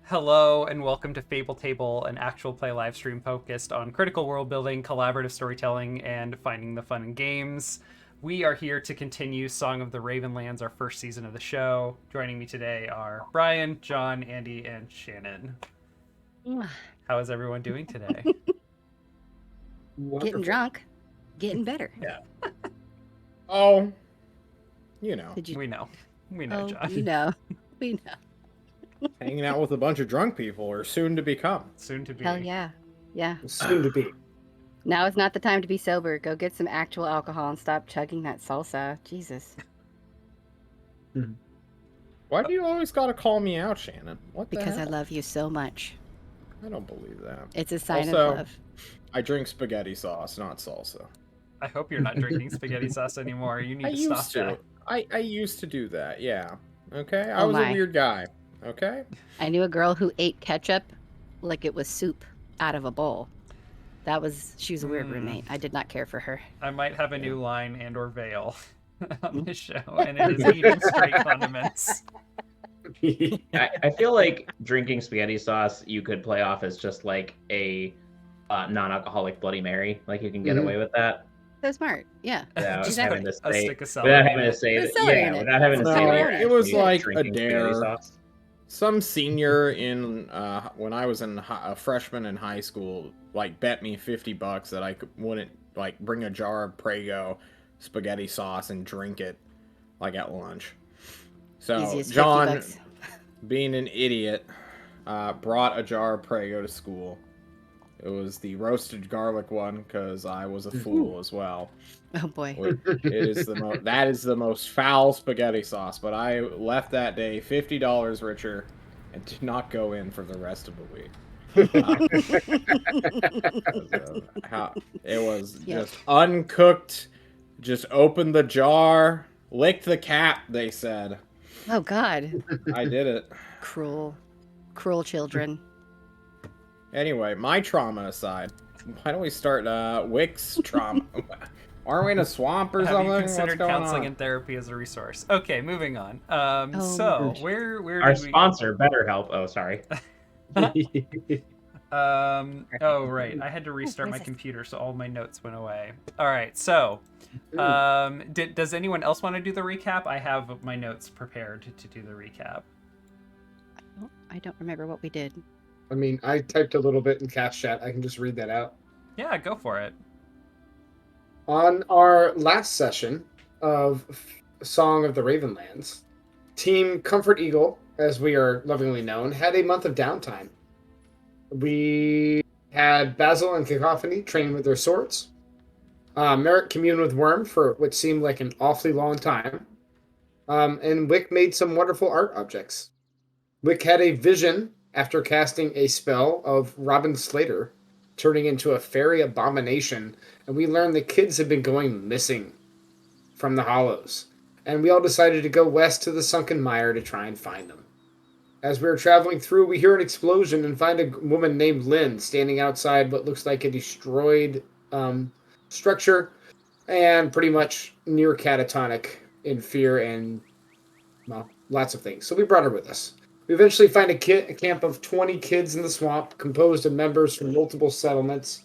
Hello and welcome to Fable Table, an actual play live stream focused on critical world building, collaborative storytelling, and finding the fun in games. We are here to continue Song of the Ravenlands, our first season of the show. Joining me today are Brian, John, Andy, and Shannon. How is everyone doing today? Getting drunk, getting better. Yeah. Oh, you know, We know. We know, John. We know. hanging out with a bunch of drunk people, or soon to become. Soon to be. Hell yeah. Yeah. Soon to be. Now is not the time to be sober. Go get some actual alcohol and stop chugging that salsa. Jesus. Why do you always gotta call me out, Shannon? What the Because I hell? love you so much. I don't believe that. It's a sign Also, of love. I drink spaghetti sauce, not salsa. I hope you're not drinking spaghetti sauce anymore. You need I to used stop to. that. I used to do that, yeah. Okay? I Oh was my. a weird guy. Okay? I knew a girl who ate ketchup like it was soup out of a bowl. She was a weird roommate. I did not care for her. I might have a new line and or veil on this show, and it is eating straight condiments. I feel like drinking spaghetti sauce you could play off as just like a non-alcoholic Bloody Mary. Like you can get away with that So smart. Yeah. without Just having to a say, stick of celery. without having to in say, Put that, celery in yeah, it. without having to No, say that you're it was actually like a drinking spaghetti dare. sauce. Some senior in when I was a freshman in high school, like bet me $50 that wouldn't like bring a jar of Prego spaghetti sauce and drink it like at lunch. So Easiest John, $50. being an idiot, brought a jar of Prego to school. It was the roasted garlic one because I was a fool as well. Oh boy. It is that is the most foul spaghetti sauce. But I left that day $50 richer and did not go in for the rest of the week. It was just uncooked. Just opened the jar, licked the cap. They said. Oh God. I did it. Cruel children. Anyway, my trauma aside, why don't we start Wick's trauma? Aren't we in a swamp or Have something? you What's considered going counseling on? and therapy as a resource? Okay, moving on. Oh, So gosh. where Our did we? sponsor, BetterHelp. Oh, sorry. Oh right, I had to restart my this? computer, so all my notes went away. All right, so does anyone else want to do the recap? I have my notes prepared to do the recap. I don't remember what we did. I mean, I typed a little bit in cast chat. I can just read that out. Yeah, go for it. On our last session of Song of the Ravenlands, Team Comfort Eagle, as we are lovingly known, had a month of downtime. We had Basil and Cacophony train with their swords. Merrick communed with Worm for what seemed like an awfully long time. And Wick made some wonderful art objects. Wick had a vision after casting a spell of Robin Slater, turning into a fairy abomination, and we learned the kids had been going missing from the Hollows. And we all decided to go west to the Sunken Mire to try and find them. As we were traveling through, we hear an explosion and find a woman named Lynn standing outside what looks like a destroyed structure and pretty much near catatonic in fear and, well, lots of things. So we brought her with us. We eventually find a camp of 20 kids in the swamp composed of members from multiple settlements.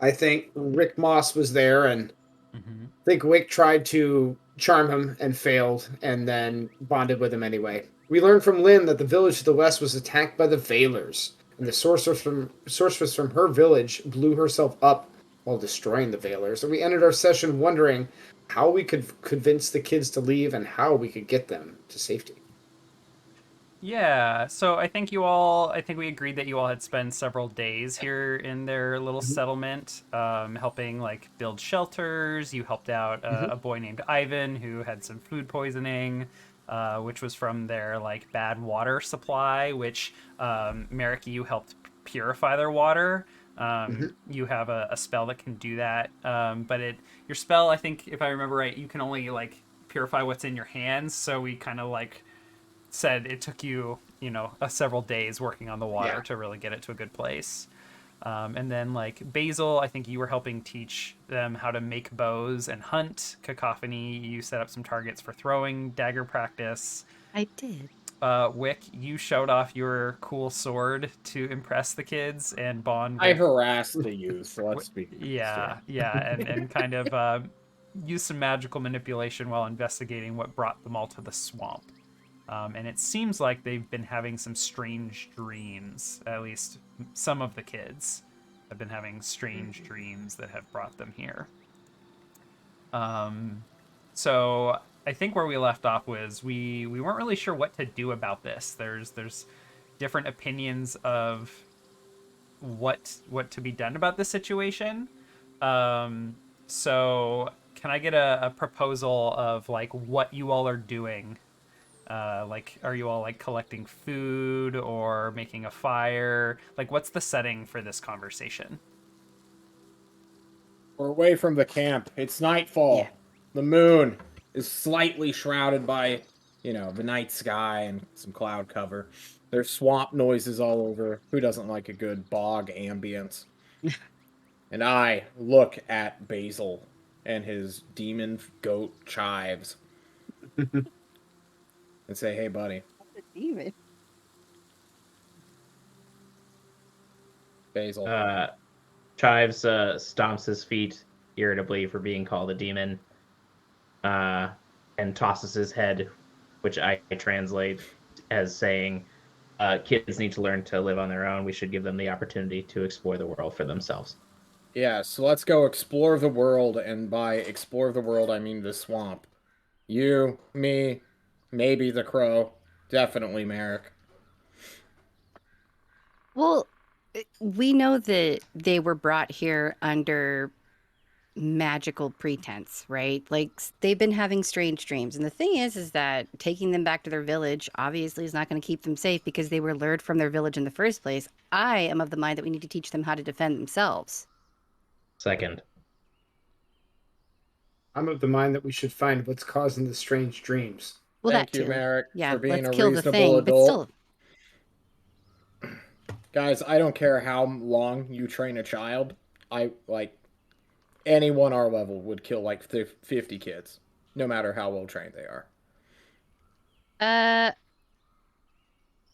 I think Rick Moss was there, and I think Wick tried to charm him and failed, and then bonded with him anyway. We learned from Lynn that the village to the west was attacked by the Veilers, and the sorceress from her village blew herself up while destroying the Veilers. And we ended our session wondering how we could convince the kids to leave and how we could get them to safety. Yeah, so I think we agreed that you all had spent several days here in their little settlement, helping like build shelters. You helped out a boy named Ivan who had some food poisoning, which was from their like bad water supply, which Merrick, you helped purify their water. You have a spell that can do that, but your spell, I think if I remember right, you can only like purify what's in your hands, so we kind of like said it took you several days working on the water to really get it to a good place. And then like Basil, I think you were helping teach them how to make bows and hunt. Cacophony, you set up some targets for throwing dagger practice. I did. Wick, you showed off your cool sword to impress the kids and bond I with. harassed the youth, so let's be honest Yeah, here. yeah, and kind of use some magical manipulation while investigating what brought them all to the swamp. And it seems like they've been having some strange dreams. At least some of the kids have been having strange dreams that have brought them here. So I think where we left off was we weren't really sure what to do about this. There's different opinions of what to be done about this situation. So can I get a proposal of like what you all are doing? Like, are you all like collecting food or making a fire? Like, what's the setting for this conversation? We're away from the camp. It's nightfall. Yeah. The moon is slightly shrouded by, the night sky and some cloud cover. There's swamp noises all over. Who doesn't like a good bog ambience? And I look at Basil and his demon goat chives and say, "Hey, buddy, Demon. Basil." Chives stomps his feet irritably for being called a demon, and tosses his head, which I translate as saying, kids need to learn to live on their own. We should give them the opportunity to explore the world for themselves. Yeah, so let's go explore the world, and by explore the world, I mean the swamp. You, me, maybe the crow, definitely Merrick. Well, we know that they were brought here under magical pretense, right? Like they've been having strange dreams. And the thing is that taking them back to their village obviously is not going to keep them safe because they were lured from their village in the first place. I am of the mind that we need to teach them how to defend themselves. Second. I'm of the mind that we should find what's causing the strange dreams. Well, Thank that you, too. Merrick, Yeah, for being let's a kill the reasonable thing, but adult. still. Guys, I don't care how long you train a child. Anyone our level would kill like 50 kids, no matter how well trained they are.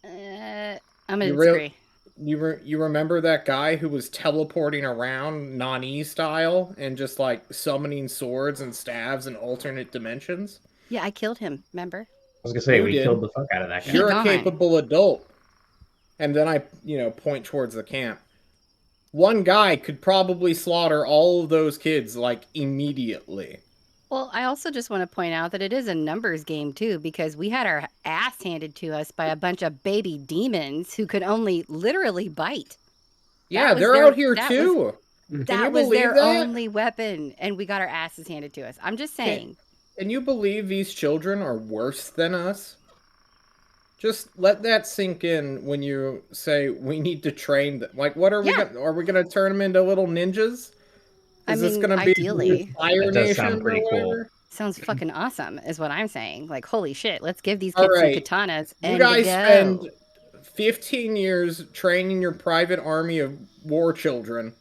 I'm gonna You disagree. You remember that guy who was teleporting around Nani style and just like summoning swords and staves in alternate dimensions? Yeah, I killed him. Remember? I was gonna say You we did. killed the fuck out of that guy. You're a gone. capable adult. And then I, point towards the camp. One guy could probably slaughter all of those kids like immediately. Well, I also just want to point out that it is a numbers game too, because we had our ass handed to us by a bunch of baby demons who could only literally bite. Yeah, was they're their- out here that too. Can you That was believe their that? only weapon, and we got our asses handed to us. I'm just saying. Can you believe these children are worse than us? Just let that sink in when you say we need to train them. Like, what are we Yeah. gonna? Are we gonna turn them into little ninjas? Is this gonna be ideally. Fire That does Nation sound pretty or cool. whatever? Sounds fucking awesome, is what I'm saying. Like, holy shit, let's give these All kids right. some katanas You and guys go. spend 15 years training your private army of war children.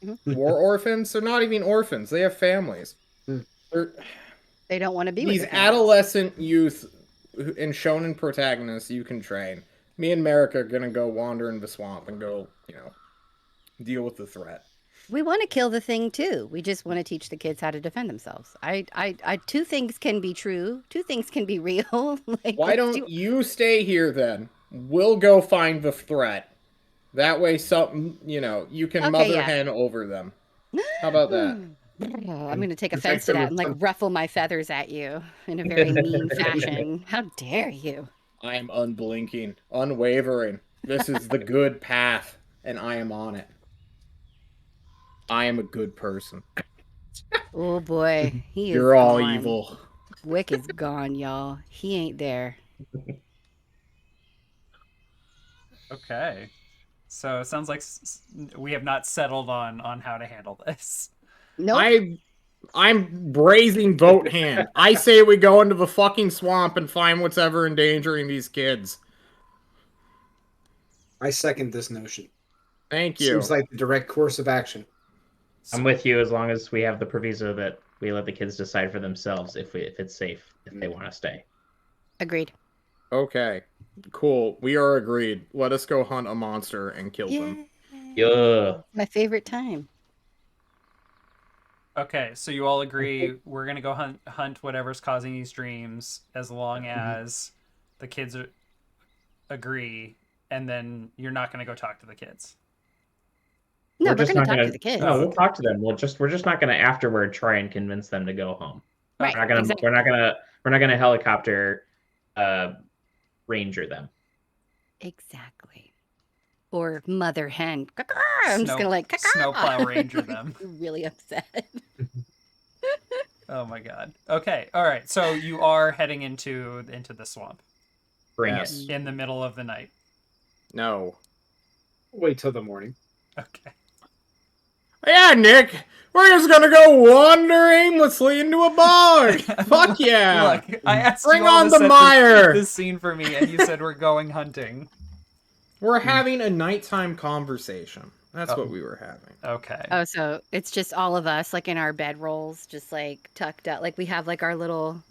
Mhm. War orphans? They're not even orphans. They have families. They don't want to be with These their families. adolescent youth and shonen protagonists you can train. Me and Merrick are gonna go wander in the swamp and go, deal with the threat. We want to kill the thing too. We just want to teach the kids how to defend themselves. Two things can be true. Two things can be real. Like, Why don't you stay here then? We'll go find the threat. That way, you can Okay, mother yeah. hen over them. How about that? I'm going to take Protect offense to them that and with like ruffle my feathers at you in a very mean fashion. How dare you? I am unblinking, unwavering. This is the good path, and I am on it. I am a good person. Oh boy, he is You're all gone. evil. Wick is gone, y'all. He ain't there. Okay. So it sounds like we have not settled on how to handle this. Nope. I'm raising vote hand. I say we go into the fucking swamp and find what's ever endangering these kids. I second this notion. Thank you. Seems like the direct course of action. I'm with you as long as we have the proviso that we let the kids decide for themselves if it's safe, if they want to stay. Agreed. Okay. Cool. We are agreed. Let us go hunt a monster and kill them. Yeah. My favorite time. Okay, so you all agree we're gonna go hunt whatever's causing these dreams, as long Mhm. as the kids agree, and then you're not gonna go talk to the kids. No, We're we're just gonna not talk gonna. to the kids. No, Oh, we'll okay. talk to them. We're just not gonna afterward try and convince them to go home. Right. Okay. Exactly. We're not gonna helicopter ranger them. Exactly. Or mother hen. I'm just gonna like snowplow ranger them. really upset. Oh my god. Okay. All right. So you are heading into the swamp Bring it. Yes. in the middle of the night. No. Wait till the morning. Okay. Yeah, Nick. We're just gonna go wander aimlessly into a bog. Fuck yeah. Look, I asked Bring you all on to the set mire. this scene for me, and you said we're going hunting. We're having a nighttime conversation. That's Oh. what we were having. Okay. Oh, so it's just all of us, like in our bedrolls, just like tucked up. Like we have like our little,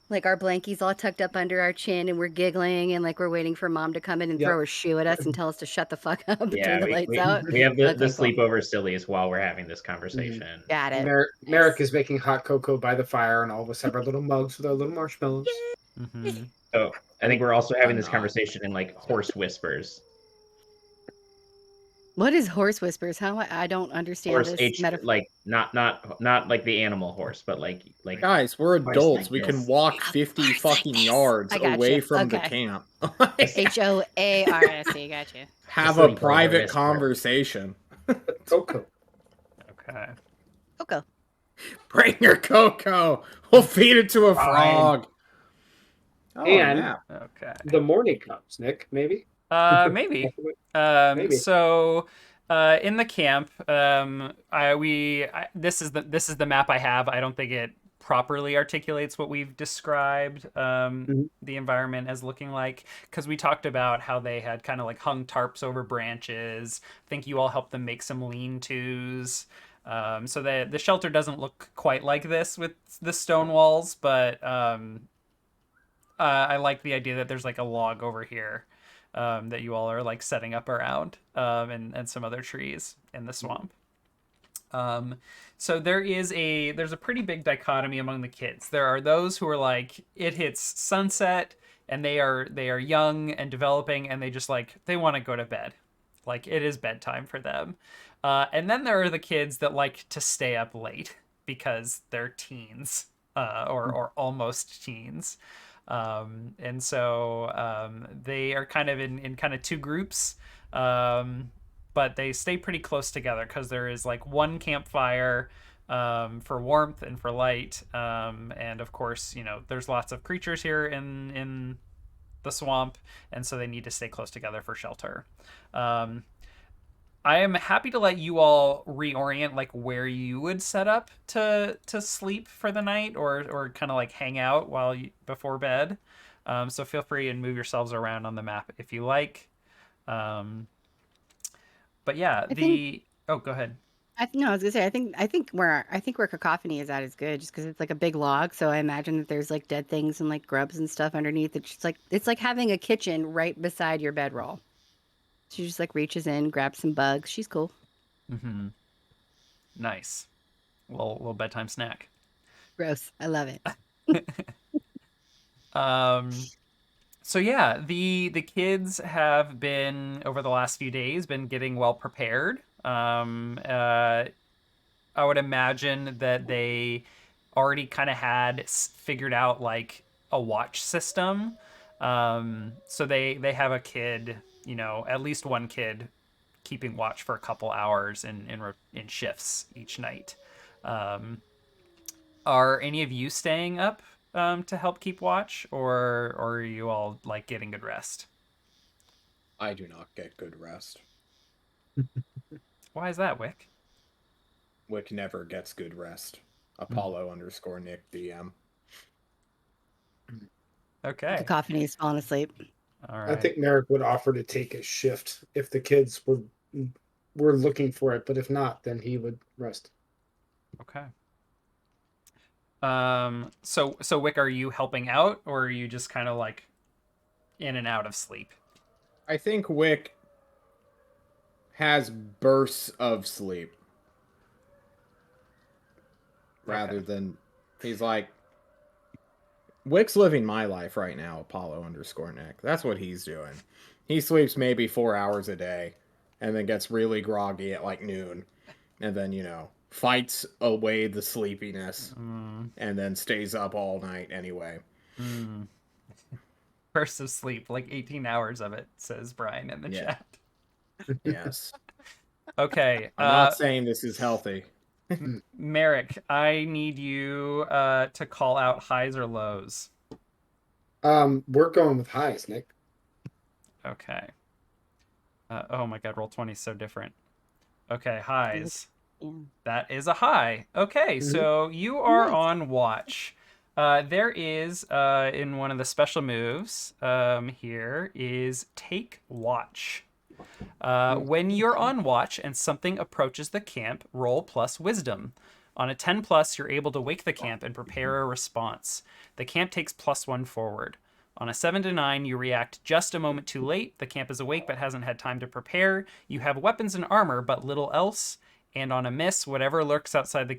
like our blankies all tucked up under our chin, and we're giggling, and like we're waiting for mom to come in and Yep. throw a shoe at us and tell us to shut the fuck up and Yeah, turn the lights out. we have the Okay, cool. sleepover sillies while we're having this conversation. Got it. Merrick is making hot cocoa by the fire, and all of us have our little mugs with our little marshmallows. Mm-hmm. So I think we're also having I'm this not. conversation in like horse whispers. What is horse whispers? How I don't understand Horse this H metaphor. like not like the animal horse, but like Guys, we're Horse adults. like We can this. walk A 50 horse like fucking this. yards I got away you. from the Okay. camp. HOARSE. Got you. Have a Sleepover private whisper. conversation. Cocoa. Okay. Coco. Bring your cocoa. We'll feed it to a frog. Oh, And- yeah. Okay. The morning comes, Nick. Maybe. Maybe. Maybe. So, in the camp, this is the map I have. I don't think it properly articulates what we've described the environment as looking like, because we talked about how they had kind of like hung tarps over branches. I think you all helped them make some lean-tos. So the shelter doesn't look quite like this with the stone walls, but I like the idea that there's like a log over here that you all are like setting up around, and some other trees in the swamp. So there's a pretty big dichotomy among the kids. There are those who are like, it hits sunset and they are young and developing, and they want to go to bed. Like, it is bedtime for them. And then there are the kids that like to stay up late because they're teens, or almost teens. And so they are kind of in kind of two groups, but they stay pretty close together because there is like one campfire for warmth and for light, and of course, there's lots of creatures here in the swamp, and so they need to stay close together for shelter. I am happy to let you all reorient like where you would set up to sleep for the night, or kind of like hang out before bed. So feel free and move yourselves around on the map if you like. But yeah, oh, go ahead. No, I was gonna say I think where cacophony is at is good, just because it's like a big log. So I imagine that there's like dead things and like grubs and stuff underneath. It's like having a kitchen right beside your bedroll. She just like reaches in, grabs some bugs. She's cool. Mm-hmm. Nice. Little bedtime snack. Gross. I love it. So yeah, the kids have been, over the last few days, been getting well prepared. I would imagine that they already kind of had figured out like a watch system. So they have a kid, at least one kid keeping watch for a couple hours in shifts each night. Are any of you staying up to help keep watch, or are you all like getting good rest? I do not get good rest. Why is that, Wick? Wick never gets good rest. Apollo_Nick DM. Okay. Cacophony is falling asleep. All right. I think Merrick would offer to take a shift if the kids were looking for it, but if not, then he would rest. Okay. So Wick, are you helping out, or are you just kind of like in and out of sleep. I think Wick has bursts of sleep. Rather than he's like Wick's living my life right now, Apollo_Nick. That's what he's doing. He sleeps maybe 4 hours a day and then gets really groggy at like noon. And then, fights away the sleepiness and then stays up all night anyway. Bursts of sleep, like 18 hours of it, says Brian in the chat. Yes. Okay. I'm not saying this is healthy. Merrick, I need you to call out highs or lows. We're going with highs, Nick. Okay. Oh my god, roll 20 is so different. Okay, highs. Yeah. That is a high. Okay, so you are on watch. There is, in one of the special moves here, is Take Watch. When you're on watch and something approaches the camp, roll plus wisdom. On a 10 plus, you're able to wake the camp and prepare a response. The camp takes +1 forward. On a 7 to 9, you react just a moment too late. The camp is awake but hasn't had time to prepare. You have weapons and armor, but little else. And on a miss, whatever lurks outside the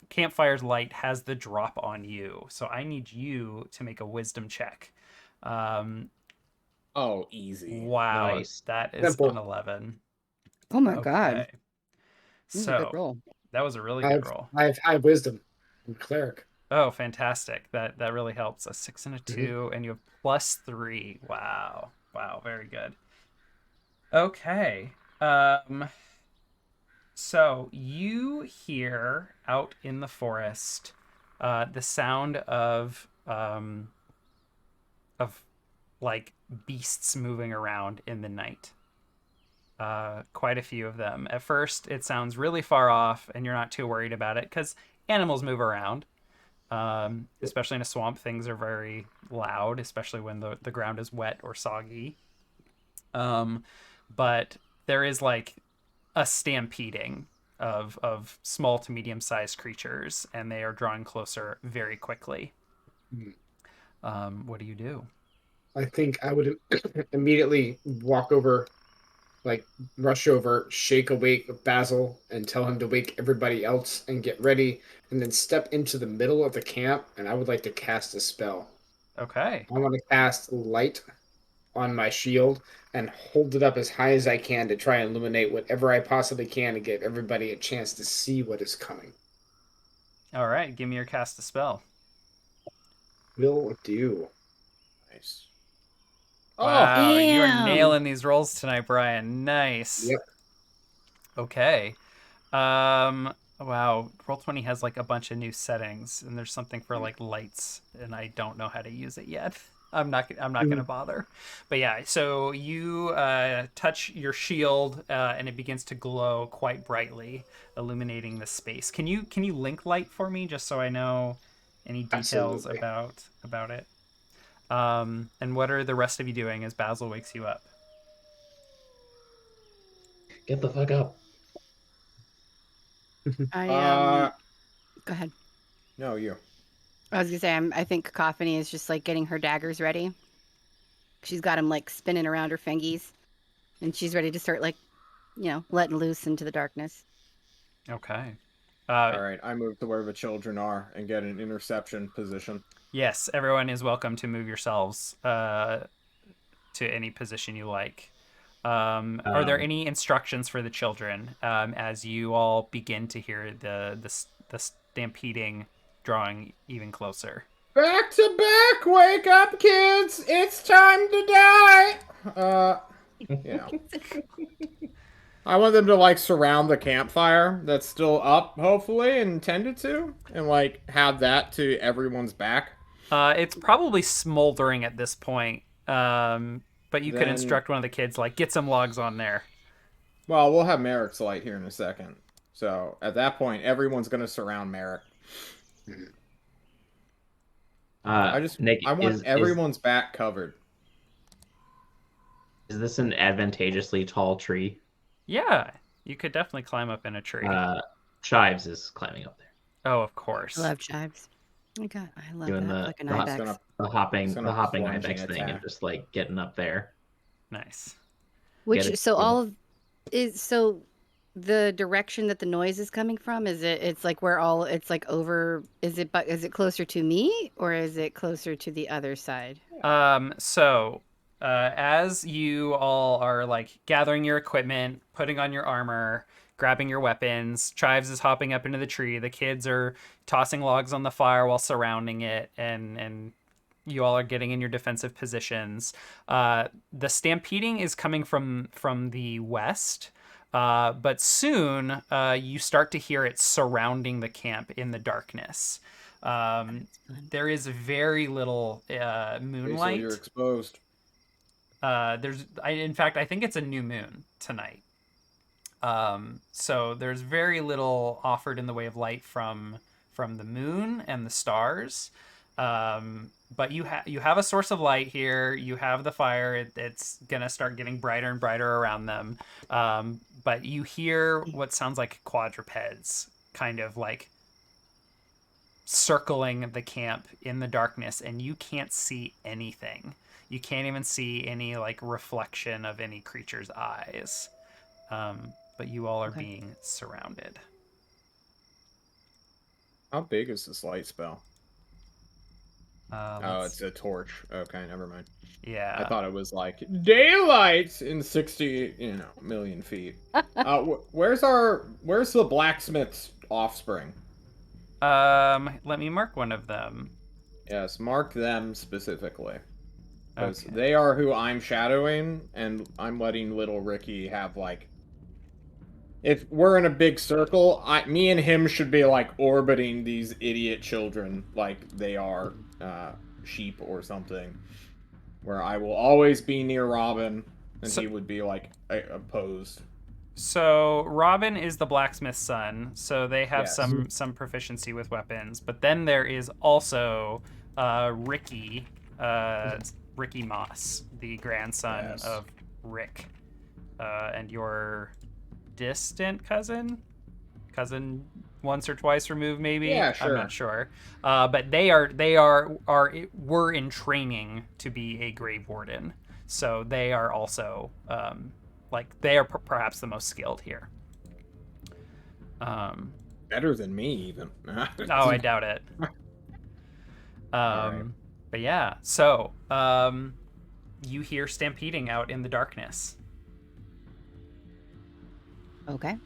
campfire's light has the drop on you. So I need you to make a wisdom check. Oh, easy. Wow, Nice. that is Simple. an 11. Oh my god. Okay. This is a good So roll. that was a really I good have, roll. I have high wisdom. I'm cleric. Oh, fantastic. That really helps. A 6 and a 2, and you have +3. Wow. Wow, very good. Okay. So you hear out in the forest the sound of like beasts moving around in the night. Quite a few of them. At first, it sounds really far off, and you're not too worried about it because animals move around. Especially in a swamp, things are very loud, especially when the ground is wet or soggy. But there is like a stampeding of small to medium-sized creatures, and they are drawing closer very quickly. What do you do? I think I would immediately walk over, like rush over, shake awake Basil, and tell him to wake everybody else and get ready, and then step into the middle of the camp. And I would like to cast a spell. Okay. I want to cast light on my shield and hold it up as high as I can to try and illuminate whatever I possibly can to give everybody a chance to see what is coming. All right. Give me your cast a spell. Will do. Nice. Wow, you are Damn. nailing these rolls tonight, Brian. Nice. Yep. Okay. Wow, Roll20 has like a bunch of new settings, and there's something for like lights, and I don't know how to use it yet. I'm not gonna bother. But yeah, so you touch your shield, and it begins to glow quite brightly, illuminating the space. Can you link light for me, just so I know any details Absolutely. about it? And what are the rest of you doing as Basil wakes you up? Get the fuck up. I go ahead. No, you. I was gonna say I think Cacophony is just like getting her daggers ready. She's got them like spinning around her fingies, and she's ready to start like, letting loose into the darkness. Okay. All right, I move to where the children are and get an interception position. Yes, everyone is welcome to move yourselves to any position you like. Are there any instructions for the children as you all begin to hear the stampeding drawing even closer? Back to back! Wake up, kids! It's time to die! I want them to, like, surround the campfire that's still up, hopefully, and tended to, and, like, have that to everyone's back. It's probably smoldering at this point, but you could Then- instruct one of the kids, like, get some logs on there. Well, we'll have Merrick's light here in a second. So, at that point, everyone's going to surround Merrick. Nick, I want everyone's back covered. Is this an advantageously tall tree? Yeah, you could definitely climb up in a tree. Chives is climbing up there. Oh, of course. I love chives. I love doing that the fucking the, It's ibex. gonna the hopping it's gonna plunging ibex thing and attack. just like getting up there. Nice. Which it so going. all of is so the direction that the noise is coming from, is it's like where all it's like over, is it closer to me or is it closer to the other side? So as you all are like gathering your equipment, putting on your armor, grabbing your weapons, Chives is hopping up into the tree. The kids are tossing logs on the fire while surrounding it, and you all are getting in your defensive positions. The stampeding is coming from the west. But soon you start to hear it surrounding the camp in the darkness. There is very little Basil, moonlight. you're exposed. In fact, I think it's a new moon tonight. So there's very little offered in the way of light from the moon and the stars. But you have a source of light here. You have the fire. It's gonna start getting brighter and brighter around them. But you hear what sounds like quadrupeds, kind of like circling the camp in the darkness, and you can't see anything. You can't even see any like reflection of any creature's eyes. But you all are being surrounded. How big is this light spell? Oh, Let's- it's a torch. Okay, never mind. yeah. I thought it was like daylight in 60, million feet. Where's the blacksmith's offspring? Let me mark one of them. Yes, mark them specifically. Because Okay. they are who I'm shadowing, and I'm letting little Ricky have, like... If we're in a big circle, me and him should be, like, orbiting these idiot children like they are sheep or something. Where I will always be near Robin, and he would be, like, opposed. So Robin is the blacksmith's son, so they have Yes. some proficiency with weapons. But then there is also Ricky, Ricky Moss, the grandson Yes. of Rick, and your distant cousin once or twice removed, maybe. Yeah, sure. I'm not sure. But they were in training to be a grave warden, so they are also they are perhaps the most skilled here. Better than me, even. Oh, I doubt it. Alright. But yeah, so you hear stampeding out in the darkness. Okay.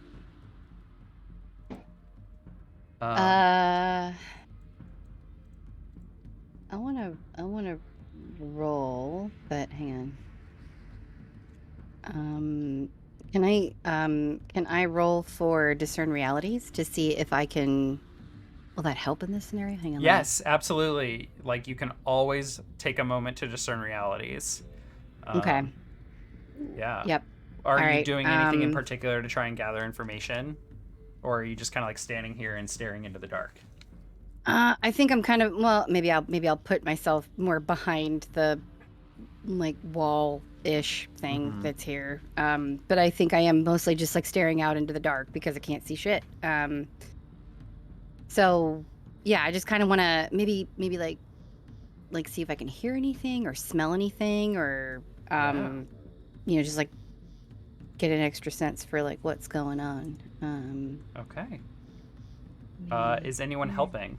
Um, I wanna roll, but hang on. Can I roll for discern realities to see if I can? Will that help in this scenario? Hang on. yes, absolutely. Like, you can always take a moment to discern realities. Okay. Yeah. Yep. Are you Alright, doing anything in particular to try and gather information? Or are you just kind of like standing here and staring into the dark? I think I'm kind of, well, maybe I'll put myself more behind the like wall-ish thing that's here. But I think I am mostly just like staring out into the dark because I can't see shit. So yeah, I just kind of want to maybe like see if I can hear anything or smell anything or just like get an extra sense for like what's going on. Okay. Is anyone helping?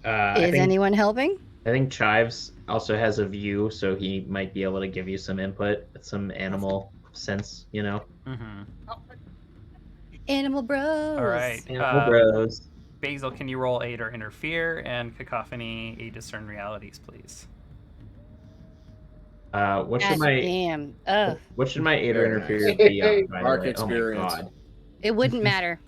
Is anyone helping? I think Chives also has a view, so he might be able to give you some input, some animal sense, Mm-hmm. Animal bros. All right. Animal bros. Basil, can you roll aid or interfere? And Cacophony, a discern realities, please. What should God my damn. what should my aid or Very interfere nice. be on? By the Mark way? experience. Oh my god. It wouldn't matter.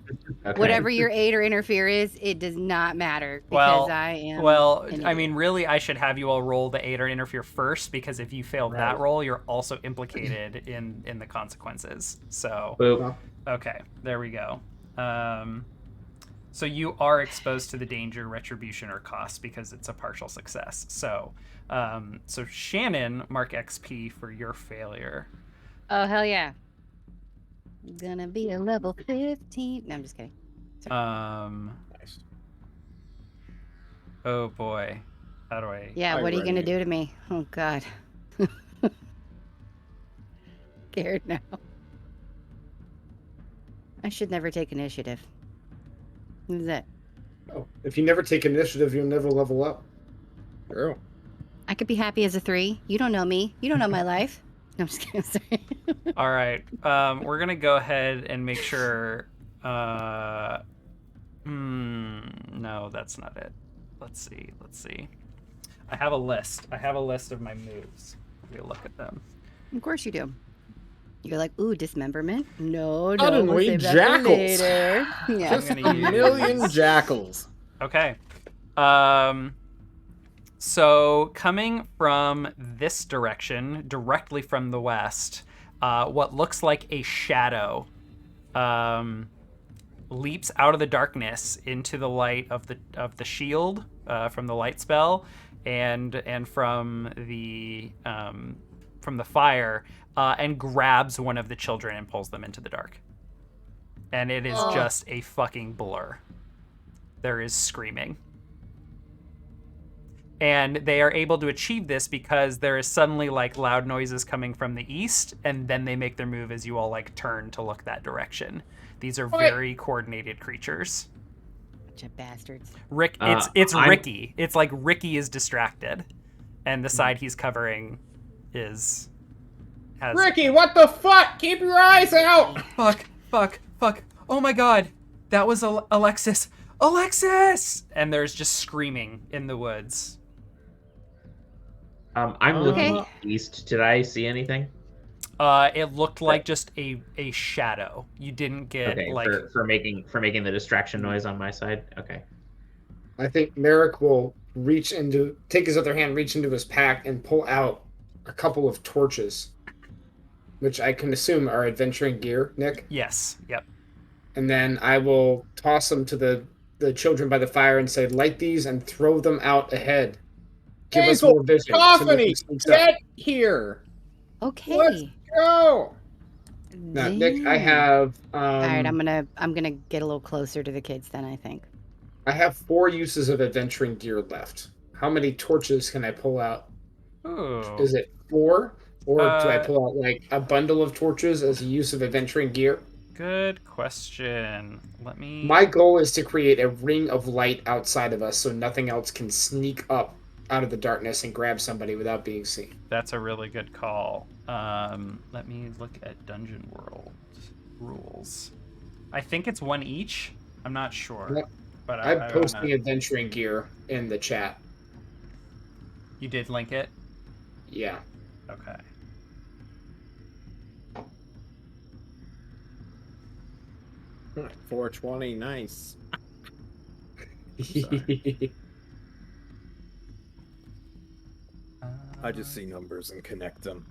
Okay. Whatever your aid or interfere is, it does not matter because I am. Well, an I idiot. mean, really, I should have you all roll the aid or interfere first, because if you fail that roll, you're also implicated in the consequences. So, Boop. okay, there we go. So you are exposed to the danger, retribution, or cost because it's a partial success. So, so Shannon, mark XP for your failure. Oh hell yeah! Gonna be a level 15. No, I'm just kidding. Nice. Oh boy. How do I? Yeah, I what are you going to ready. do to me? Oh, God. Scared now. I should never take initiative. This is it. Oh, if you never take initiative, you'll never level up. True. I could be happy as a 3. You don't know me. You don't know my life. No, I'm just kidding. Sorry. All right. We're gonna go ahead and make sure. No, that's not it. Let's see. Let's see. I have a list. I have a list of my moves. We look at them. Of course you do. You're like, ooh, dismemberment? No, we'll Suddenly, save that for jackals. later. Yeah. Just I'm a gonna million use- jackals. Okay. So coming from this direction, directly from the west, what looks like a shadow leaps out of the darkness into the light of the shield from the light spell, and from the fire, and grabs one of the children and pulls them into the dark. And it is just a fucking blur. There is screaming. And they are able to achieve this because there is suddenly like loud noises coming from the east, and then they make their move as you all like turn to look that direction. These are very coordinated creatures. Bunch of bastards. It's Ricky. It's like Ricky is distracted, and the side he's covering has. Ricky, what the fuck? Keep your eyes out! Fuck! Oh my God, that was Alexis. Alexis! And there's just screaming in the woods. I'm looking east. Did I see anything? It looked like just a shadow. You didn't get like for making the distraction noise on my side. Okay. I think Merrick will take his other hand, reach into his pack, and pull out a couple of torches, which I can assume are adventuring gear, Nick. Yes. Yep. And then I will toss them to the children by the fire and say, light these and throw them out ahead. Give us more vision. Cacophony, get here. Okay. Let's go. Now, Nick, I have. All right, I'm gonna get a little closer to the kids then. I think. I have 4 uses of adventuring gear left. How many torches can I pull out? Ooh. Is it 4, or do I pull out like a bundle of torches as a use of adventuring gear? Good question. Let me. My goal is to create a ring of light outside of us, so nothing else can sneak up out of the darkness and grab somebody without being seen. That's a really good call. Let me look at Dungeon World rules. I think it's 1 each. I'm not sure. Yep. But I'm posting adventuring gear in the chat. You did link it? Yeah. Okay. Huh, 420, nice. I just see numbers and connect them.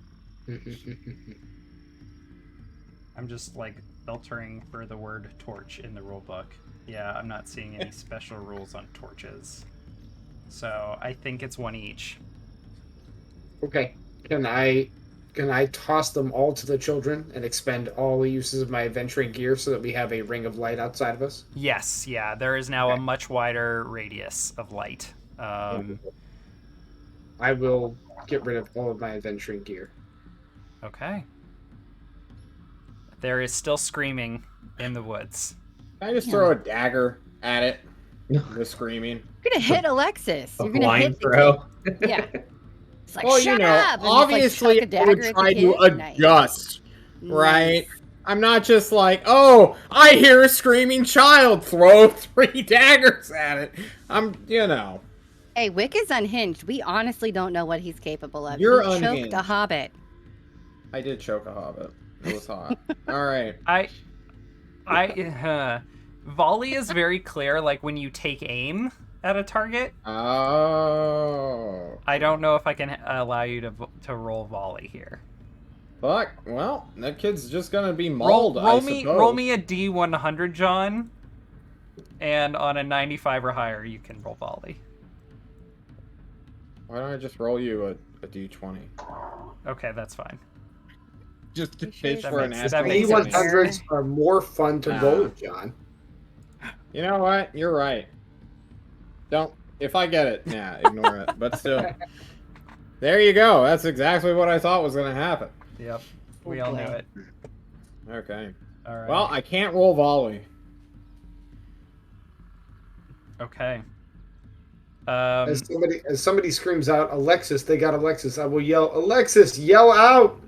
I'm just like filtering for the word torch in the rulebook. Yeah, I'm not seeing any special rules on torches. So I think it's 1 each. Okay. Can I toss them all to the children and expend all the uses of my adventuring gear so that we have a ring of light outside of us? Yes, yeah. There is now a much wider radius of light. I will get rid of all of my adventuring gear. Okay. There is still screaming in the woods. Can I just throw a dagger at it? The screaming. You're gonna hit Alexis. A You're gonna blind hit the throw. kid. Yeah. It's like, Well, shut you know, up! And obviously just, like, I chuck a would dagger at try the to kid. Nice. adjust, right? I'm not just like, oh, I hear a screaming child, throw 3 daggers at it. You know. Hey, Wick is unhinged. We honestly don't know what he's capable of. You're he choked unhinged. a hobbit. I did choke a hobbit. It was hot. All right. Volley is very clear, like when you take aim at a target. Oh. I don't know if I can allow you to roll volley here. Fuck. Well, that kid's just gonna be mauled, I suppose. Roll me a D100, John. And on a 95 or higher, you can roll volley. Why don't I just roll you a D20? Okay, that's fine. Just to You fish sure? for an That makes estimate. sense. D100s are more fun to roll, John. You know what? You're right. If I get it, yeah, ignore it. But still, there you go. That's exactly what I thought was going to happen. Yep. Oh, We all knew boy. it. Okay. All right. Well, I can't roll volley. Okay. As somebody screams out, Alexis, they got Alexis. I will yell, Alexis, yell out.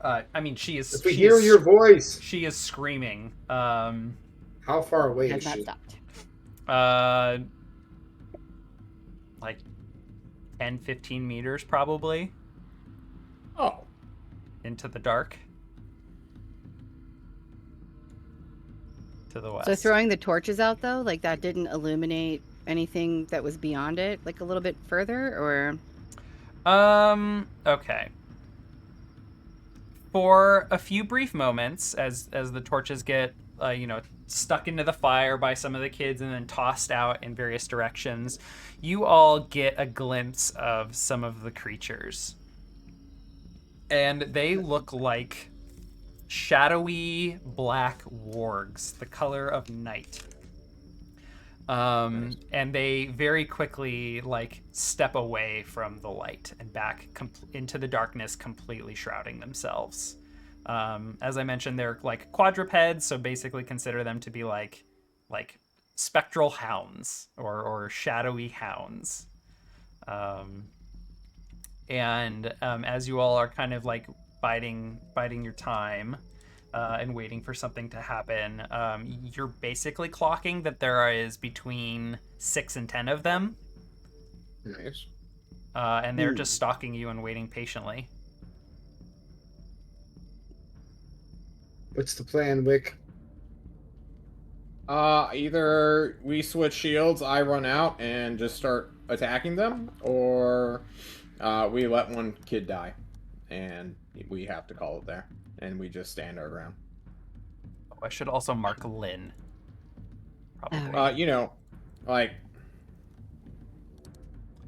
I mean, she is. If we she hear is, your voice. She is screaming. How far away Has is not she? stopped. Like 10, 15 meters probably Oh. into the dark. To the west. So throwing the torches out though, like that didn't illuminate anything that was beyond it, like a little bit further, or Okay. For a few brief moments, as the torches get, stuck into the fire by some of the kids and then tossed out in various directions, you all get a glimpse of some of the creatures. And they look like shadowy black wargs, the color of night. And they very quickly step away from the light and back into the darkness, completely shrouding themselves. As I mentioned, they're like quadrupeds, so basically consider them to be like spectral hounds or shadowy hounds. As you all are kind of like biding your time and waiting for something to happen, you're basically clocking that there is between 6 and 10 of them. Nice. And they're just stalking you and waiting patiently. What's the plan, Wick? Either we switch shields, I run out and just start attacking them, or we let one kid die, and we have to call it there, and we just stand our ground. Oh, I should also mark Lynn. Probably.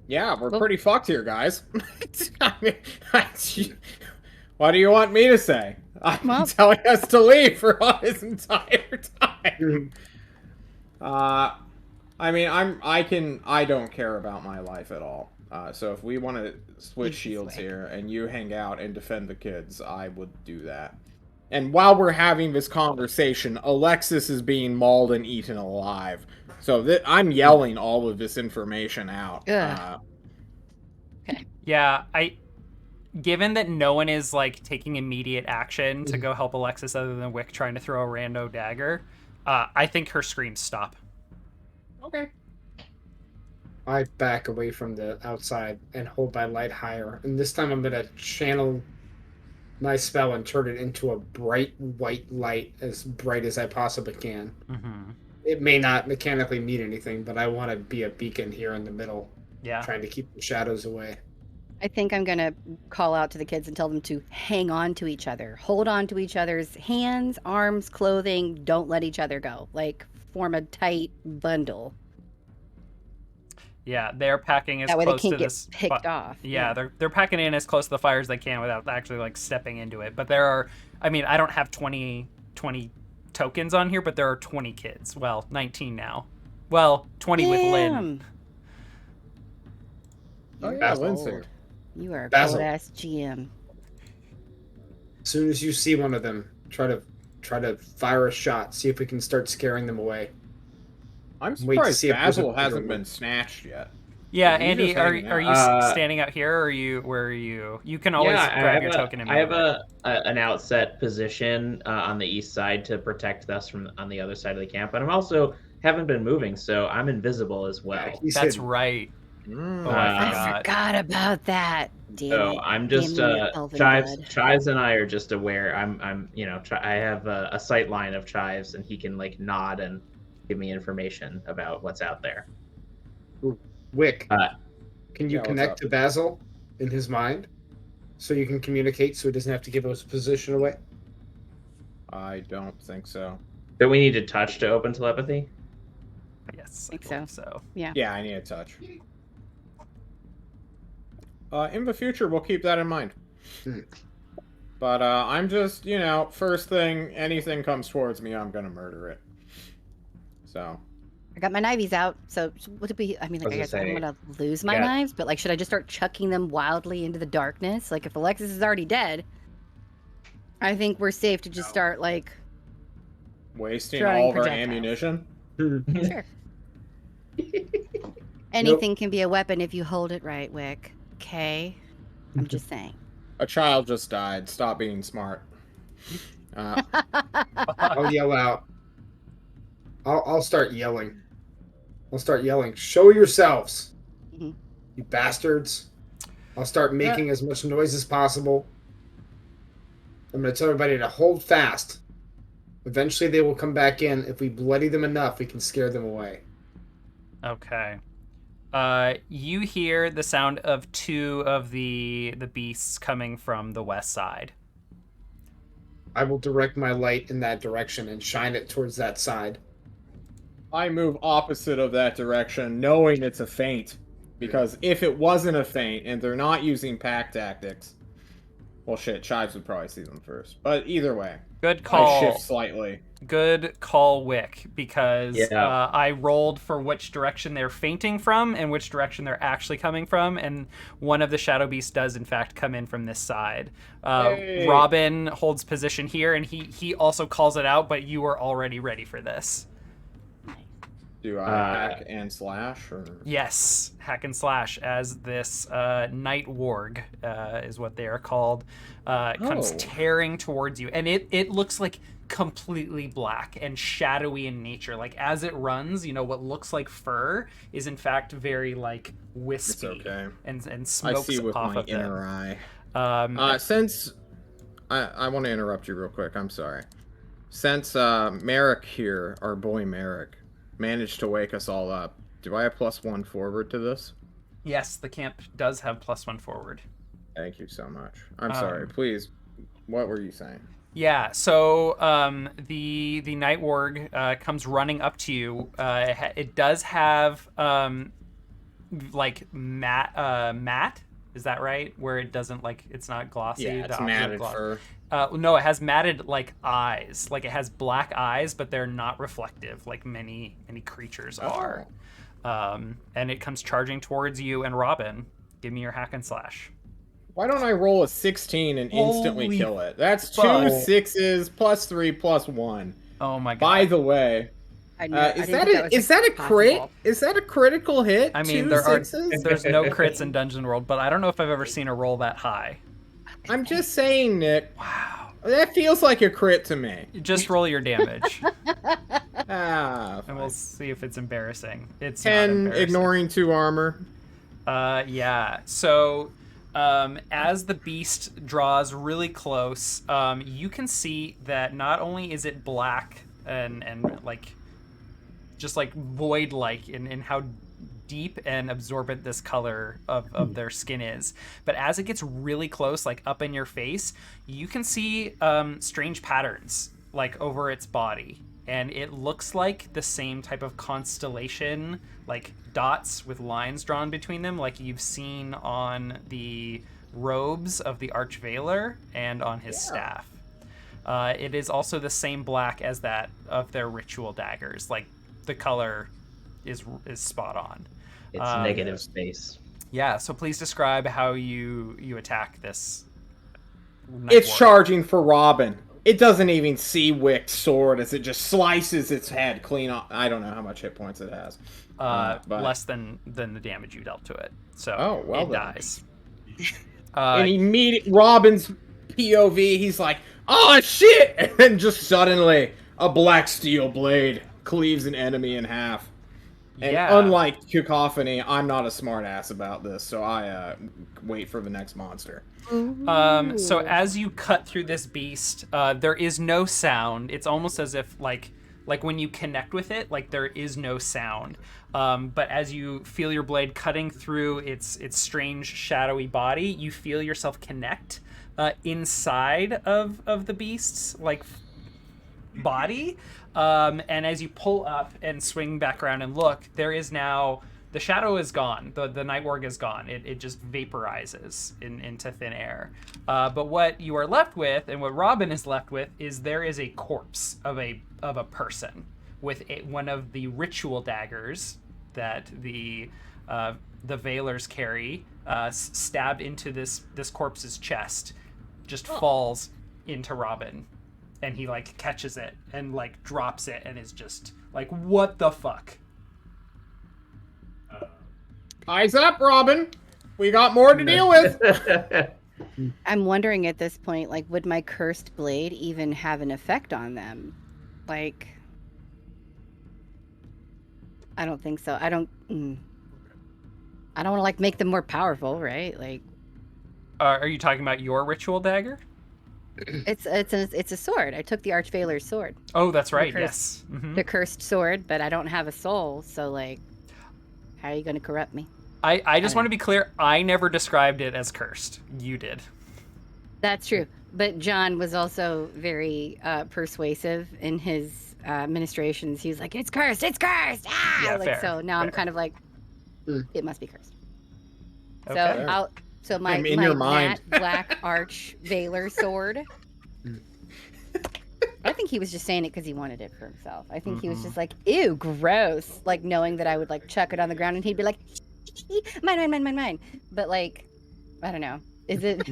Yeah, we're Well- pretty fucked here, guys. I mean, what do you want me to say? I'm Well- telling us to leave for this entire time. I mean, I don't care about my life at all. So if we want to switch Easy shields swag. here and you hang out and defend the kids, I would do that. And while we're having this conversation, Alexis is being mauled and eaten alive. So I'm yelling all of this information out. Ugh. Yeah, given that no one is taking immediate action to go help Alexis other than Wick trying to throw a rando dagger, I think her screams stop. Okay. I back away from the outside and hold my light higher. And this time I'm going to channel my spell and turn it into a bright white light, as bright as I possibly can. Mm-hmm. It may not mechanically mean anything, but I want to be a beacon here in the middle, Yeah. trying to keep the shadows away. I think I'm gonna call out to the kids and tell them to hang on to each other, hold on to each other's hands, arms, clothing. Don't let each other go. Form a tight bundle. Yeah, they're packing as That way they close can't to get this. picked off. Yeah, they're packing in as close to the fire as they can without actually stepping into it. But there are, I mean, I don't have 20 tokens on here, but there are 20 kids. Well, 19 now. Well, 20 with Lynn. Damn. Oh You're yeah, cold. Lynn's here. You are a Basil. cold ass GM. As soon as you see one of them, try to fire a shot. See if we can start scaring them away. I'm Wait to surprised see if there's a Basil bigger hasn't one. been snatched yet. Yeah, He's Andy, just are hanging you out. standing out here, or where are you? You can always Yeah, grab your token and I have move it. an outset position on the east side to protect us from on the other side of the camp, and I'm also haven't been moving, so I'm invisible as well. He's That's hidden. right. Mm. Oh, I I forgot. forgot about that. Damn So it. I'm just Damn you, elven Chives. blood. Chives and I are just aware. I have a sight line of Chives, and he can nod and give me information about what's out there. Wick, Uh, can you yeah, what's connect up? to Basil in his mind so you can communicate so he doesn't have to give us position away? I don't think so. Do we need to touch to open telepathy? Yes, Think I believe so. Yeah, I need a touch. In the future, we'll keep that in mind. Hmm. But I'm just, first thing, anything comes towards me, I'm gonna murder it. So, I got my knivies out. So would it be? I mean, like, I I was guess I don't gonna want to lose you my got- knives, but like, should I just start chucking them wildly into the darkness? Like, if Alexis is already dead, I think we're safe to just start like Wasting throwing all of our projectiles. ammunition. Sure. Anything can be a weapon if you hold it right, Wick. Okay? I'm just saying. A child just died. Stop being smart. I'll yell out. I'll start yelling. I'll start yelling. Show yourselves, Mhm. you bastards! I'll start making as much noise as possible. I'm going to tell everybody to hold fast. Eventually, they will come back in. If we bloody them enough, we can scare them away. Okay. You hear the sound of two of the beasts coming from the west side. I will direct my light in that direction and shine it towards that side. I move opposite of that direction, knowing it's a feint. Because if it wasn't a feint and they're not using pack tactics, well, shit, Chives would probably see them first. But either way, Good I call. shift slightly. Good call, Wick, because Yeah. I rolled for which direction they're fainting from and which direction they're actually coming from, and one of the shadow beasts does in fact come in from this side. Hey. Robin holds position here, and he also calls it out, but you were already ready for this. Do I hack and slash? Or... Yes, hack and slash, as this night warg is what they are called, comes tearing towards you, and it looks like completely black and shadowy in nature. Like as it runs, you know, what looks like fur is in fact very like wispy. It's okay. and smokes I see with off my of inner them. eye. Since I want to interrupt you real quick, I'm sorry. Since Merrick here, our boy Merrick, managed to wake us all up, do I have +1 forward to this? Yes, the camp does have +1 forward. Thank you so much. I'm sorry. Please, what were you saying? Yeah, so the night warg comes running up to you. It does have like matte. Is that right? Where it doesn't like it's not glossy. Yeah, the it's opposite of matted gloss. fur. No, it has matted like eyes. Like it has black eyes, but they're not reflective like many creatures are. And it comes charging towards you and Robin. Give me your hack and slash. Why don't I roll a 16 and instantly Holy kill it? That's fuck. 2 6s +3 +1. Oh my god. By the way, is that a crit? Is that a critical hit? I mean, 2 there's6s? no crits in Dungeon World, but I don't know if I've ever seen a roll that high. I'm just saying, Nick. Wow. That feels like a crit to me. Just roll your damage, Ah, and we'll see if it's embarrassing. It's 10, not embarrassing. ignoring 2 armor. Yeah. So, as the beast draws really close, you can see that not only is it black and like, just like void-like in how deep and absorbent this color of their skin is, but as it gets really close, like up in your face, you can see strange patterns like over its body, and it looks like the same type of constellation, like dots with lines drawn between them, like you've seen on the robes of the Archveiler and on his staff. It is also the same black as that of their ritual daggers. Like the color is spot on. It's negative space. Yeah, so please describe how you attack this. It's charging for Robin. It doesn't even see Wick's sword as it just slices its head clean off. I don't know how much hit points it has. But... less than the damage you dealt to it. So it dies. And immediately, Robin's POV, he's like, "Oh shit!" And then just suddenly, a black steel blade cleaves an enemy in half. And unlike Cacophony, I'm not a smartass about this, so I wait for the next monster. So as you cut through this beast, there is no sound. It's almost as if like when you connect with it, like there is no sound. But as you feel your blade cutting through its strange shadowy body, you feel yourself connect inside of the beast's like body. And as you pull up and swing back around and look, there is now the shadow is gone. The night warg is gone. It just vaporizes into thin air. But what you are left with, and what Robin is left with, is there is a corpse of a person with one of the ritual daggers that the Veilers carry, stabbed into this corpse's chest, just falls into Robin, and he like catches it and like drops it and is just like, what the fuck? Eyes up, Robin. We got more to deal with. I'm wondering at this point, like, would my cursed blade even have an effect on them? Like, I don't think so. I don't want to like make them more powerful, right? Like, Are you talking about your ritual dagger? it's a sword. I took the Archvailer's sword, Oh, that's right. cursed- Yes. Mhm. the cursed sword, but I don't have a soul, so like, how are you going to corrupt me? I just want to be clear. I never described it as cursed. You did. That's true. But John was also very persuasive in his ministrations. He was like, "It's cursed! It's cursed!" Ah! Yeah, like fair, so. Now I'm fair. kind of like, Mm. it must be cursed. Okay. So my I'm in your mind. matte black arch Veiler sword. I think he was just saying it because he wanted it for himself. I think he was just like, "Ew, gross!" Like knowing that I would like chuck it on the ground and he'd be like, mine. But like, I don't know. Is it?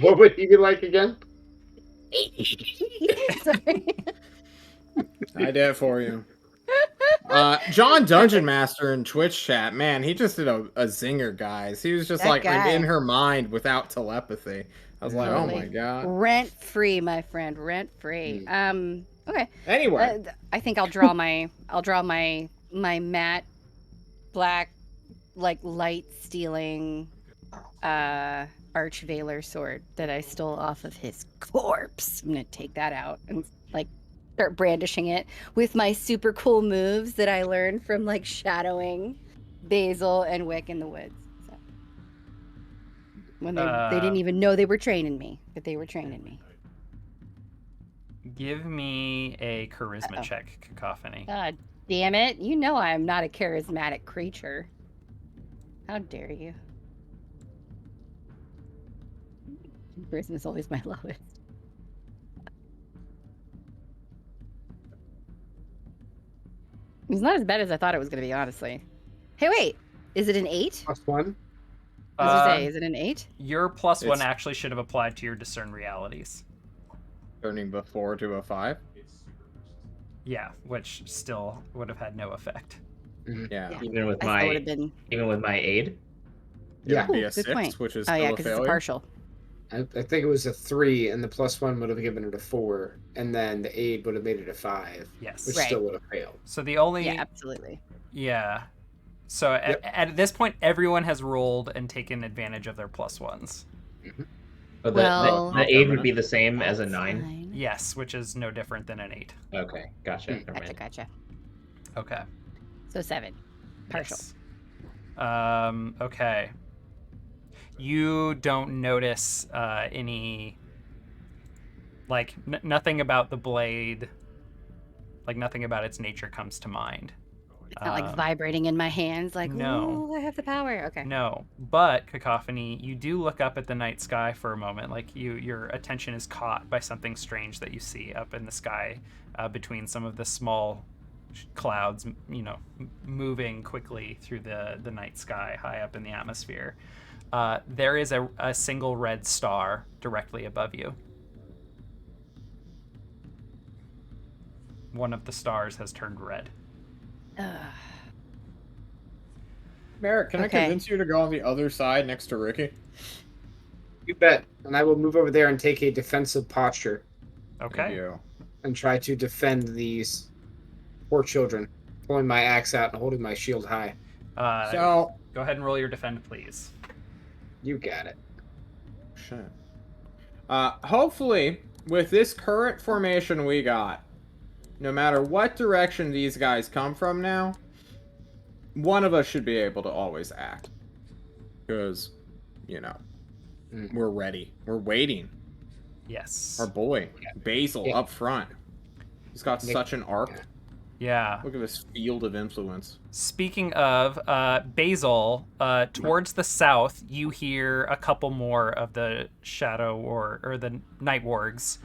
What would he be like again? Sorry. I did it for you. John Dungeon Master in Twitch chat, man, he just did a zinger, guys. He was just That like, I'm guy. in her mind without telepathy. I was like, oh my Totally. god. Rent free, my friend. Rent free. Okay. Anyway, I think I'll draw my matte black, like light stealing Archvailer sword that I stole off of his corpse. I'm gonna take that out and like start brandishing it with my super cool moves that I learned from like shadowing Basil and Wick in the woods. So, when they didn't even know they were training me, but they were training me. Give me a charisma Uh-oh. check, Cacophony. God damn it. You know I am not a charismatic creature. How dare you? Charisma is always my lowest. It's not as bad as I thought it was going to be, honestly. Hey, wait. Is it an 8? +1. I was going to say, is it an 8? Your +1 It's- actually should have applied to your discern realities. turning the 4 to a 5. Yeah, which still would have had no effect. Yeah. Yeah. Even with I still would my have been... aid. It Yeah. would be a Ooh, good 6, point. which is Oh, still yeah, a because it's a failure. partial. I think it was a 3, and the +1 would have given it a 4, and then the aid would have made it a 5, Yes. which Right. still would have failed. So the only Yeah, absolutely. yeah. So Yep. at this point, everyone has rolled and taken advantage of their +1s. But Well- the aid would be the same as a That's 9. fine. Yes, which is no different than an 8. Okay, gotcha. Never mind. Gotcha. Okay. So 7. Partial. Yes. Okay. You don't notice any, like, nothing about the blade, like, nothing about its nature comes to mind. It's not like vibrating in my hands, like, no. ooh, I have the power. Okay. No, but Cacophony, you do look up at the night sky for a moment. Like your attention is caught by something strange that you see up in the sky, between some of the small clouds, moving quickly through the night sky high up in the atmosphere. There is a single red star directly above you. One of the stars has turned red. Merrick, can Okay. I convince you to go on the other side next to Ricky? You bet. And I will move over there and take a defensive posture Thank Okay. you. and try to defend these poor children, pulling my axe out and holding my shield high. So, Go ahead and roll your defend, please. You got it. shit. Hopefully, with this current formation we got, no matter what direction these guys come from now, one of us should be able to always act. Because, we're ready. We're waiting. Yes. Our boy, Basil, Yeah. up front. He's got Nick- such an arc. Yeah. Look at this field of influence. Speaking of Basil, towards the south, you hear a couple more of the shadow or the night wargs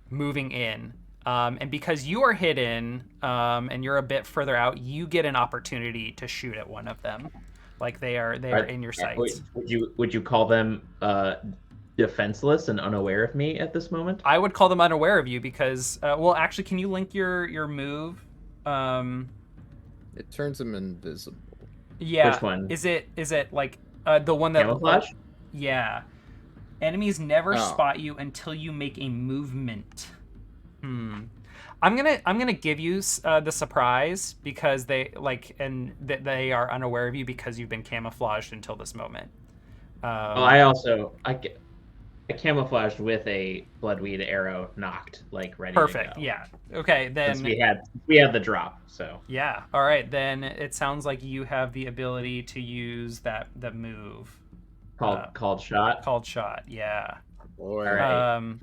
moving in. And because you are hidden and you're a bit further out, you get an opportunity to shoot at one of them, like they are in your sights. Would you call them defenseless and unaware of me at this moment? I would call them unaware of you because, well, actually, can you link your move? It turns them invisible. Yeah. Which one? Is it like the one that Camouflage? Yeah. Enemies never Oh. spot you until you make a movement. I'm gonna give you the surprise because they they are unaware of you because you've been camouflaged until this moment. I camouflaged with a bloodweed arrow knocked, like ready Perfect. to go. Yeah. Okay. Then Since we had the drop, so yeah. All right. Then it sounds like you have the ability to use the move called shot. called shot. Yeah. Boy. All right.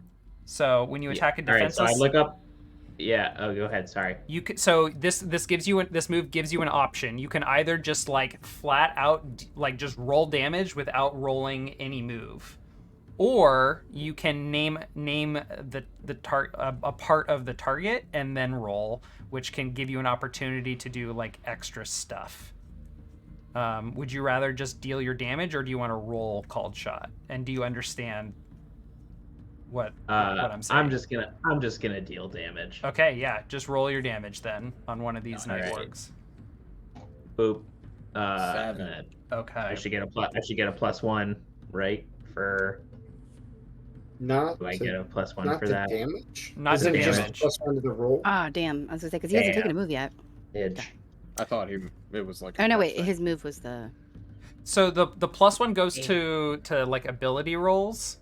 So when you attack a All right, defenseless, so I look up. Yeah. Oh, go ahead. Sorry. you can, so this move gives you an option. You can either just like flat out like just roll damage without rolling any move, or you can name a part of the target and then roll, which can give you an opportunity to do like extra stuff. Would you rather just deal your damage, or do you want to roll called shot? And do you understand what I'm saying? I'm just gonna deal damage. Okay, yeah, just roll your damage then on one of these All night right. orgs. Boop. 7. Okay. I should get a +1, right? For Not do I to, get a +1 not for to that? damage. Not Isn't to it just damage. +1 to the roll? Ah, damn. I was gonna say because he hasn't Damn. taken a move yet. Edge. I thought it was like. Oh no, wait. thing. His move was the. So the +1 goes to like ability rolls.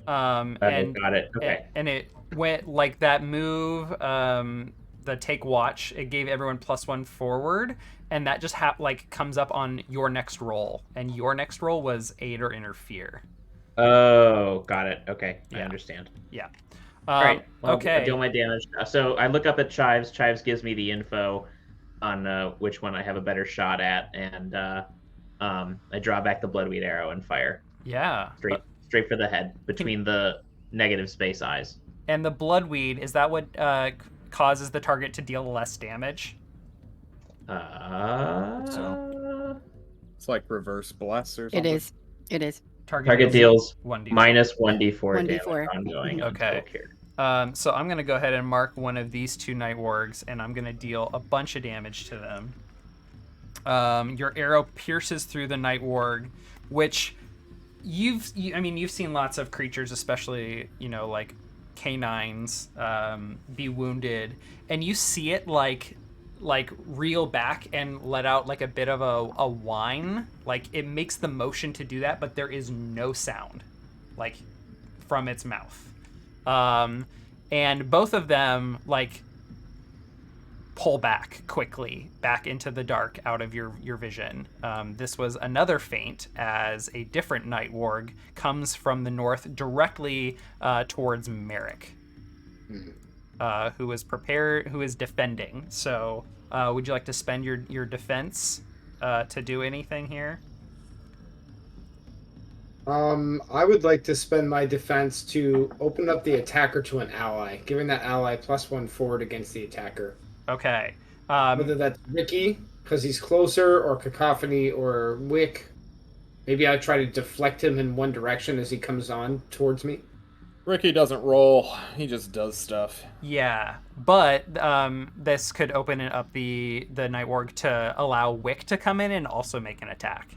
And Got it. Okay. and it went like that move, the take watch, it gave everyone +1 forward, and that just comes up on your next roll, and your next roll was aid or interfere. Oh, got it. Okay, I Yeah. understand. Yeah. All right. Well, Okay. I'll deal my damage. So I look up at Chives. Chives gives me the info on which one I have a better shot at, and I draw back the bloodweed arrow and fire Yeah. straight for the head between the negative space eyes. And the bloodweed, is that what causes the target to deal less damage? It's like reverse bless or It something. is. It is. Target deals 1d4. minus 1d4 damage 1d4. ongoing. Okay. until cured. So I'm going to go ahead and mark one of these 2 night wargs, and I'm going to deal a bunch of damage to them. Your arrow pierces through the night warg, which you've seen lots of creatures, especially, like canines, be wounded, and you see it like reel back and let out like a bit of a whine. Like it makes the motion to do that, but there is no sound like from its mouth. And both of them like pull back quickly back into the dark out of your vision. This was another feint as a different night warg comes from the north directly towards Merrick, who is defending. So would you like to spend your defense to do anything here? I would like to spend my defense to open up the attacker to an ally, giving that ally +1 forward against the attacker. Okay. Whether that's Ricky, because he's closer, or Cacophony, or Wick. Maybe I try to deflect him in one direction as he comes on towards me. Ricky doesn't roll. He just does stuff. Yeah, but this could open up the night warg to allow Wick to come in and also make an attack.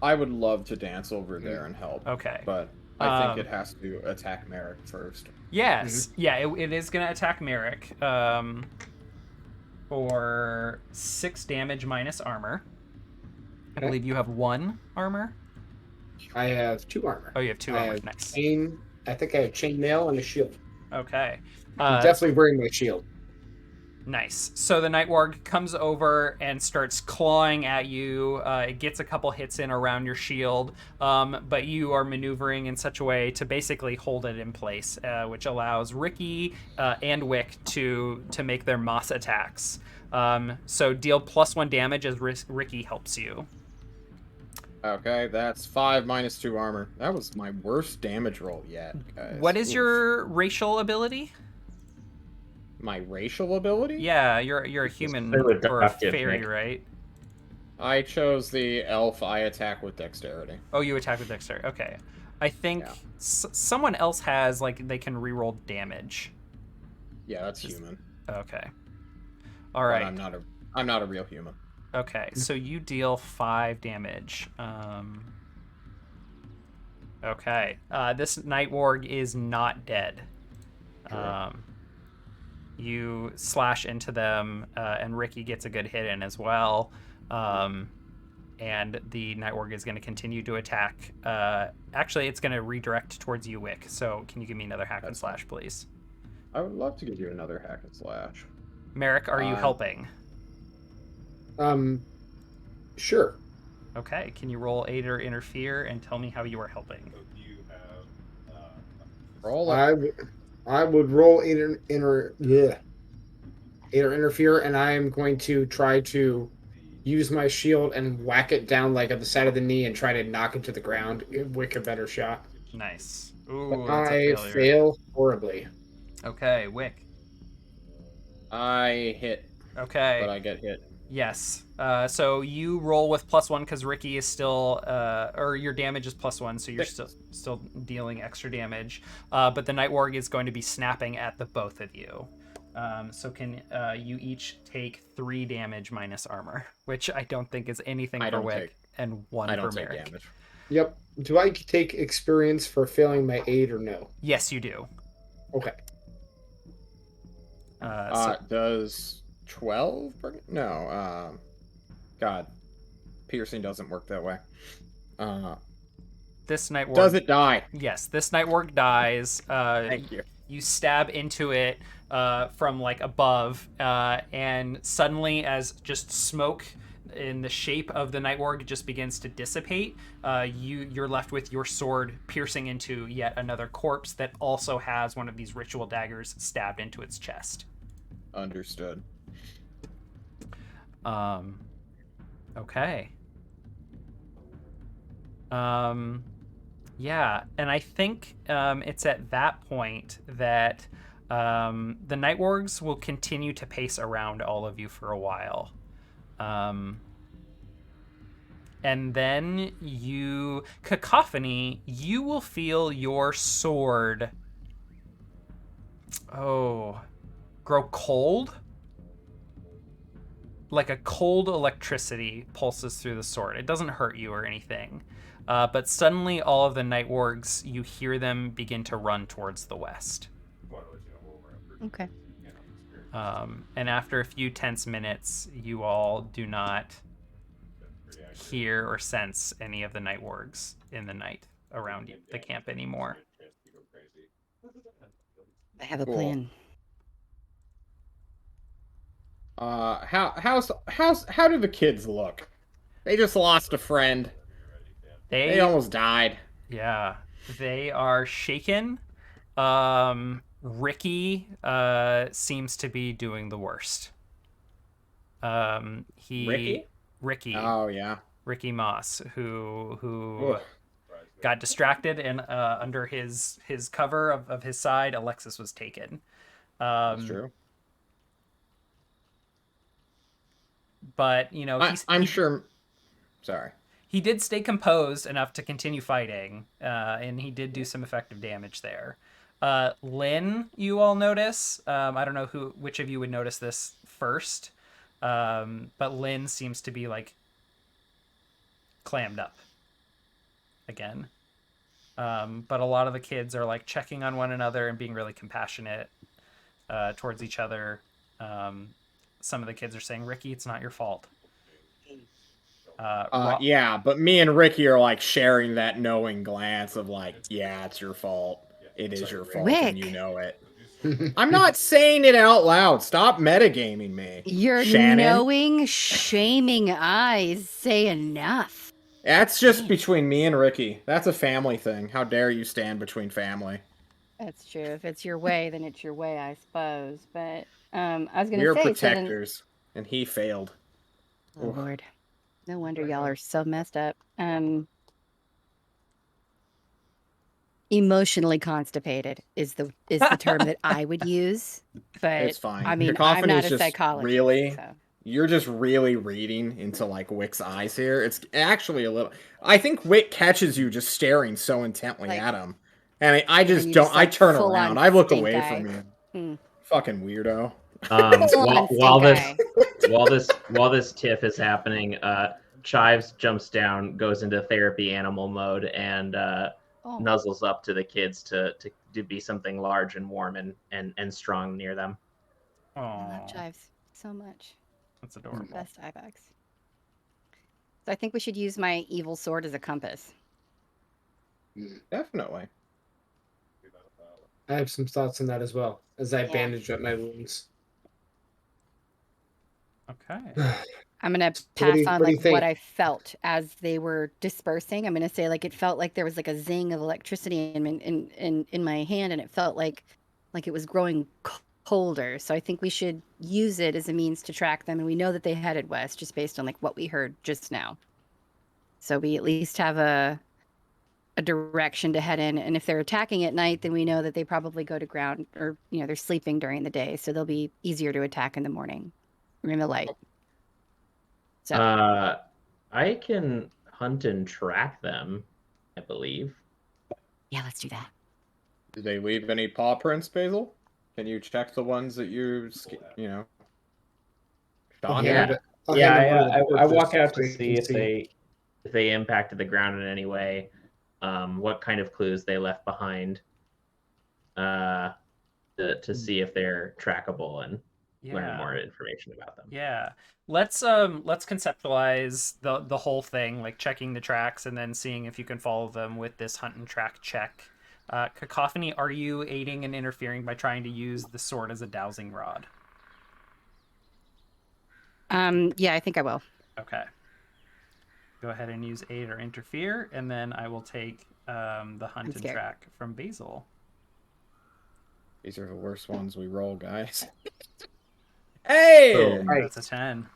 I would love to dance over there and help. Okay. But I think it has to attack Merrick first. Yes. Yeah, it is going to attack Merrick for 6 damage minus armor. I believe you have 1 armor. I have 2 armor. Oh, you have 2 I armor. have Nice. I think I have chainmail and a shield. Okay. I'm definitely wearing my shield. Nice. So the night warg comes over and starts clawing at you. It gets a couple hits in around your shield, but you are maneuvering in such a way to basically hold it in place, which allows Ricky and Wick to make their moss attacks. So deal +1 damage as Ricky helps you. Okay, that's 5 minus 2 armor. That was my worst damage roll yet, guys. What is Oof. your racial ability? My racial ability? Yeah, you're a human clearly or a deductive, fairy, Nick. right? I chose the elf. I attack with dexterity. Oh, you attack with dexterity. Okay. I think Yeah. someone else has like they can reroll damage. Yeah, that's human. Okay. All But right. I'm not a real human. Okay, so you deal 5 damage. Okay. This night warg is not dead. You slash into them, and Ricky gets a good hit in as well. And the night warg is going to continue to attack. Actually, it's going to redirect towards you, Wick. So can you give me another hack and slash, please? I would love to give you another hack and slash. Merrick, are you helping? Sure. Okay, can you roll aid or interfere and tell me how you are helping? Roll it. I would roll aid or interfere, and I am going to try to use my shield and whack it down like at the side of the knee and try to knock it to the ground. Wick a better shot. Nice. But Ooh, that's a I failure. fail horribly. Okay, Wick. I hit. Okay. But I get hit. Yes. So you roll with +1 because Ricky is still, or your damage is +1, so you're still dealing extra damage. But the Night Warg is going to be snapping at the both of you. So can you each take 3 damage minus armor, which I don't think is anything for Wick, and 1 for Merrick. Damage. Yep. Do I take experience for failing my aid or no? Yes, you do. Okay. Does 12 bring it? No. God. Piercing doesn't work that way. This Night Warg... Does it die? Yes, this Night Warg dies. Thank you. You stab into it from like above, and suddenly, as just smoke in the shape of the Night Warg just begins to dissipate, you're left with your sword piercing into yet another corpse that also has one of these ritual daggers stabbed into its chest. Understood. Okay. Yeah, and I think it's at that point that the Night Wargs will continue to pace around all of you for a while. And then Cacophony, you will feel your sword grow cold. Like a cold electricity pulses through the sword. It doesn't hurt you or anything. But suddenly all of the Night Wargs, you hear them begin to run towards the west. Okay. And after a few tense minutes, you all do not hear or sense any of the Night Wargs in the night around the camp anymore. I have a plan. How do the kids look? They just lost a friend. They almost died. Yeah, they are shaken. Ricky seems to be doing the worst. Ricky. Oh yeah. Ricky Moss, who got distracted and under his cover of his side, Alexis was taken. That's true. But you know, I'm sure. Sorry. He did stay composed enough to continue fighting, and he did do some effective damage there. Lynn, you all notice. I don't know which of you would notice this first, but Lynn seems to be like clammed up again. But a lot of the kids are like checking on one another and being really compassionate towards each other. Some of the kids are saying, "Ricky, it's not your fault." Yeah, but me and Ricky are like sharing that knowing glance of like, yeah, it's your fault. It is your fault, Rick. and you know it. I'm not saying it out loud. Stop metagaming me. Your Shannon. knowing, shaming eyes say enough. That's just between me and Ricky. That's a family thing. How dare you stand between family? That's true. If it's your way, then it's your way, I suppose. But I was going to We're say, protectors, and he failed. Oh, Lord. No wonder y'all are so messed up. Emotionally constipated is the term that I would use. But It's fine. I mean, I'm Cacophony not is a just psychologist, really. so. You're just really reading into like Wick's eyes here. It's actually a little. I think Wick catches you just staring so intently Like, at him, and I and just you don't. just I like turn full around. on I look stink away eye. from you. Hmm. Fucking weirdo. Full on While stink this eye. while this tiff is happening, Chives jumps down, goes into therapy animal mode, and Oh, nuzzles up to the kids to be something large and warm and strong near them. I love Oh, chives so much. that's adorable. Best ibex. So I think we should use my evil sword as a compass. Definitely. I have some thoughts on that as well as I Yeah. bandage up my wounds. Okay. I'm gonna So pass on what do you like think? what I felt as they were dispersing. I'm gonna say like it felt like there was like a zing of electricity in my hand, and it felt like it was growing colder. So I think we should use it as a means to track them, and we know that they headed west just based on like what we heard just now. So we at least have a direction to head in, and if they're attacking at night, then we know that they probably go to ground, or they're sleeping during the day, so they'll be easier to attack in the morning or in the light. So I can hunt and track them, I believe. yeah, let's do that. Did they leave any paw prints, Basil? Can you check the ones that I'll shot hand at? it- I'll Yeah, hand them one of the I walk torches out so to you see can if they impacted the ground in any way, what kind of clues they left behind, to see if they're trackable and learn Yeah. more information about them. Yeah. Let's conceptualize the whole thing, like checking the tracks and then seeing if you can follow them with this hunt and track check. Cacophony, are you aiding and interfering by trying to use the sword as a dowsing rod? Yeah, I think I will. Okay. Go ahead and use aid or interfere, and then I will take the hunt and scared. track from Basil. These are the worst ones we roll, guys. Hey! Boom. That's a 10.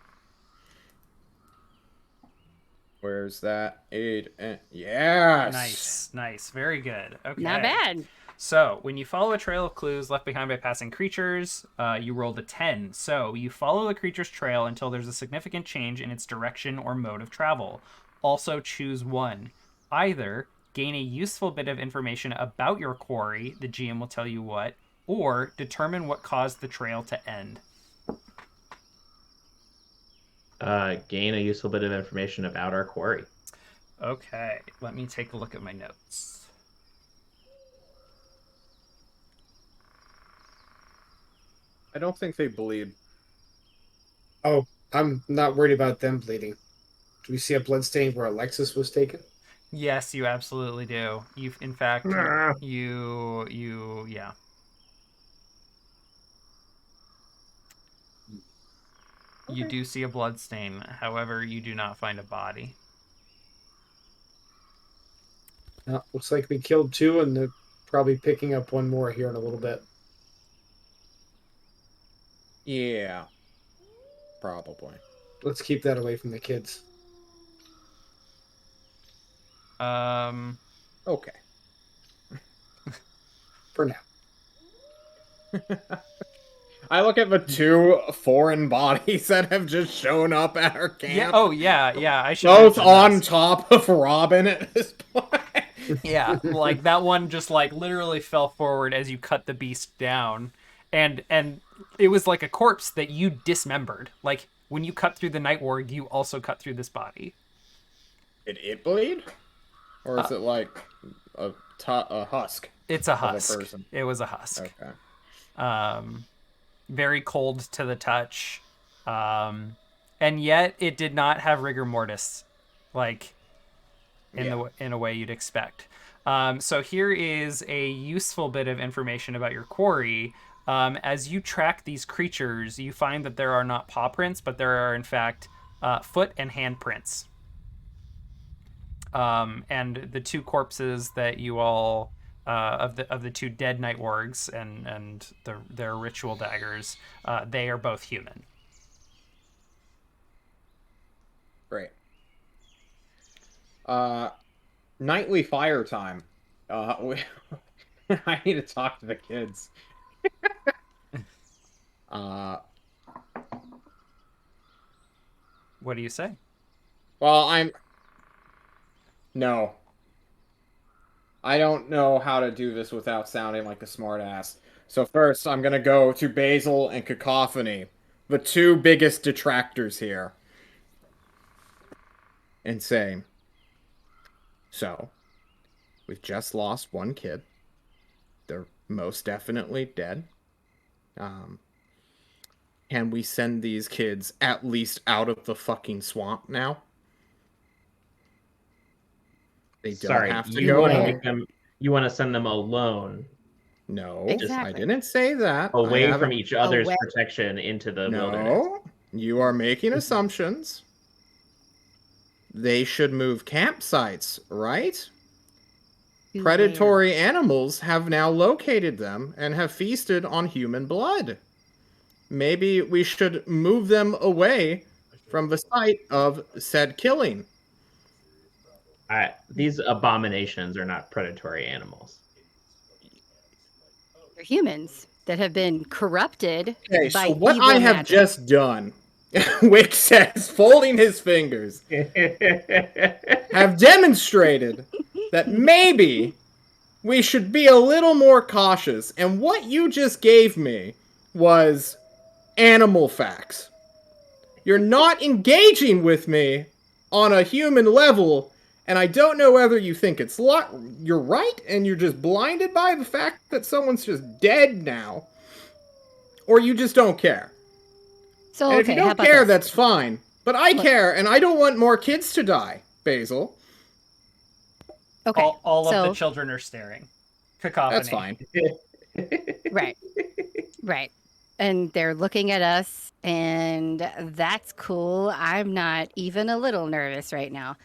Where's that aid? Yes! Nice, nice, very good. Okay. Not bad. So, when you follow a trail of clues left behind by passing creatures, you rolled a 10. So, you follow the creature's trail until there's a significant change in its direction or mode of travel. Also, choose one. Either gain a useful bit of information about your quarry, the GM will tell you what, or determine what caused the trail to end. Gain a useful bit of information about our quarry. Okay, let me take a look at my notes. I don't think they bleed. Oh, I'm not worried about them bleeding. Do we see a blood stain where Alexis was taken? Yes, you absolutely do. You, in fact, yeah. You do see a blood stain. However, you do not find a body. Looks like we killed two, and they're probably picking up one more here in a little bit. Yeah. Probably. Let's keep that away from the kids. Okay. For now. I look at the two foreign bodies that have just shown up at our camp. Yeah. Oh, yeah. Yeah. I should. Both mention on this. top of Robin at this point. Yeah, like that one just like literally fell forward as you cut the beast down, and it was like a corpse that you dismembered. Like when you cut through the night warg, you also cut through this body. Did it bleed? Or is it like a husk? It's a of a husk. person? It was a husk. Okay. Very cold to the touch, and yet it did not have rigor mortis, like in a way you'd expect. So here is a useful bit of information about your quarry. As you track these creatures, you find that there are not paw prints, but there are in fact foot and hand prints. And the two corpses that you all of the two dead night wargs and their ritual daggers, they are both human. Great. Nightly fire time. I need to talk to the kids. What do you say? Well, No. I don't know how to do this without sounding like a smartass. So first, I'm gonna go to Basil and Cacophony, the two biggest detractors here, and say, so, we've just lost one kid. They're most definitely dead. Can we send these kids at least out of the fucking swamp now? They don't have to go home. You want to send them alone? No, Exactly. I didn't say that. Away from each other's protection into the wilderness. No, you are making assumptions. They should move campsites, right? Predatory animals have now located them and have feasted on human blood. Maybe we should move them away from the site of said killing. These abominations are not predatory animals. They're humans that have been corrupted Okay, by so what evil I have magic. just done, Wick says, folding his fingers, have demonstrated that maybe we should be a little more cautious. And what you just gave me was animal facts. You're not engaging with me on a human level. And I don't know whether you think you're right and you're just blinded by the fact that someone's just dead now, or you just don't care. So, And if you don't care, that's fine. But I care, and I don't want more kids to die, Basil. Okay. All of the children are staring. Cacophony. That's fine. Right. Right. And they're looking at us, and that's cool. I'm not even a little nervous right now.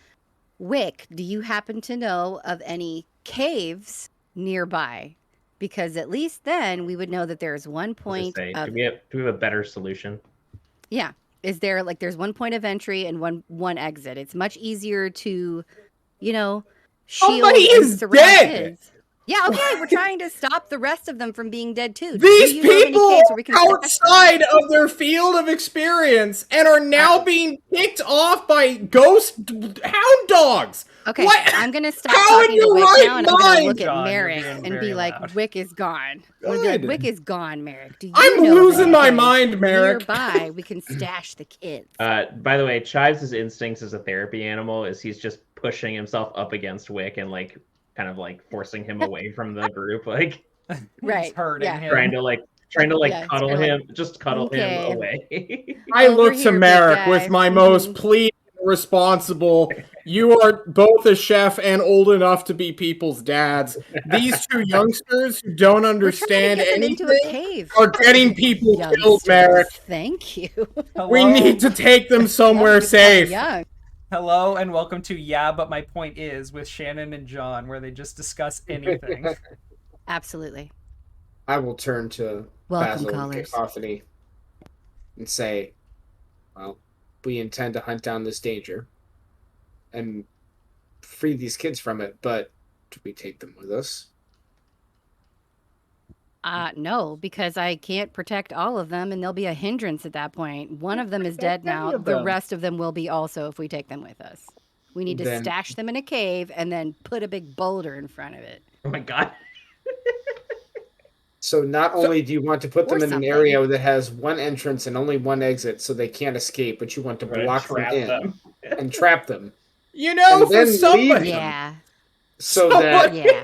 Wick, do you happen to know of any caves nearby? Because at least then we would know that there's one point do we have a better solution? Yeah. Is there there's one point of entry and one exit? It's much easier to, shield Somebody and is surround dead! kids. Yeah, okay, we're trying to stop the rest of them from being dead too. These people are outside of their field of experience and are now being picked off by ghost hound dogs. Okay, what? I'm going to stop How talking in your to Wick right now, and I'm going to look John, at Merrick you're being and very be like, loud. Wick is gone. I'm gonna be like, Wick is gone, Merrick. Do you I'm know losing my anything mind, Merrick. Nearby, we can stash the kids. By the way, Chives' instincts as a therapy animal is he's just pushing himself up against Wick and kind of forcing him away from the group, Right. He's hurting him. trying to Yeah, cuddle kinda him, just cuddle okay. him away. I Over look to here, big Merrick guy. with my most pleading, responsible. You are both a chef and old enough to be people's dads. These two youngsters who don't understand We're trying to get them into a anything cave. are getting people killed, Youngsters, Merrick. Thank you. Hello? We need to take them somewhere Love to be safe. young. Hello and welcome to Yeah, But My Point Is with Shannon and John, where they just discuss anything. Absolutely. I will turn to Welcome, Basil and callers. Cacophony and say, well, we intend to hunt down this danger and free these kids from it, but do we take them with us? No, because I can't protect all of them, and they'll be a hindrance at that point. One of them is dead now. of The them. rest of them will be also if we take them with us. We need to Then- stash them in a cave and then put a big boulder in front of it. Oh my god. So not only do you want to put them Or in an something. area that has one entrance and only one exit so they can't escape, but you want to We're gonna block them trap in them. and trap them. You know, And for then somebody. leave- Yeah, So So that yeah.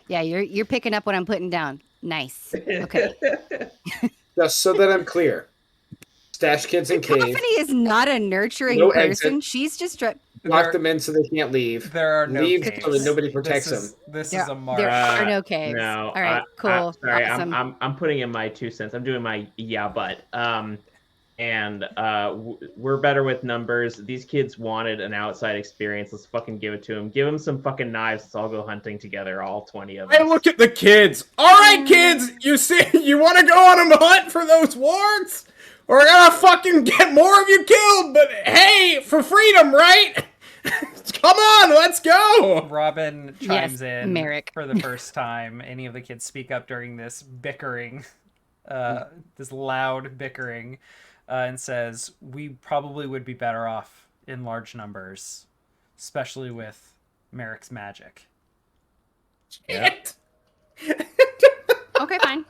Yeah, you're picking up what I'm putting down. Nice. Okay. just so that I'm clear. Stash kids in cave, Cacophony is not a nurturing No person. exit. She's just lock them in so they can't leave. There are no Leave caves. so that nobody protects them. This there, is a mark. there are no caves. No. All right, cool. Sorry, Awesome. I'm putting in my 2 cents. I'm doing my but. We're better with numbers. These kids wanted an outside experience. Let's fucking give it to them. Give them some fucking knives. Let's all go hunting together, all 20 of us. I look at the kids. All right, kids, you see, you want to go on a hunt for those wargs? Or I gotta fucking get more of you killed, but hey, for freedom, right? Come on, let's go! Robin chimes in Merrick. for the first time. Any of the kids speak up during this bickering, this loud bickering, and says, "We probably would be better off in large numbers, especially with Merrick's magic." Shit. Okay, fine.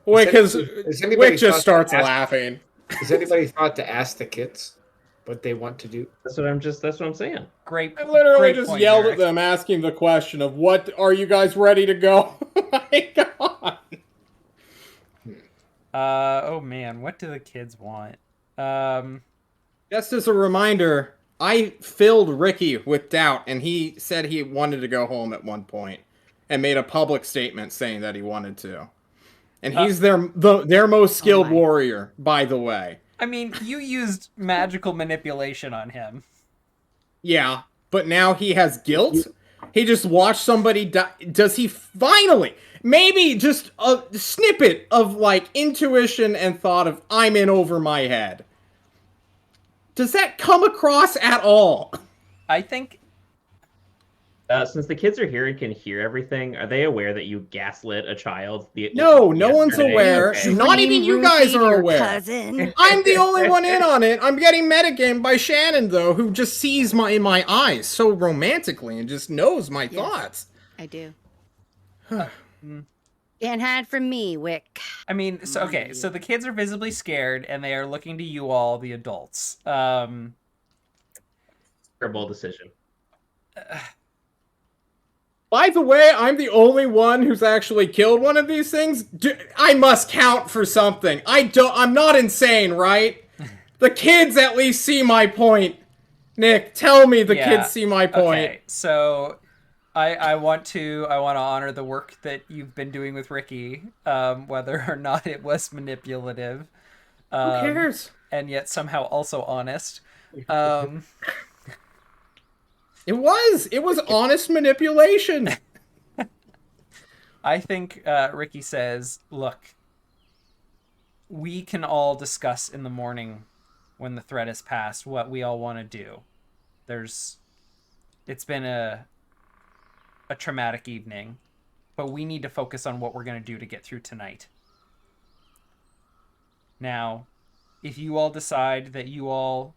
Wick Has anybody just thought starts to ask- laughing. Has anybody thought to ask the kids what they want to do? That's what I'm saying. Great. I literally great just point, yelled Merrick. at them, asking the question of, "What are you guys ready to go?" Oh my god. Oh man, what do the kids want? Just as a reminder, I filled Ricky with doubt, and he said he wanted to go home at one point, and made a public statement saying that he wanted to. And he's their most skilled my. warrior, by the way. I mean, you used magical manipulation on him. Yeah, but now he has guilt. He just watched somebody die. Does he finally, maybe just a snippet of like intuition and thought of, I'm in over my head? Does that come across at all? I think Since the kids are here and can hear everything, are they aware that you gaslit a child? No one's yesterday? aware. Okay. Not even you guys are your aware. Cousin. I'm the only one in on it. I'm getting metagamed by Shannon, though, who just sees in my eyes so romantically and just knows my thoughts. I do. Can't hide from me, Wick. I mean, so okay, so the kids are visibly scared and they are looking to you all, the adults. Terrible decision. By the way, I'm the only one who's actually killed one of these things. I must count for something. I'm not insane, right? The kids at least see my point. Nick, tell me the kids see my point. Okay, so I want to honor the work that you've been doing with Ricky, whether or not it was manipulative. Who cares? And yet somehow also honest. It was honest manipulation. I think Ricky says, look, we can all discuss in the morning when the threat is passed what we all want to do. It's been a traumatic evening, but we need to focus on what we're going to do to get through tonight. Now, if you all decide that you all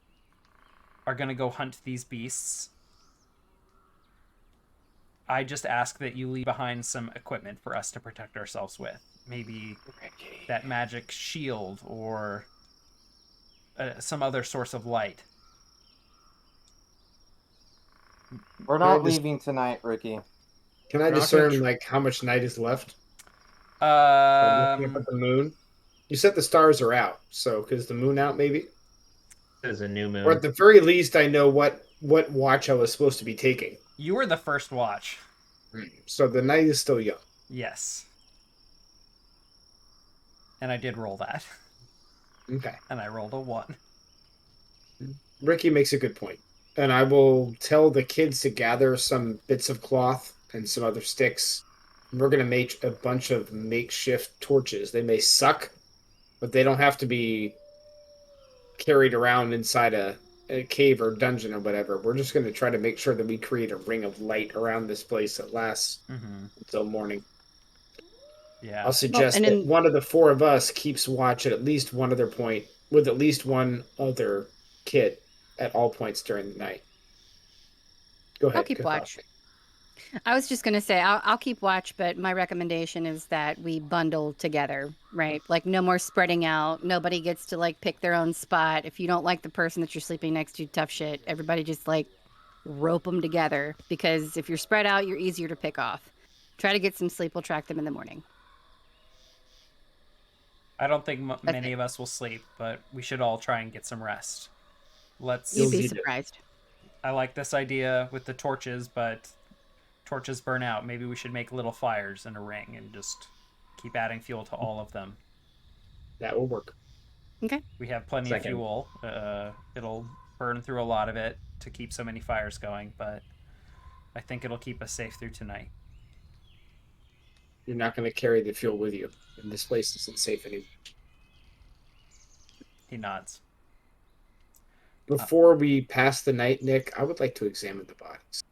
are going to go hunt these beasts, I just ask that you leave behind some equipment for us to protect ourselves with. Maybe that magic shield or some other source of light. We're not leaving tonight, Ricky. Can I discern like how much night is left? Looking up at the moon. You said the stars are out, so is the moon out maybe? There's a new moon. Or at the very least, I know what watch I was supposed to be taking. You were the first watch. So the night is still young. Yes. And I did roll that. Okay. And I rolled a 1. Ricky makes a good point. And I will tell the kids to gather some bits of cloth and some other sticks. We're going to make a bunch of makeshift torches. They may suck, but they don't have to be carried around inside a cave or dungeon or whatever. We're just going to try to make sure that we create a ring of light around this place that lasts until morning. Yeah. I'll suggest that one of the 4 of us keeps watch at least one other point with at least one other kid at all points during the night. Go ahead. I'll keep watch. I was just going to say, I'll keep watch, but my recommendation is that we bundle together, right? Like no more spreading out. Nobody gets to like pick their own spot. If you don't like the person that you're sleeping next to, tough shit. Everybody just like rope them together, because if you're spread out, you're easier to pick off. Try to get some sleep. We'll track them in the morning. I don't think many of us will sleep, but we should all try and get some rest. You'd be surprised. I like this idea with the torches, but torches burn out. Maybe we should make little fires in a ring and just keep adding fuel to all of them. That will work. Okay. We have plenty of fuel. It'll burn through a lot of it to keep so many fires going, but I think it'll keep us safe through tonight. You're not going to carry the fuel with you, and this place isn't safe anymore. He nods. Before we pass the night, Nick, I would like to examine the bodies.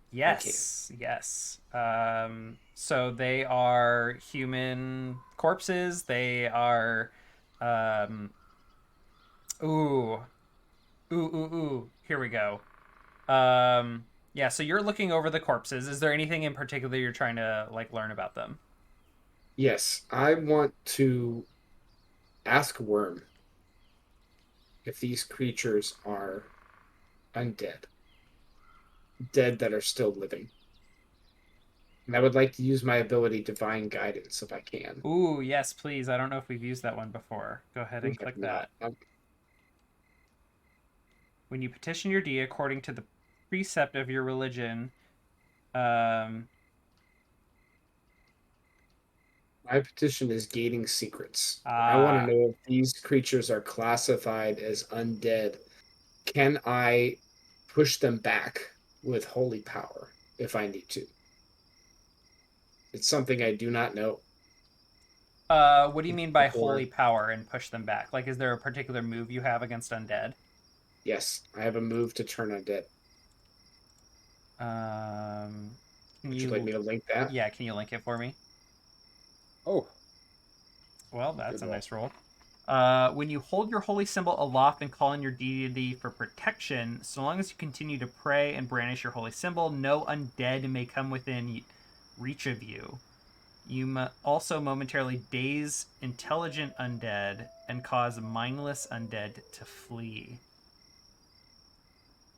Yes, yes. So they are human corpses. They are, um, ooh, ooh. Here we go. Yeah. So you're looking over the corpses. Is there anything in particular you're trying to like learn about them? Yes, I want to ask Worm if these creatures are undead, dead that are still living. And I would like to use my ability Divine Guidance if I can. Ooh, yes, please. I don't know if we've used that one before. Go ahead and We have click not. that. When you petition your deity according to the precept of your religion, um, My petition is gating secrets. I want to know if these creatures are classified as undead. Can I push them back with holy power if I need to? It's something I do not know. what do you mean by Before, holy power and push them back? Like, is there a particular move you have against undead? yes, I have a move to turn undead. Can Would you like me to link that? Yeah, can you link it for me? Oh, Well, that's good a roll. nice roll. When you hold your holy symbol aloft and call on your deity for protection, so long as you continue to pray and brandish your holy symbol, no undead may come within reach of you. You also momentarily daze intelligent undead and cause mindless undead to flee.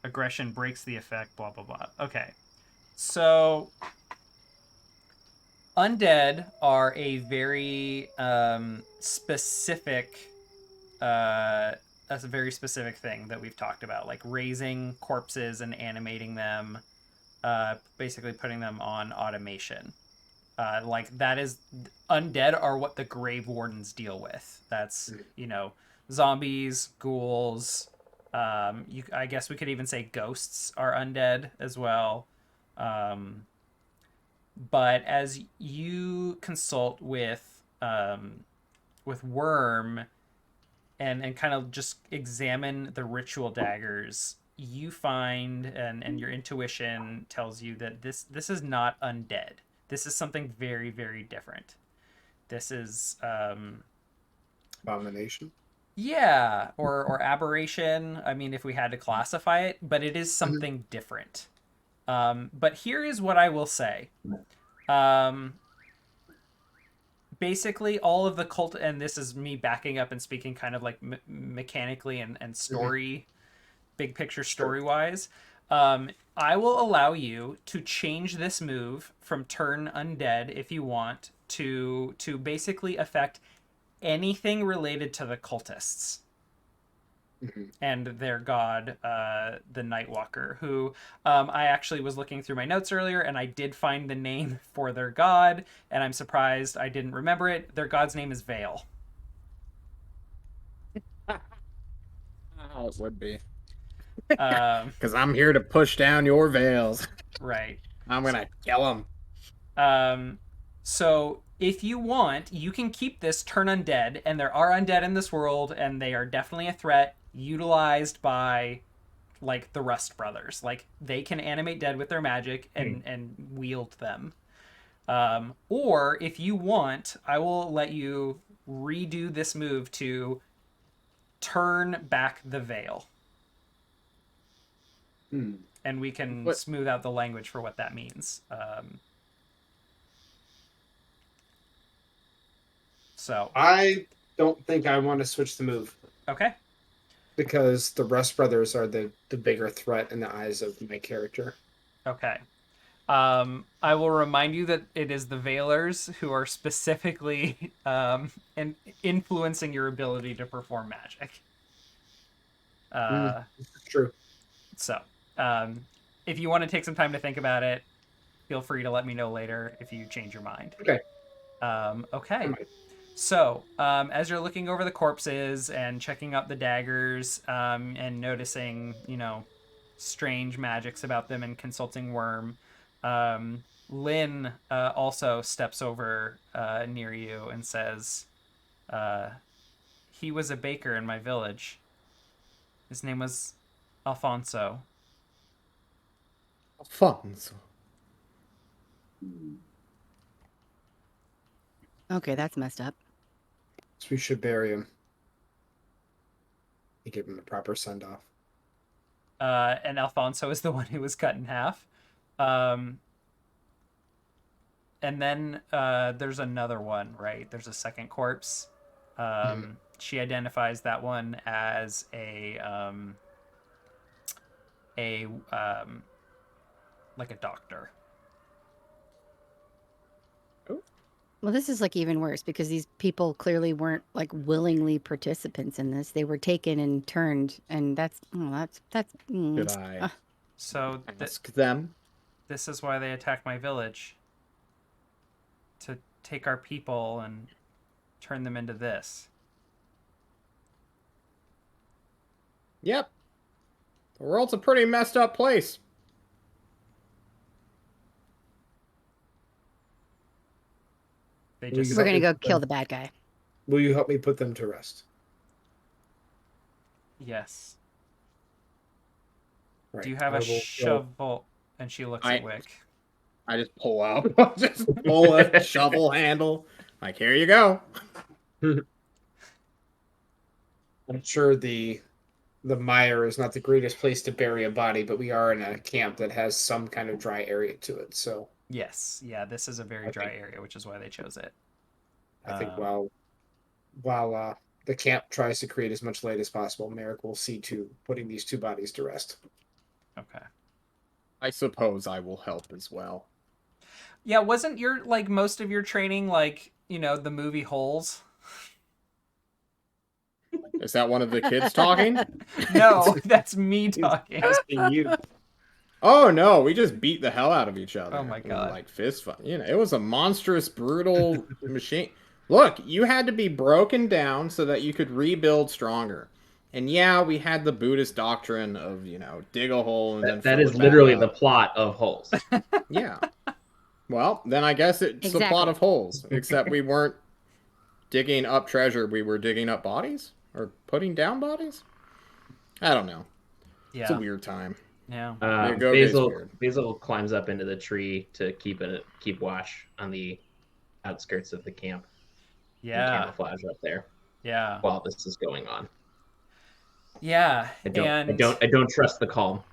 Aggression breaks the effect, blah, blah, blah. Okay. So, undead are a very specific that's a very specific thing that we've talked about, like raising corpses and animating them, basically putting them on automation. Like that is undead are what the grave wardens deal with. That's zombies, ghouls. I guess we could even say ghosts are undead as well. But as you consult with Worm and kind of just examine the ritual daggers, you find and your intuition tells you that this is not undead. This is something very, very different. This is Abomination. yeah, or aberration. I mean, if we had to classify it, but it is something different. But here is what I will say. Basically all of the cult, and this is me backing up and speaking kind of like mechanically and story, big picture story wise. I will allow you to change this move from turn undead if you want to basically affect anything related to the cultists and their god, the Nightwalker, who I actually was looking through my notes earlier and I did find the name for their god, and I'm surprised I didn't remember it. Their god's name is Vale. Oh, it would be. Um, Because I'm here to push down your veils. right. I'm going to kill them. So if you want, you can keep this turn undead, and there are undead in this world, and they are definitely a threat utilized by like the Rust brothers. Like they can animate dead with their magic and wield them. Or if you want, I will let you redo this move to turn back the veil. And we can smooth out the language for what that means. So I don't think I want to switch the move. Okay. Because the Rust Brothers are the bigger threat in the eyes of my character. Okay. I will remind you that it is the Veilers who are specifically influencing your ability to perform magic. This is true. So, if you want to take some time to think about it, feel free to let me know later if you change your mind. Okay. Okay. So, as you're looking over the corpses and checking out the daggers and noticing, strange magics about them and consulting Worm, Lynn also steps over near you and says, he was a baker in my village. His name was Alfonso. Alfonso. Okay, that's messed up. So we should bury him. And give him a proper send off. And Alfonso is the one who was cut in half. And then there's another one, right? There's a second corpse. She identifies that one as like a doctor. Well, this is like even worse because these people clearly weren't like willingly participants in this. They were taken and turned, and that's. Should I So ask them? this is why they attacked my village. To take our people and turn them into this. Yep. The world's a pretty messed up place. They Will just you We're help gonna me go put kill them- the bad guy. Will you help me put them to rest? yes. Right. Do you have I a will go- shovel? And she looks at Wick. I just pull out, just pull a shovel handle. Like, here you go. I'm sure the mire is not the greatest place to bury a body, but we are in a camp that has some kind of dry area to it. So Yes, yeah, this is a very I dry think- area, which is why they chose it. I think Um, while the camp tries to create as much light as possible, Merrick will see to putting these two bodies to rest. Okay. I suppose I will help as well. Yeah, wasn't your like most of your training like, the movie Holes? Is that one of the kids talking? No, that's me talking. Asking you. Oh no, we just beat the hell out of each other. Oh my We, God. like fist fight. It was a monstrous, brutal machine. Look, you had to be broken down so that you could rebuild stronger. And yeah, we had the Buddhist doctrine of, dig a hole and then That fill is it back literally up. the plot of Holes. Yeah. Well, then I guess it's the plot Exactly. of Holes, except we weren't digging up treasure, we were digging up bodies? Or putting down bodies? I don't know. It's a Yeah. weird time. Yeah. Yeah, go gay's weird. Basil climbs up into the tree to keep watch on the outskirts of the camp. And Yeah. camouflage up there Yeah. while this is going on. Yeah. I And don't trust the calm.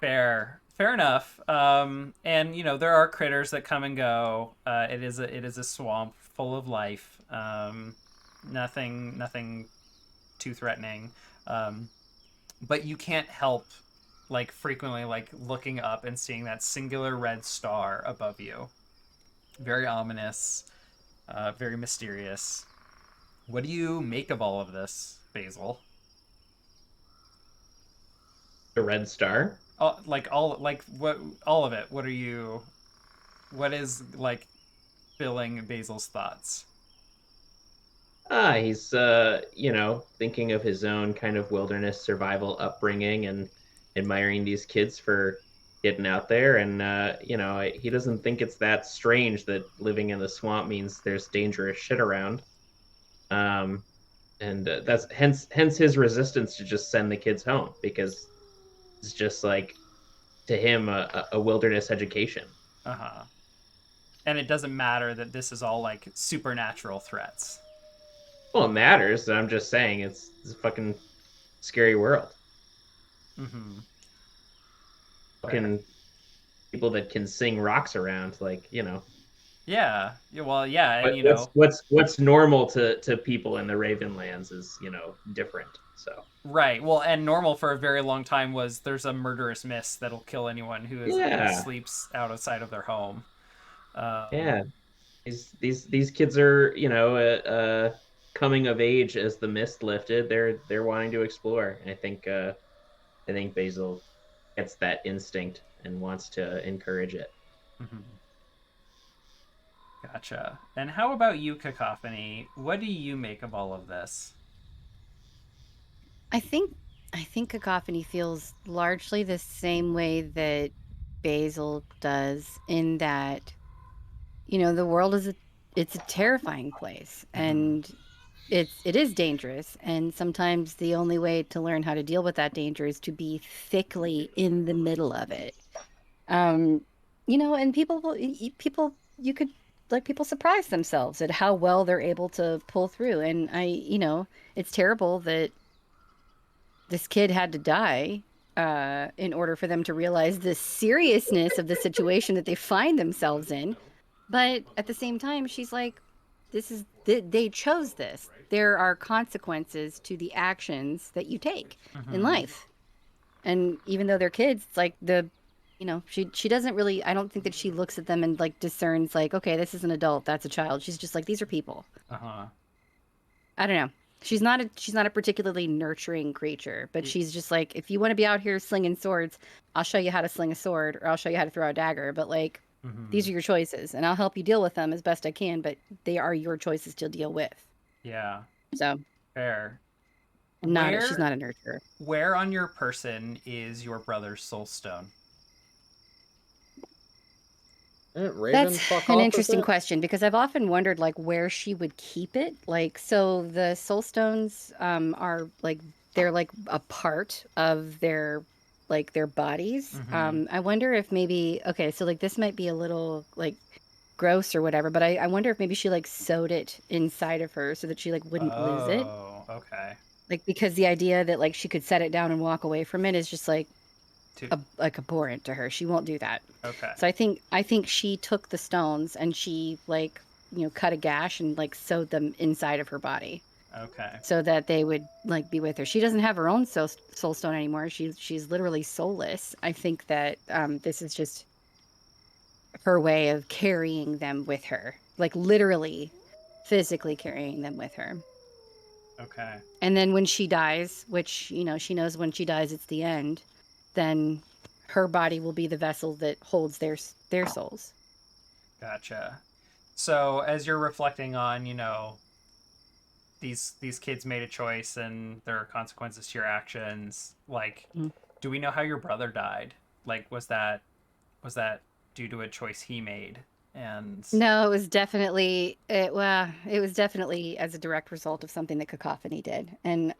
fair enough. And there are critters that come and go. It is a swamp full of life. Nothing too threatening. But you can't help like frequently like looking up and seeing that singular red star above you. Very ominous, very mysterious. What do you make of all of this, Basil? The red star. What all of it? What is like filling Basil's thoughts? He's thinking of his own kind of wilderness survival upbringing and admiring these kids for getting out there, and he doesn't think it's that strange that living in the swamp means there's dangerous shit around. And that's hence his resistance to just send the kids home, because it's just like, to him, a wilderness education. Uh-huh. And it doesn't matter that this is all like supernatural threats. Well, it matters. I'm just saying it's a fucking scary world. Mm-hmm. Fucking people that can sing rocks around, Yeah. Well, yeah, and what's normal to people in the Ravenlands is different. So right. Well, and normal for a very long time was there's a murderous mist that'll kill anyone who sleeps outside of their home. yeah, these kids are coming of age as the mist lifted. They're wanting to explore, and I think Basil gets that instinct and wants to encourage it. Mm-hmm. Gotcha. And how about you, Cacophony? What do you make of all of this? I think Cacophony feels largely the same way that Basil does, in that the world it's a terrifying place, and it is dangerous, and sometimes the only way to learn how to deal with that danger is to be thickly in the middle of it. Um, and people you could like people surprise themselves at how well they're able to pull through. And it's terrible that this kid had to die in order for them to realize the seriousness of the situation that they find themselves in. But at the same time, she's like, they chose this. There are consequences to the actions that you take in life. And even though they're kids, it's like she doesn't really, I don't think that she looks at them and like discerns like, okay, this is an adult, that's a child. She's just like, these are people. I don't know. She's not a particularly nurturing creature, but she's just like, if you want to be out here slinging swords, I'll show you how to sling a sword, or I'll show you how to throw a dagger. But like, these are your choices, and I'll help you deal with them as best I can. But they are your choices to deal with. Yeah. So fair. She's not a nurturer. Where on your person is your brother's soul stone? Raven, That's an interesting question, because I've often wondered like where she would keep it. Like, so the soul stones are like they're like a part of their bodies. I wonder if maybe, okay, so like this might be a little like gross or whatever, but I wonder if maybe she like sewed it inside of her so that she like wouldn't lose it. Oh, okay. Like, because the idea that like she could set it down and walk away from it is just like like abhorrent to her. She won't do that. Okay. So I think she took the stones and she like, cut a gash and like sewed them inside of her body. Okay. So that they would like be with her. She doesn't have her own soul stone anymore. She's literally soulless. I think that this is just her way of carrying them with her, like literally, physically carrying them with her. Okay. And then when she dies, which she knows when she dies it's the end, then her body will be the vessel that holds their souls. Gotcha. So as you're reflecting on, these kids made a choice and there are consequences to your actions, like, do we know how your brother died? Like, was that due to a choice he made? And no, it was definitely it was definitely as a direct result of something that Cacophony did. And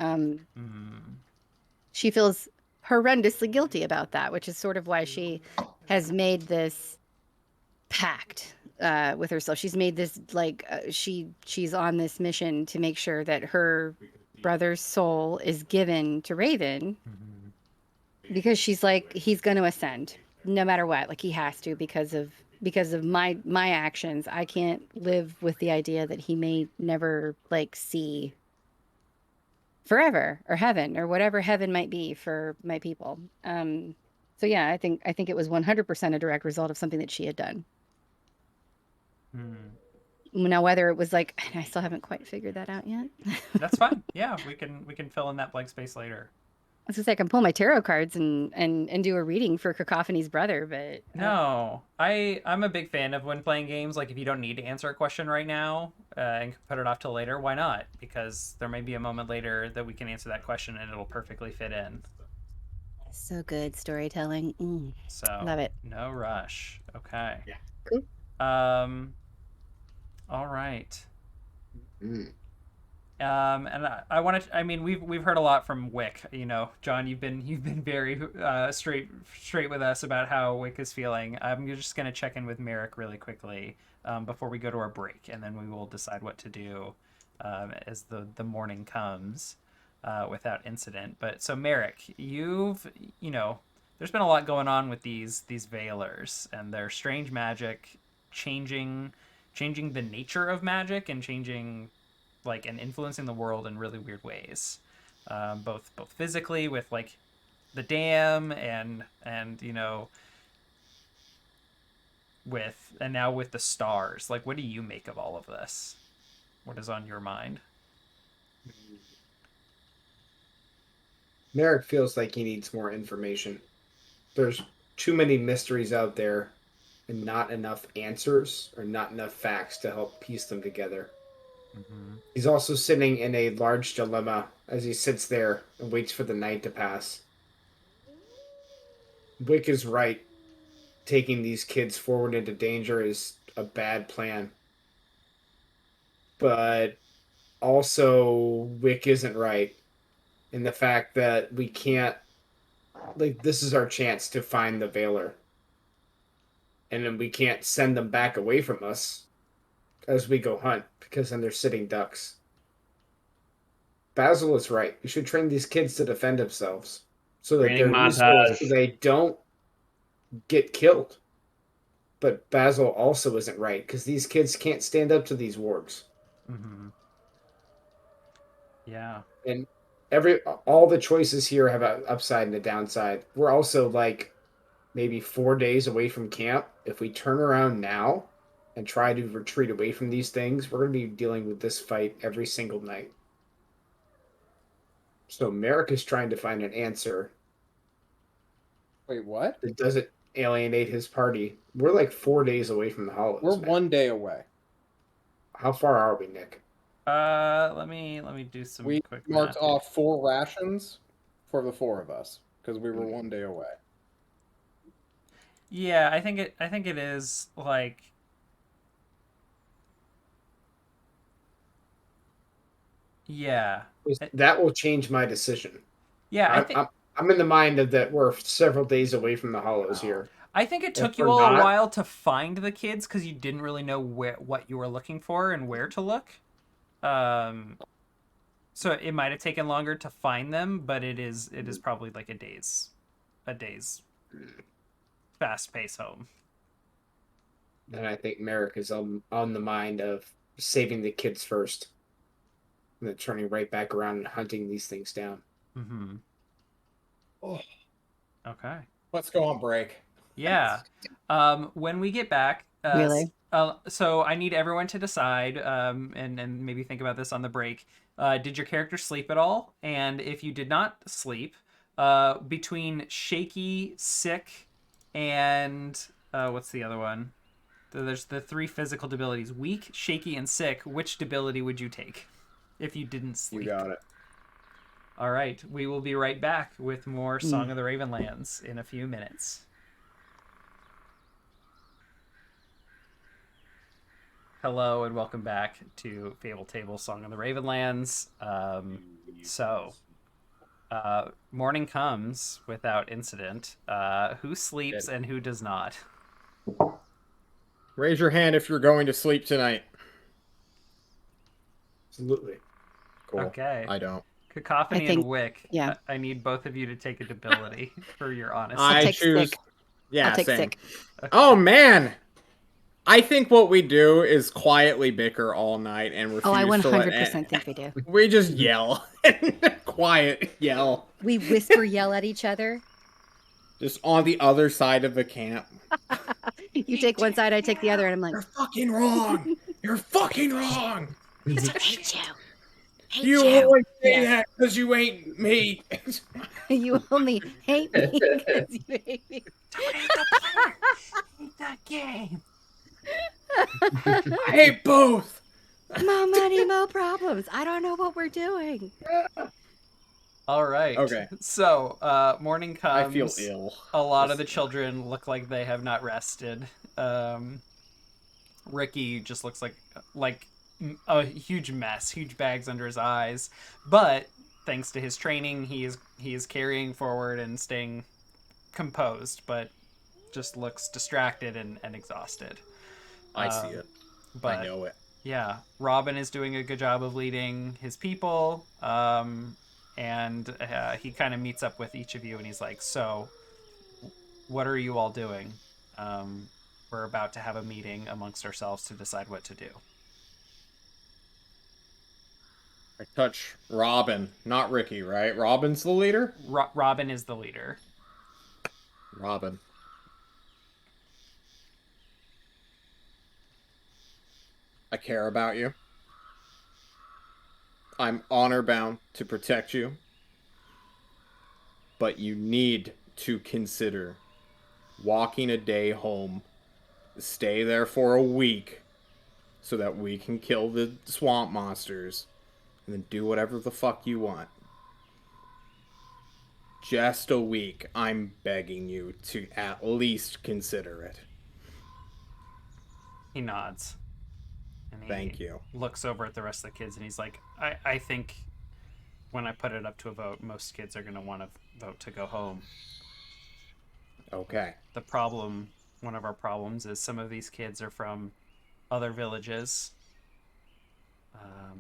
she feels horrendously guilty about that, which is sort of why she has made this pact with herself. She's made this like she's on this mission to make sure that her brother's soul is given to Raven, because she's like, he's going to ascend no matter what. Like, he has to, because of my actions. I can't live with the idea that he may never like see forever or heaven or whatever heaven might be for my people. So yeah, I think it was 100% a direct result of something that she had done. Now, whether it was like, I still haven't quite figured that out yet. That's fine. Yeah, we can fill in that blank space later. I was gonna say I can pull my tarot cards and do a reading for Cacophony's brother, but no, I'm a big fan of when playing games. Like, if you don't need to answer a question right now and put it off till later, why not? Because there may be a moment later that we can answer that question and it'll perfectly fit in. So good storytelling. So love it. No rush. Okay. Yeah. Cool. All right. And I want to. I mean, we've heard a lot from Wick. John, you've been very straight with us about how Wick is feeling. I'm just gonna check in with Merrick really quickly before we go to our break, and then we will decide what to do as the morning comes without incident. But so Merrick, there's been a lot going on with these Veilers and their strange magic, changing the nature of magic and changing and influencing the world in really weird ways, both physically with like the dam and now with the stars. Like, what do you make of all of this? What is on your mind? Merrick feels like he needs more information. There's too many mysteries out there and not enough answers or not enough facts to help piece them together. He's also sitting in a large dilemma as he sits there and waits for the night to pass. Wick is right. Taking these kids forward into danger is a bad plan. But also Wick isn't right in the fact that we can't, like, this is our chance to find the Veiler. And then we can't send them back away from us as we go hunt, because then they're sitting ducks. Basil is right. We should train these kids to defend themselves so that Training they're useful, montage. so they don't get killed. But Basil also isn't right, because these kids can't stand up to these wargs. Mm-hmm. Yeah. And all the choices here have an upside and a downside. We're also like maybe 4 days away from camp. If we turn around now and try to retreat away from these things, we're going to be dealing with this fight every single night. So Merrick is trying to find an answer Wait, what? that doesn't alienate his party. We're like 4 days away from the Hollows. We're man. 1 day away. How far are we, Nick? Let me do some We quick marked math. off 4 rations for the 4 of us because we were 1 day away. Yeah, I think it is like. Yeah. That will change my decision. Yeah, I think. I'm in the mind of that we're several days away from the Hollows here. I think it took If you we're all a not- while to find the kids because you didn't really know what you were looking for and where to look. So it might have taken longer to find them, but it is probably like a day's fast pace home. And I think Merrick is on the mind of saving the kids first. And then turning right back around and hunting these things down. Mm-hmm. Oh. Okay. Let's go on break. Yeah. When we get back, Really? So I need everyone to decide, and maybe think about this on the break. Did your character sleep at all? And if you did not sleep, between shaky, sick, and what's the other one? There's the 3 physical debilities: weak, shaky, and sick. Which debility would you take if you didn't sleep? You got it. All right, we will be right back with more Song of the Ravenlands in a few minutes. Hello and welcome back to Fable Table Song of the Ravenlands. Morning comes without incident. Who sleeps and who does not? Raise your hand if you're going to sleep tonight. Absolutely. Cool. Okay. I don't. Cacophony and Wick. yeah. I need both of you to take a debility for your honesty. I take choose. sick. Yeah, I'll take same. sick. Oh man, I think what we do is quietly bicker all night and refuse Oh, I to let 100% think we do. We just yell. Quiet yell. We whisper yell at each other. Just on the other side of the camp. You take one side, I take the other, and I'm like, You're fucking wrong. You're fucking wrong. I hate you. Hate You you. only say Yeah. that because you ain't me. You only hate me because you hate me. Don't hate the player. Hate that game. I hate both. More money, more problems. I don't know what we're doing. All right. Okay. So, morning comes. I feel ill. A lot of the children look like they have not rested. Ricky just looks like a huge mess, huge bags under his eyes. But thanks to his training, he is carrying forward and staying composed, but just looks distracted and exhausted. I see it. But I know it. yeah, Robin is doing a good job of leading his people. And he kind of meets up with each of you and he's like, so what are you all doing? We're about to have a meeting amongst ourselves to decide what to do. I touch Robin, not Ricky, right? Robin's the leader? Robin is the leader. Robin. I care about you. I'm honor bound to protect you. But you need to consider walking a day home. Stay there for a week so that we can kill the swamp monsters and then do whatever the fuck you want. Just a week. I'm begging you to at least consider it. He nods. And And he Thank you. looks over at the rest of the kids and he's like, I think when I put it up to a vote, most kids are going to want to vote to go home. Okay. The problem, one of our problems, is some of these kids are from other villages.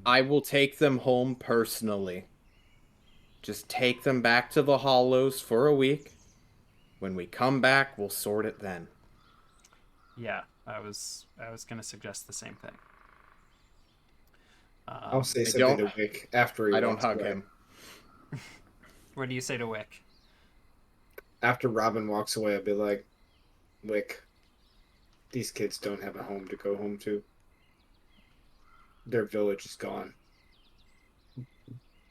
I will take them home personally. Just take them back to the Hollows for a week. When we come back, we'll sort it then. Yeah, I was going to suggest the same thing. I'll say I something don't- to Wick after he I don't walks hug away. him. What do you say to Wick? After Robin walks away, I'll be like, Wick, these kids don't have a home to go home to. Their village is gone.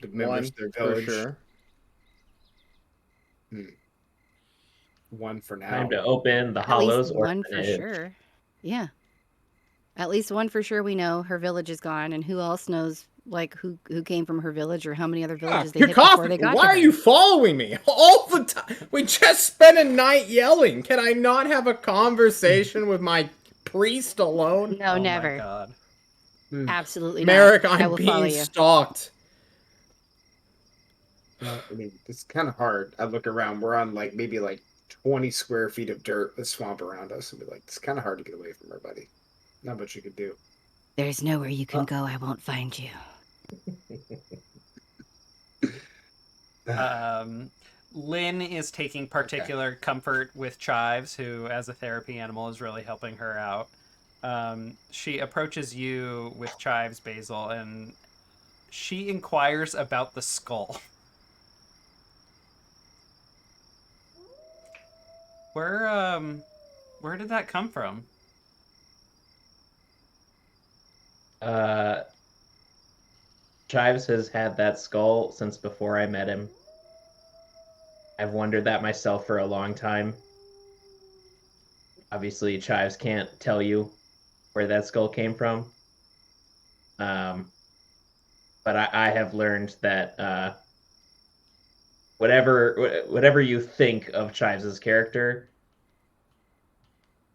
The members One of their for village, sure. one for now. Time to open the At Hollows least one for orphanage. sure. Yeah. At least one for sure we know her village is gone, and who else knows like who came from her village or how many other villages they You're hit before coughing. they got Why to are her. you following me all the time? We just spent a night yelling. Can I not have a conversation with my priest alone? No, Oh never. my god. Absolutely Merrick, not. I I'm will follow being you. stalked. I mean, it's kind of hard. I look around. We're on like maybe like 20 square feet of dirt with swamp around us, and be like, it's kind of hard to get away from her, buddy. Not much you could do. There's nowhere you can go. I won't find you. Lynn is taking particular comfort with Chives, who, as a therapy animal, is really helping her out. She approaches you with Chives, Basil, and she inquires about the skull. Where did that come from? Chives has had that skull since before I met him. I've wondered that myself for a long time. Obviously, Chives can't tell you where that skull came from. But I have learned that whatever you think of Chives' character,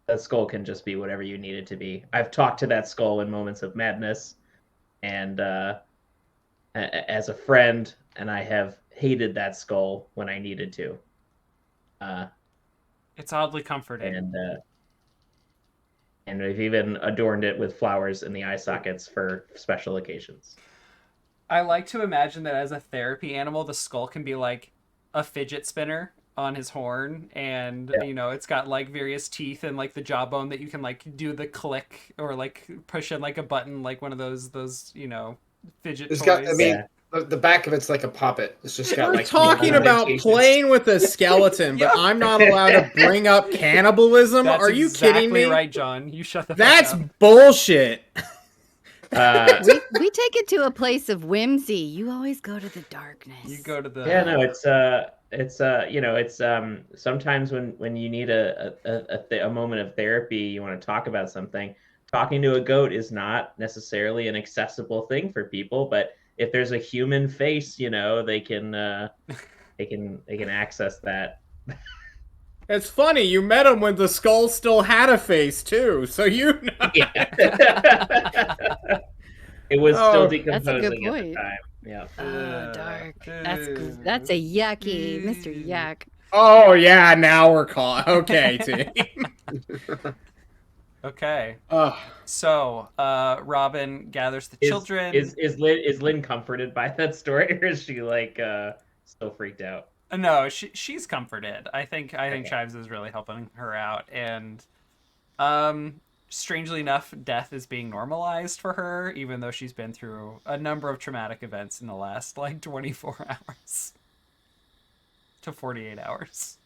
that skull can just be whatever you need it to be. I've talked to that skull in moments of madness, and as a friend, and I have hated that skull when I needed to. It's oddly comforting. And we've even adorned it with flowers in the eye sockets for special occasions. I like to imagine that as a therapy animal, the skull can be like a fidget spinner on his horn, and it's got like various teeth and like the jawbone that you can like do the click or like push in like a button, like one of those fidget It's toys. got. I mean, the back of it's like a puppet. It's just got We're like talking about indentations. playing with a skeleton, but I'm not allowed to bring up cannibalism. That's Are you kidding me? right, John. You shut the That's fuck up. bullshit. We take it to a place of whimsy. You always go to the darkness. You go to the it's sometimes when you need a moment of therapy, you want to talk about something. Talking to a goat is not necessarily an accessible thing for people, but if there's a human face, they can access that. It's funny, you met him when the skull still had a face too, so you know. Yeah. It was still That's a decomposing good at the point. time. Yeah. Oh, dark. That's a yucky, Mr. Yuck. Oh yeah, now we're caught. Okay, team. Okay. Oh. So, Robin gathers the children. Is Lynn comforted by that story, or is she like still freaked out? No, she's comforted. I think Okay. Chives is really helping her out, and strangely enough, death is being normalized for her, even though she's been through a number of traumatic events in the last like 24 hours to 48 hours.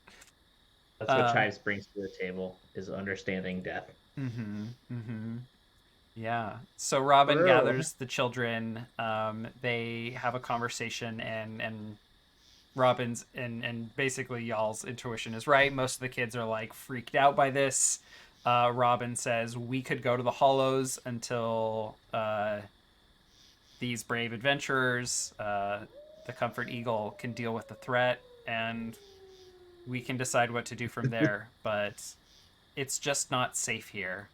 That's what Chives brings to the table, is understanding death. Yeah. So Robin True. gathers the children. They have a conversation, and Robin's and basically y'all's intuition is right. Most of the kids are like freaked out by this. Robin says we could go to the Hollows until these brave adventurers, the Comfort Eagle, can deal with the threat, and we can decide what to do from there. But it's just not safe here.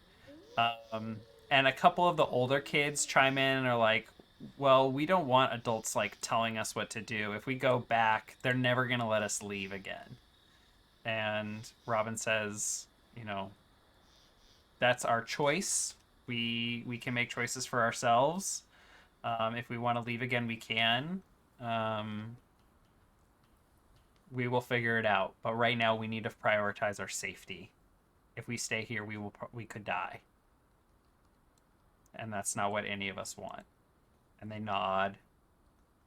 And a couple of the older kids chime in and are like, well, we don't want adults like telling us what to do. If we go back, they're never going to let us leave again. And Robin says, you know, that's our choice. We can make choices for ourselves. If we want to leave again, we can. We will figure it out. But right now, we need to prioritize our safety. If we stay here, we could die, and that's not what any of us want. And they nod,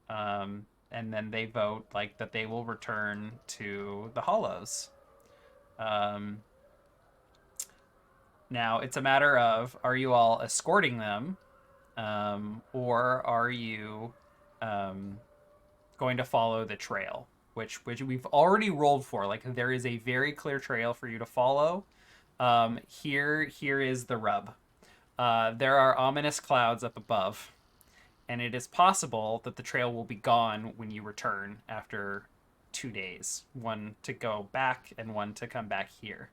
and then they vote like that they will return to the Hollows. Now it's a matter of, are you all escorting them, or are you going to follow the trail, which we've already rolled for. Like, there is a very clear trail for you to follow. Here is the rub. There are ominous clouds up above, and it is possible that the trail will be gone when you return after 2 days. One to go back and one to come back here.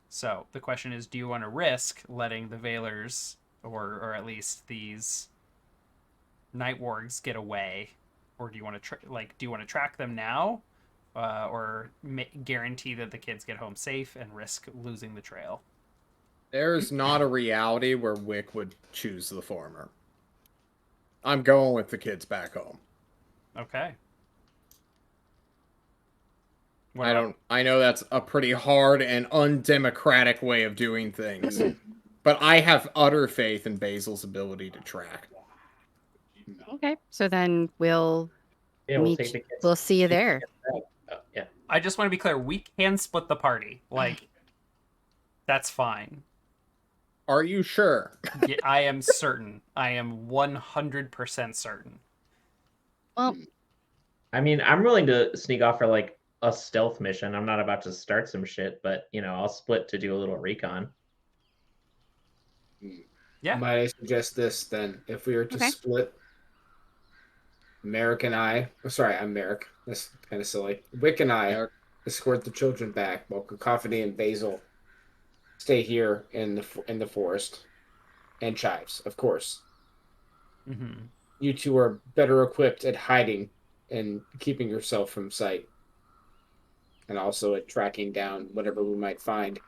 So the question is, do you want to risk letting the Veilers, or at least these night wargs, get away, or do you want to do you want to track them now, or guarantee that the kids get home safe and risk losing the trail? There's not a reality where Wick would choose the former. I'm going with the kids back home. Okay. I know that's a pretty hard and undemocratic way of doing things, but I have utter faith in Basil's ability to track. Okay, so then we'll we'll take the kids. We'll see you there. Yeah. I just want to be clear. We can split the party. Like, that's fine. Are you sure? Yeah, I am certain. I am 100% certain. Well, I mean, I'm willing to sneak off for like a stealth mission. I'm not about to start some shit, but I'll split to do a little recon. Yeah. Might I suggest this then? If we were to split, Merrick and I, I'm Merrick. That's kind of silly. Wick and I escort the children back, while Cacophony and Basil stay here in the forest, and Chives, of course. Mm-hmm. You two are better equipped at hiding and keeping yourself from sight, and also at tracking down whatever we might find.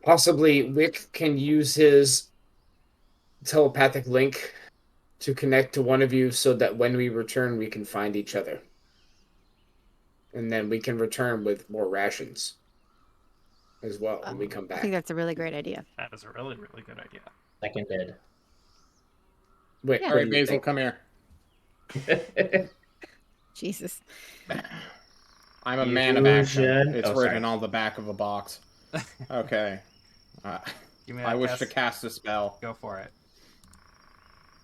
Possibly Wick can use his telepathic link to connect to one of you so that when we return, we can find each other. And then we can return with more rations as well when we come back. I think that's a really great idea. That is a really, really good idea. Seconded. Wait, all right, Basil, come here. Jesus. I'm a man of action. It's written sorry. on the back of a box. Okay. I wish to cast a spell. Go for it.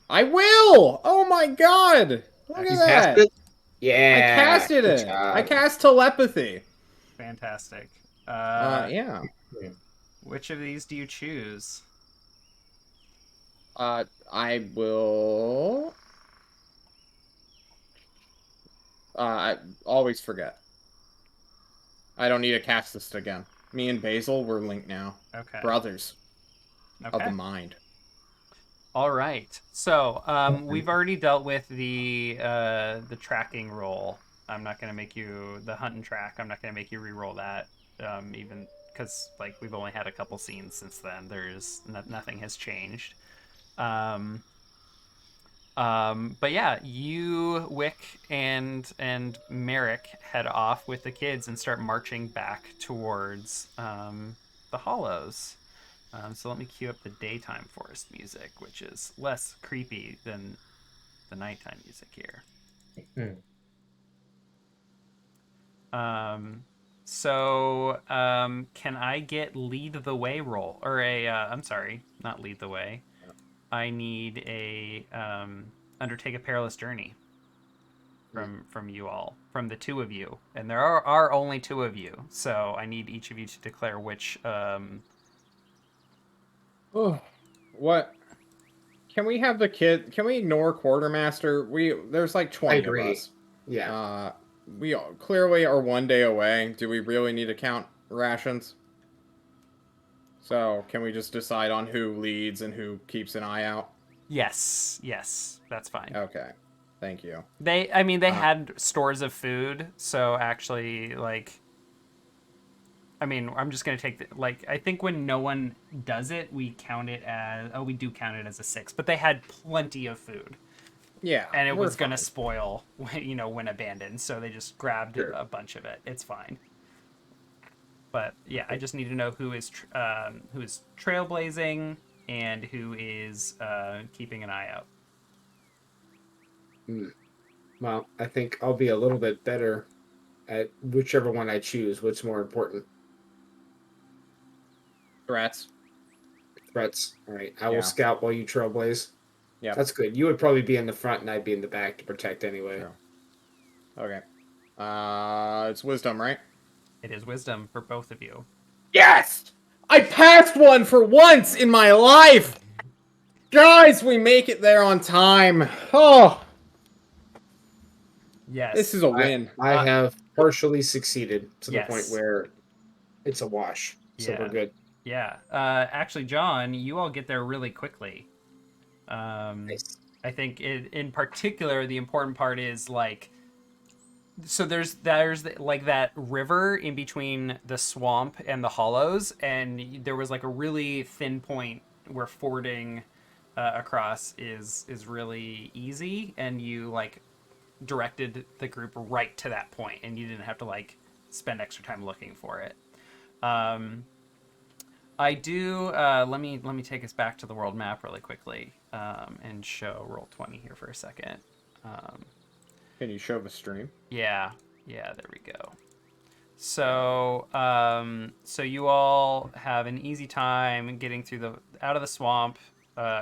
I will! Oh my god! Look at that! Yeah. I casted it! I cast telepathy. Fantastic. Yeah. Which of these do you choose? I will... I always forget. I don't need to cast this again. Me and Basil, we're linked now. Okay. Brothers. Okay. Of the mind. All right. So we've already dealt with the tracking roll. I'm not going to make you the hunt and track. I'm not going to make you re-roll that, even because we've only had a couple scenes since then. There's nothing has changed. But yeah, you, Wick, and Merrick head off with the kids and start marching back towards the Hollows. So let me cue up the daytime forest music, which is less creepy than the nighttime music here. Can I get lead the way roll, or I'm sorry, not lead the way. I need a undertake a perilous journey from you all, from the two of you, and there are only two of you, so I need each of you to declare which. What? Can we have the kid? Can we ignore Quartermaster? There's like 20 of us. Yeah. We clearly are 1 day away. Do we really need to count rations? So, can we just decide on who leads and who keeps an eye out? Yes, that's fine. Okay. Thank you. They had stores of food, so actually, like, I'm just gonna take I think when no one does it, we count it as we do count it as a 6, but they had plenty of food, Yeah. and it we're was gonna fine. spoil, when abandoned, so they just grabbed Sure. a bunch of it. It's fine. But yeah, I just need to know who is trailblazing and who is keeping an eye out. Well, I think I'll be a little bit better at whichever one I choose. What's more important? Threats. Threats. All right. I will Yeah. scout while you trailblaze. Yeah. That's good. You would probably be in the front and I'd be in the back to protect anyway. Sure. Okay. It's wisdom, right? It is wisdom for both of you. Yes! I passed one for once in my life! Guys, we make it there on time. Oh, Yes. this is a win. I have partially succeeded to the point Yes. where it's a wash. So Yeah. we're good. Yeah. Actually, John, you all get there really quickly. Nice. I think in particular, the important part is so there's like that river in between the swamp and the hollows, and there was like a really thin point where fording across is really easy, and you directed the group right to that point, and you didn't have to spend extra time looking for it. I do. Let me take us back to the world map really quickly, and show Roll20 here for a second. Can you show the stream? Yeah, there we go. So, so you all have an easy time getting out of the swamp,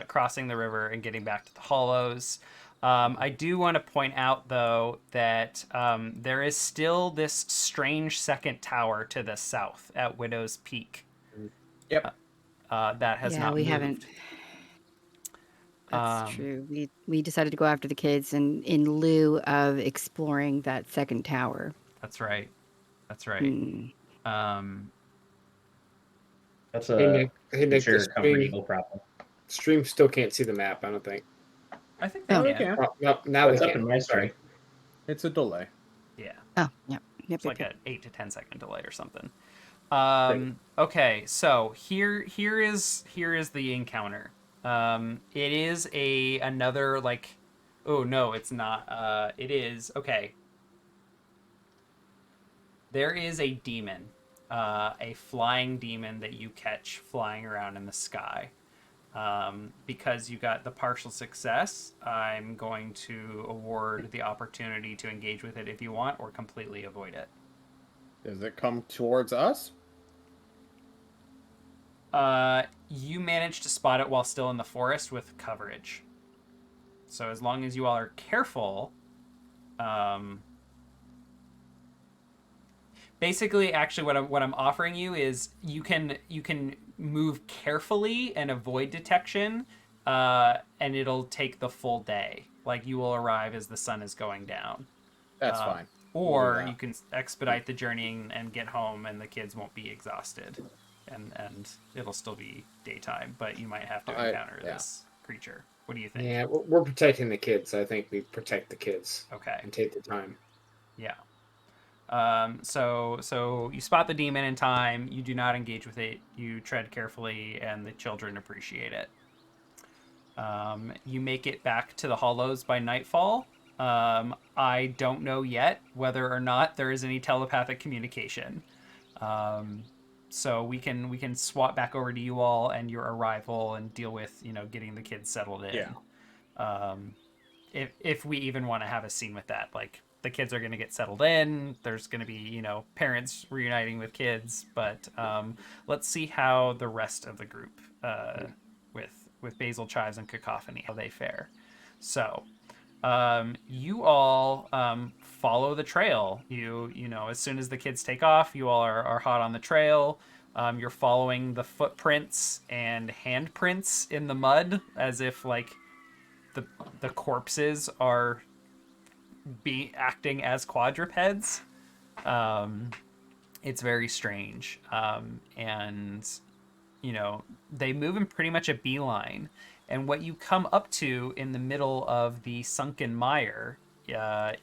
crossing the river, and getting back to the hollows. I do want to point out, though, that there is still this strange second tower to the south at Widow's Peak. Yep. That has not we moved. haven't. That's true. We decided to go after the kids in lieu of exploring that second tower. That's right. Hmm. That's Hey, a Nick. Hey, Nick. future The Comfort Eagle problem. stream still can't see the map, I don't think. I think they Oh. can. Oh, no, now That's they up can. in my stream. It's a delay. Yeah. Oh, yep. It's like an 8 to 10 second delay or something. Great. Okay, so here is the encounter. It is another oh no, it's not. It is okay. There is a demon, a flying demon that you catch flying around in the sky. Because you got the partial success, I'm going to award the opportunity to engage with it if you want, or completely avoid it. Does it come towards us? You managed to spot it while still in the forest with coverage. So as long as you all are careful, basically, actually, what I'm offering you is you can move carefully and avoid detection, and it'll take the full day. Like, you will arrive as the sun is going down. That's fine. Or We'll do that. you can expedite the journey and get home, and the kids won't be exhausted, and it'll still be daytime. But you might have to encounter this creature. What do you think? Yeah, we're protecting the kids. I think we protect the kids. Okay. And take the time. Yeah. So you spot the demon in time. You do not engage with it. You tread carefully, and the children appreciate it. You make it back to the hollows by nightfall. I don't know yet whether or not there is any telepathic communication. So we can swap back over to you all and your arrival and deal with getting the kids settled in. Yeah. If we even want to have a scene with that, like, the kids are going to get settled in. There's going to be parents reuniting with kids, but let's see how the rest of the group with Basil, Chives, and Cacophony, how they fare. So you all follow the trail. You know, as soon as the kids take off, you all are hot on the trail. You're following the footprints and handprints in the mud, as if the corpses are acting as quadrupeds. It's very strange. And they move in pretty much a beeline. And what you come up to in the middle of the sunken mire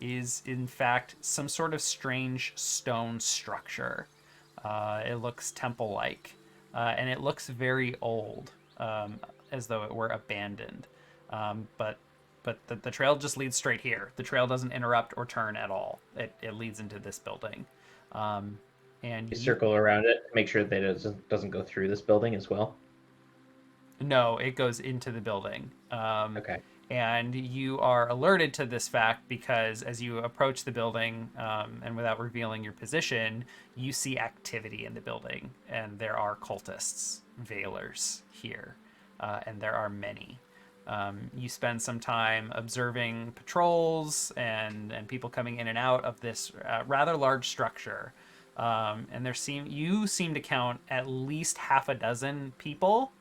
is, in fact, some sort of strange stone structure. It looks temple-like, and it looks very old, as though it were abandoned. But the trail just leads straight here. The trail doesn't interrupt or turn at all. It leads into this building. And You circle around it, make sure that it doesn't go through this building as well. No, it goes into the building. Okay. And you are alerted to this fact because as you approach the building, and without revealing your position, you see activity in the building. And there are cultists, veilers here. And there are many. You spend some time observing patrols and people coming in and out of this rather large structure. And you seem to count at least half a dozen people.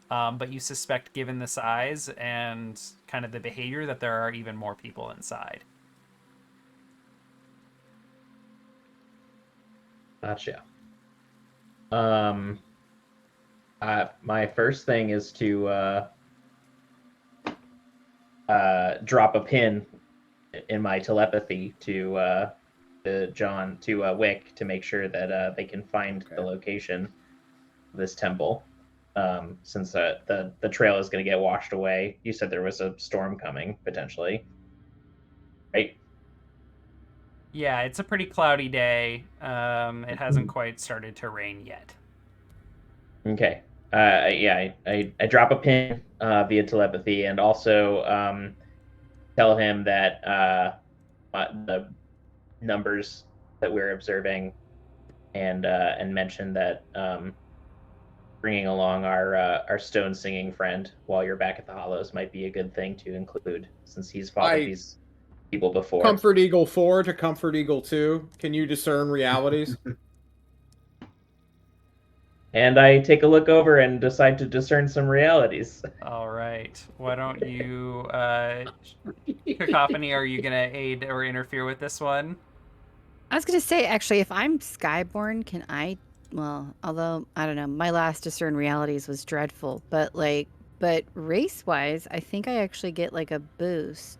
But you suspect, given the size and kind of the behavior, that there are even more people inside. Gotcha. My first thing is to drop a pin in my telepathy to Wick to make sure that they can find the location of this temple. Since the trail is going to get washed away. You said there was a storm coming, potentially. Right? Yeah, it's a pretty cloudy day. It hasn't quite started to rain yet. Okay. I drop a pin via telepathy and also tell him that the numbers that we're observing and mention that bringing along our stone singing friend while you're back at the Hollows might be a good thing to include, since he's fought with these people before. Comfort Eagle 4 to Comfort Eagle 2. Can you discern realities? And I take a look over and decide to discern some realities. All right. Why don't you, Cacophony, are you going to aid or interfere with this one? I was going to say, actually, if I'm Skyborn, can I... Well, although, I don't know, my last discern realities was dreadful, but race-wise, I think I actually get, like, a boost.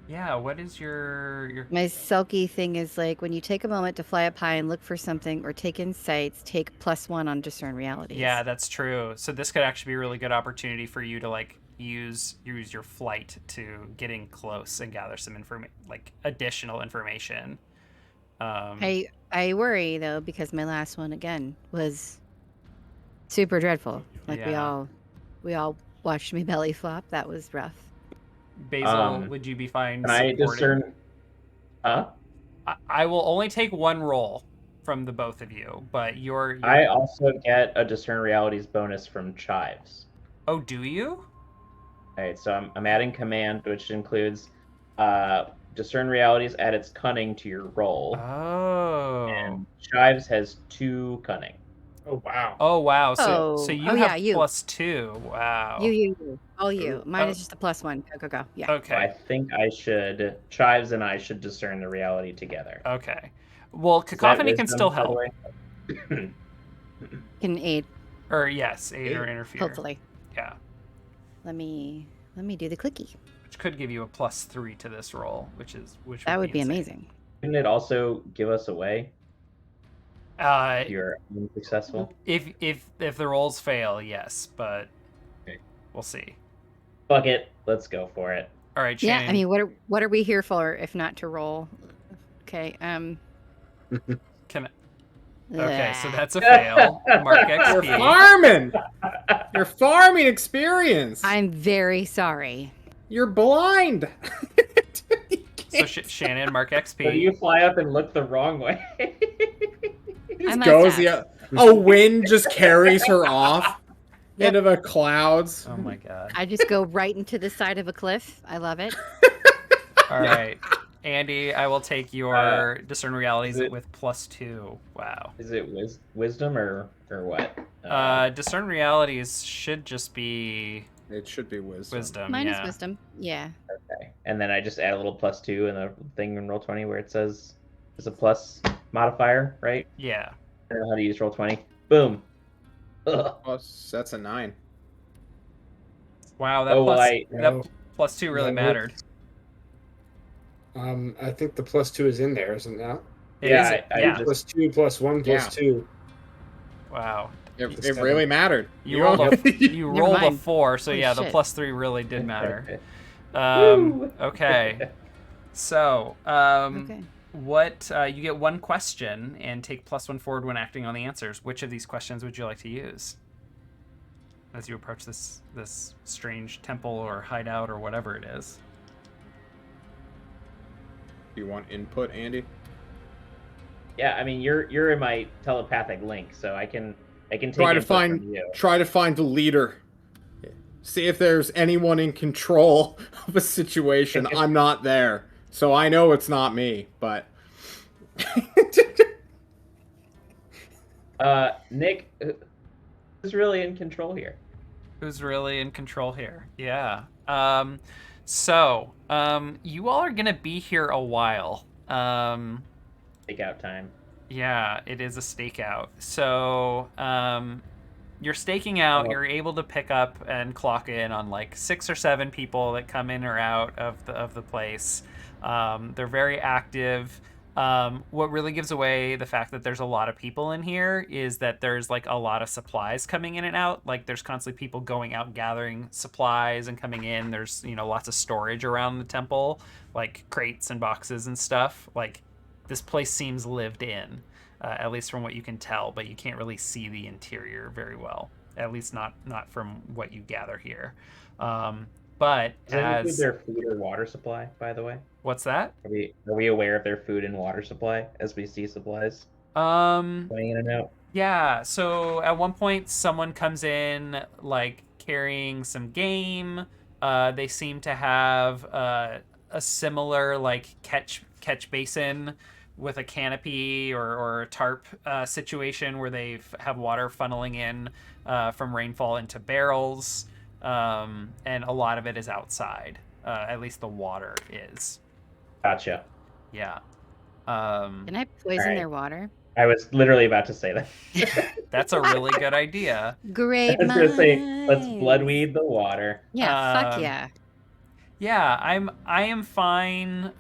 Yeah, what is your... My Selkie thing is, like, when you take a moment to fly up high and look for something or take insights, take +1 on discern realities. Yeah, that's true. So this could actually be a really good opportunity for you to, like, use your flight to get in close and gather some additional information. I worry, though, because my last one, again, was super dreadful. Like, Yeah. we all watched me belly flop. That was rough. Basil, would you be fine Can I supporting? discern... Huh? I will only take one roll from the both of you, but I also get a discern realities bonus from Chives. Oh, do you? Alright, so I'm adding command, which includes discern realities add its cunning to your roll. Oh. And Chives has 2 cunning. Oh, wow. Oh, wow. So Oh. you Oh, have yeah, you. +2. Wow. You. All you. Mine Oh. is just a +1. Go. Yeah. Okay. So I think Chives and I should discern the reality together. Okay. Well, Is that Cacophony can wisdom, still by the help. way? Can aid, Or yes, aid or interfere. hopefully. Yeah. Let me do the clicky. Which could give you a +3 to this roll, which That would be insane. amazing. Couldn't it also give us away if you're unsuccessful? If the rolls fail, yes, but Okay. we'll see. Fuck it, let's go for it. All right, Shannon. Yeah, I mean, what are we here for if not to roll? Okay. Okay, so that's a fail. Mark You're XP. farming! Your farming experience! I'm very sorry. You're blind! So Shannon, mark XP. So you fly up and look the wrong way. I must goes have. a wind just carries her off into the clouds. Oh my god. I just go right into the side of a cliff. I love it. All right. Andy, I will take your discern realities with +2. Wow. Is it wisdom or what? Discern realities should just be It should be wisdom. Mine yeah. is wisdom. Yeah. Okay. And then I just add a little +2 in the thing in Roll20 where it says there's a plus modifier, right? Yeah. I don't know how to use Roll20. Boom. Ugh. Plus, that's a 9. Wow, that Oh, well, plus I that No, plus 2 really that mattered. works. I think the +2 is in there, isn't it now? It yeah, is. I Yeah. just +2 +1 Yeah. +2. Wow. It, It's it 7. really mattered. You rolled a you Never rolled a mind. 4, so Holy yeah, the shit. +3 really did matter. Woo! Okay. So, Okay. what you get 1 question and take +1 forward when acting on the answers. Which of these questions would you like to use as you approach this strange temple or hideout or whatever it is? Do you want input, Andy? Yeah, I mean, you're in my telepathic link, so I can take Try to input find from you. the leader. See if there's anyone in control of a situation. I'm not there, so I know it's not me. But Nick, who's really in control here? Who's really in control here? Yeah. So, you all are gonna be here a while. Take out time. Yeah, it is a stakeout. So, you're staking out. Oh. You're able to pick up and clock in on like 6 or 7 people that come in or out of the place. They're very active. What really gives away the fact that there's a lot of people in here is that there's like a lot of supplies coming in and out. Like there's constantly people going out gathering supplies and coming in. There's, you know, lots of storage around the temple, like crates and boxes and stuff. Like this place seems lived in, at least from what you can tell, but you can't really see the interior very well. At least not from what you gather here. But Does that include as their food or water supply, by the way? what's that? Are we aware of their food and water supply as we see supplies Um, going in and out? Yeah, so at one point someone comes in like carrying some game. They seem to have a similar like catch basin with a canopy or a tarp situation where they have water funneling in from rainfall into barrels, and a lot of it is outside. At least the water is. Gotcha. Yeah. Can I poison Alright. their water? I was literally about to say that. That's a really good idea. Great I was gonna say, let's minds. bloodweed the water. Yeah, fuck Um, yeah. Yeah, I am fine.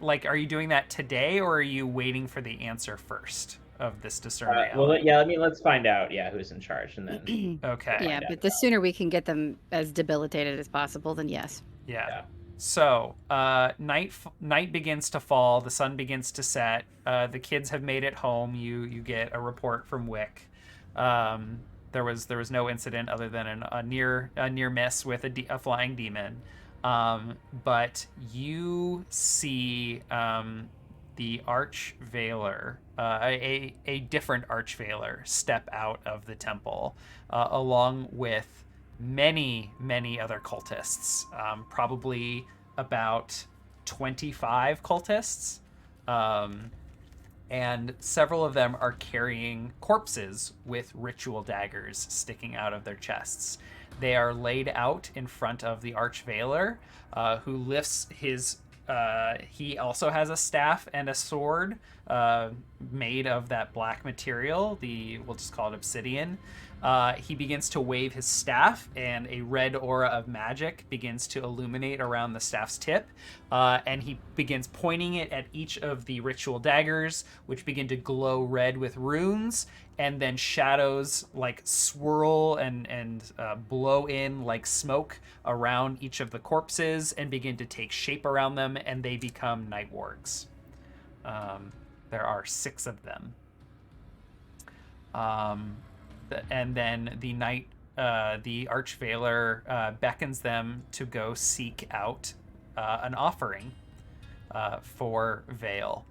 Like, are you doing that today, or are you waiting for the answer first of this discern reality? Well, yeah. I mean, let's find out. Yeah, who's in charge, and then Okay. Yeah, but the sooner we can get them as debilitated as possible, then yes. Yeah. So, night begins to fall. The sun begins to set. The kids have made it home. You get a report from Wick. There was no incident other than a near miss with a flying demon. But you see the Archveiler, a different Archveiler, step out of the temple, along with many other cultists, probably about 25 cultists, and several of them are carrying corpses with ritual daggers sticking out of their chests. They are laid out in front of the Archveiler, who lifts his he also has a staff and a sword made of that black material, we'll just call it obsidian. He begins to wave his staff, and a red aura of magic begins to illuminate around the staff's tip. And he begins pointing it at each of the ritual daggers, which begin to glow red with runes. And then shadows like swirl and blow in like smoke around each of the corpses and begin to take shape around them, and they become night wargs. There are 6 of them. And then the Archveiler beckons them to go seek out an offering for Vale.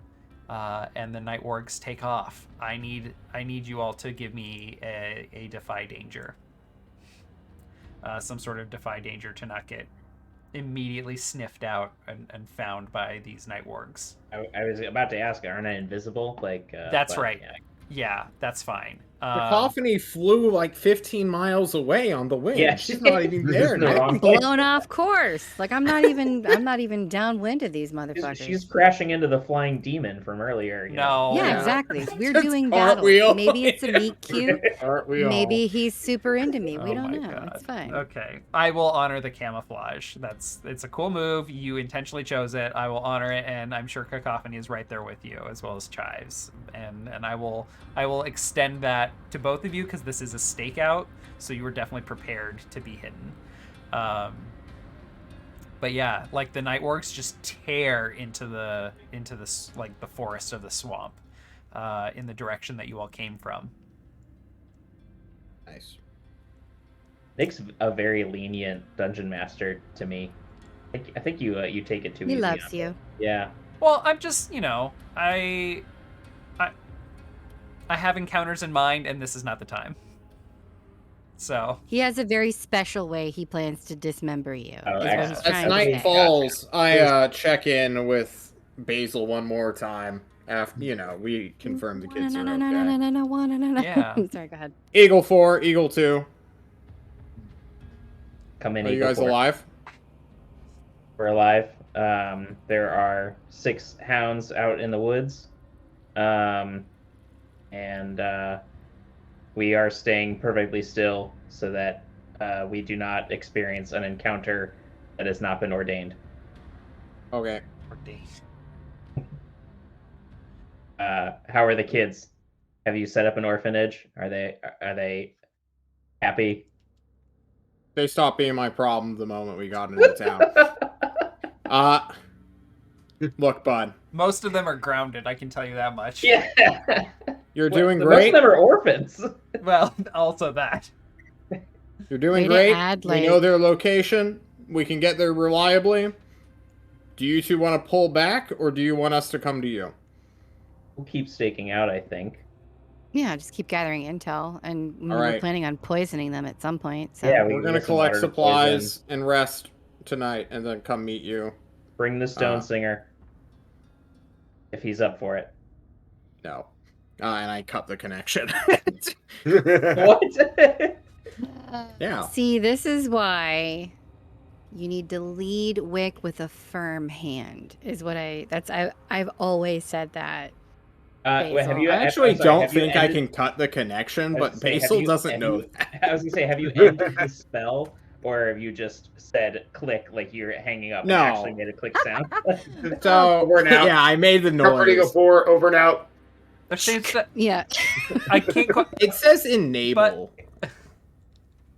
And the night wargs take off. I need you all to give me a defy danger. Some sort of defy danger to not get immediately sniffed out and found by these night wargs. I was about to ask, aren't I invisible? Like That's but, right. Yeah. Yeah, that's fine. Cacophony flew like 15 miles away on the wind. Yeah. She's not even there The now. wrong place. Blown off course. Like I'm not even downwind of these motherfuckers. She's crashing into the flying demon from earlier. You know? No. yeah, Yeah. exactly. We're Just doing cartwheel. battle. Maybe it's a meet cute. Aren't we all? Maybe he's super into me. We Oh don't my know. God. It's fine. Okay, I will honor the camouflage. It's a cool move. You intentionally chose it. I will honor it, and I'm sure Cacophony is right there with you, as well as Chives. And I will extend that to both of you because this is a stakeout, so you were definitely prepared to be hidden. But yeah, like the night orcs just tear into the like the forest of the swamp, in the direction that you all came from. Nice. Nick's a very lenient dungeon master to me. I think you take it too He easy. loves on you. it. Yeah. Well, I'm just, I have encounters in mind, and this is not the time. So He has a very special way he plans to dismember you. Oh, is what excellent. he's As trying to night say. falls, I check in with Basil one more time. After we confirm the kids are okay. Yeah. Sorry, go ahead. Eagle 4, Eagle 2. Come in. Are you Eagle guys Force. alive? We're alive. There are 6 hounds out in the woods. And we are staying perfectly still so that we do not experience an encounter that has not been ordained. Okay. How are the kids? Have you set up an orphanage? Are they happy? They stopped being my problem the moment we got into town. Look, bud. most of them are grounded, I can tell you that much. Yeah. You're doing Most great. of them are orphans. Well, also that. You're doing Way to great. add, We know like- their location. We can get there reliably. Do you two want to pull back, or do you want us to come to you? We'll keep staking out, I think. Yeah, just keep gathering intel, and All we're right. planning on poisoning them at some point. So. Yeah, We're can going to get some collect water to supplies poison. and rest tonight, and then come meet you. Bring the stone singer. If he's up for it. No. And I cut the connection. What? Yeah. See, this is why you need to lead Wick with a firm hand. Is what I've always said that. Wait, have you I actually I'm sorry, don't have you think I ended- can cut the connection, I was but gonna say, have Basil you- doesn't have know you- that. I was gonna say, have you ended the spell, or have you just said click like you're hanging up No. and actually made a click sound? So, Over and out. yeah, I made the Comfort Eagle noise. 4, over and out. They're saying that Yeah. I can't quite. It says enable.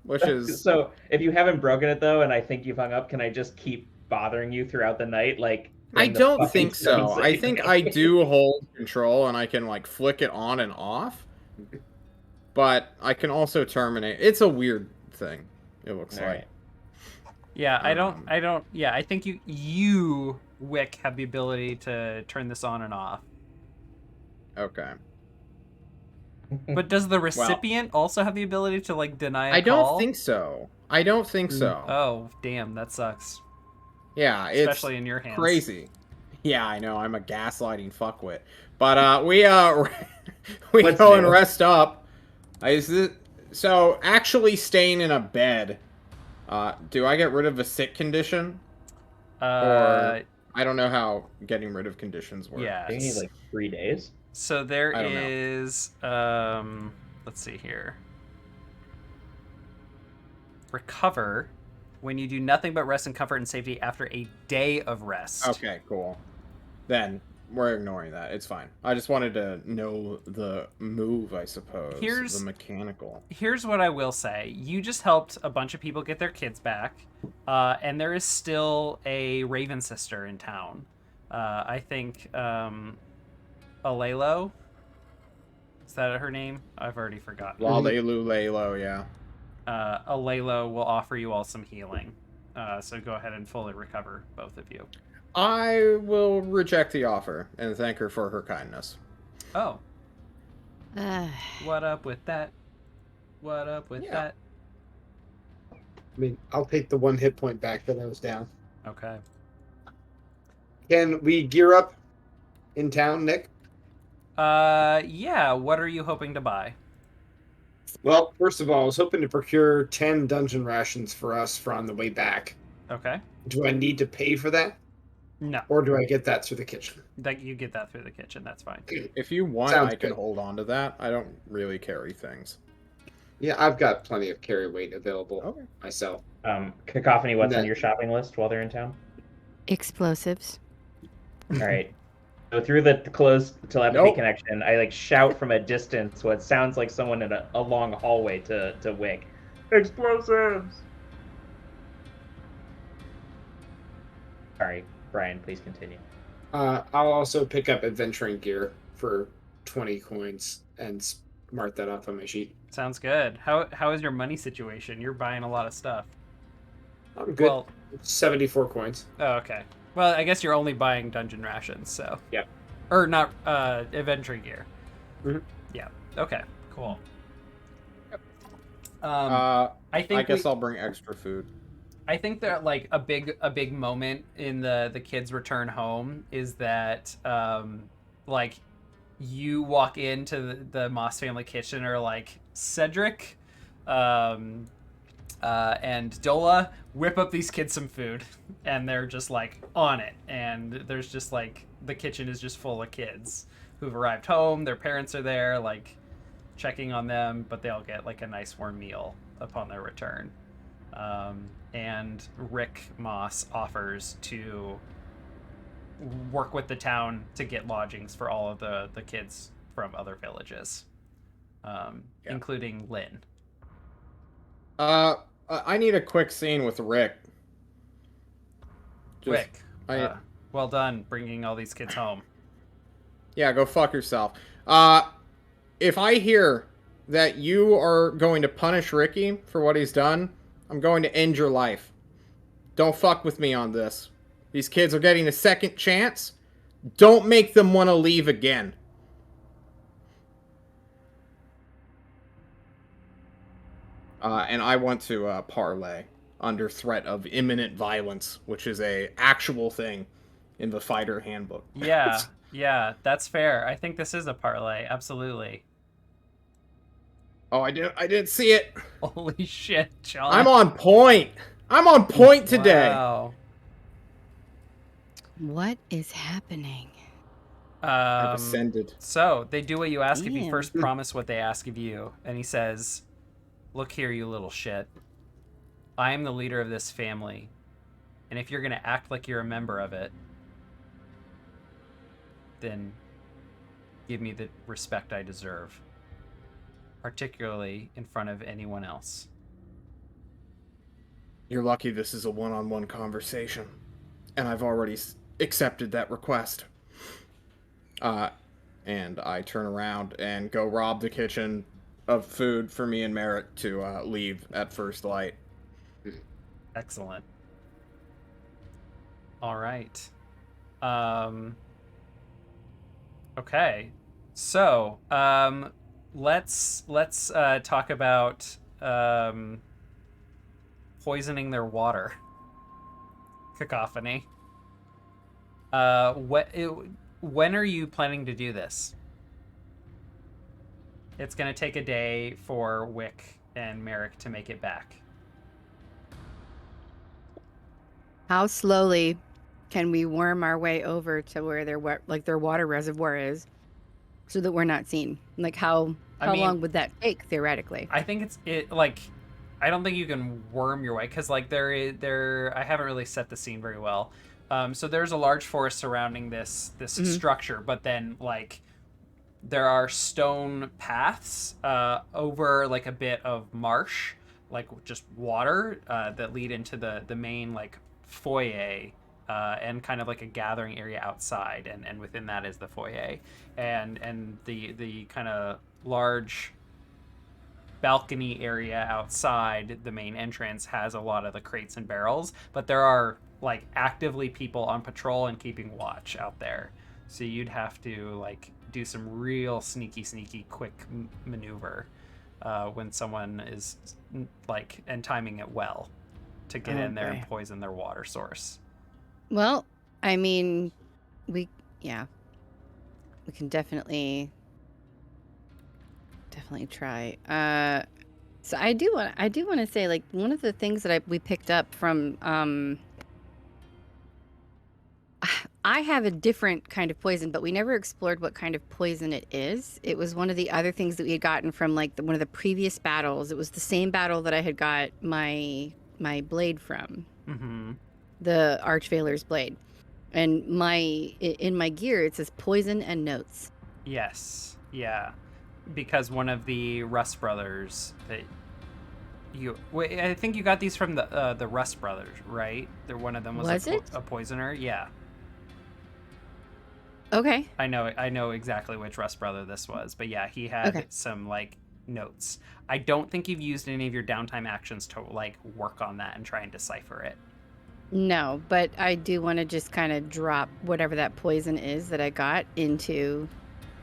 Which is... So if you haven't broken it though, and I think you've hung up, can I just keep bothering you throughout the night? Like I bring the don't fucking think so. stone I singer? think I do hold control, and I can, like, flick it on and off. But I can also terminate. It's a weird thing, it looks All like. right. Yeah, I don't. Yeah, I think you, Wick, have the ability to turn this on and off. Okay. But does the recipient also have the ability to like deny a I call? don't think so. I don't think so. Oh, damn, that sucks. Yeah, it's Especially in your hands. crazy. Yeah, I know. I'm a gaslighting fuckwit. But we What's go and new? rest up. So actually staying in a bed. Do I get rid of a sick condition? Or I don't know how getting rid of conditions work. yeah. I think you need like 3 days. So there I don't know. is, let's see here. Recover when you do nothing but rest in comfort and safety after a day of rest. Okay, cool. Then we're ignoring that. It's fine. I just wanted to know the move, I suppose. Here's- the mechanical. Here's what I will say. You just helped a bunch of people get their kids back, and there is still a Raven sister in town. I think, Alelo? Is that her name? I've already forgotten. Lalelu Lalo, yeah. Alelo will offer you all some healing. So go ahead and fully recover, both of you. I will reject the offer and thank her for her kindness. Oh, Uh, what up with that? What up with Yeah. that? I mean, I'll take the 1 hit point back that I was down. Okay. Can we gear up in town, Nick? Yeah, what are you hoping to buy? Well, first of all, I was hoping to procure 10 dungeon rations for us for on the way back. Okay. Do I need to pay for that, No, or do I get that through the kitchen? that you get that through the kitchen. That's fine. If you want, Sounds I can good. hold on to that. I don't really carry things. Yeah, I've got plenty of carry weight available Okay. myself. Cacophony, what's on That- your shopping list while they're in town? Explosives. All right. So through the closed telepathy Nope. connection, I like shout from a distance what sounds like someone in a long hallway to Wick. Explosives! Sorry, Brian, please continue. I'll also pick up adventuring gear for 20 coins and mark that off on my sheet. Sounds good. How is your money situation? You're buying a lot of stuff. I'm good. Well, 74 coins. oh, okay. Well, I guess you're only buying dungeon rations, so. Yep. Or not adventure gear. Mhm. Yeah. Okay. Cool. I I think guess I'll bring extra food. I think that like a big moment in the kids' return home is that like you walk into the Moss family kitchen, or like Cedric and Dola whip up these kids some food, and they're just like on it, and there's just like the kitchen is just full of kids who've arrived home. Their parents are there, like checking on them, but they all get like a nice warm meal upon their return. And Rick Moss offers to work with the town to get lodgings for all of the kids from other villages, including Lynn. I need a quick scene with Rick. Rick, well done bringing all these kids home. Yeah, go fuck yourself. If I hear that you are going to punish Ricky for what he's done, I'm going to end your life. Don't fuck with me on this. These kids are getting a second chance. Don't make them want to leave again. And I want to parlay under threat of imminent violence, which is a actual thing in the fighter handbook. Yeah, yeah, that's fair. I think this is a parlay, absolutely. Oh, I didn't see it. Holy shit, John. I'm on point. I'm on point today. Wow. What is happening? I've ascended. So they do what you ask if you Damn. first promise what they ask of you. And he says, "Look here, you little shit. I am the leader of this family. And if you're going to act like you're a member of it, then give me the respect I deserve. Particularly in front of anyone else." You're lucky this is a one-on-one conversation. And I've already accepted that request. And I turn around and go rob the kitchen of food for me and Merrick to leave at first light. Excellent. All right. Okay. So, let's talk about poisoning their water. Cacophony. When are you planning to do this? It's going to take a day for Wick and Merrick to make it back. How slowly can we worm our way over to where their water reservoir is, so that we're not seen? Like how long would that take theoretically? I think I don't think you can worm your way, because like I haven't really set the scene very well. So there's a large forest surrounding this structure, but then like there are stone paths over like a bit of marsh, like just water that lead into the main like foyer, and kind of like a gathering area outside, and within that is the foyer, and the kind of large balcony area outside the main entrance has a lot of the crates and barrels, but there are like actively people on patrol and keeping watch out there, so you'd have to like do some real sneaky quick maneuver when someone is like, and timing it well to get in there and poison their water source. Well, I mean, we can definitely definitely try. So I do want to say, like, one of the things that we picked up from I have a different kind of poison, but we never explored what kind of poison it is. It was one of the other things that we had gotten from like one of the previous battles. It was the same battle that I had got my blade from, the Archvailer's blade, and in my gear it says poison and notes. Yes, yeah, because one of the Rust brothers that I think you got these from the Rust brothers, right? One of them was a poisoner. Yeah. Okay. I know exactly which Rust brother this was, but yeah, he had some like notes. I don't think you've used any of your downtime actions to like work on that and try and decipher it. No, but I do want to just kind of drop whatever that poison is that I got into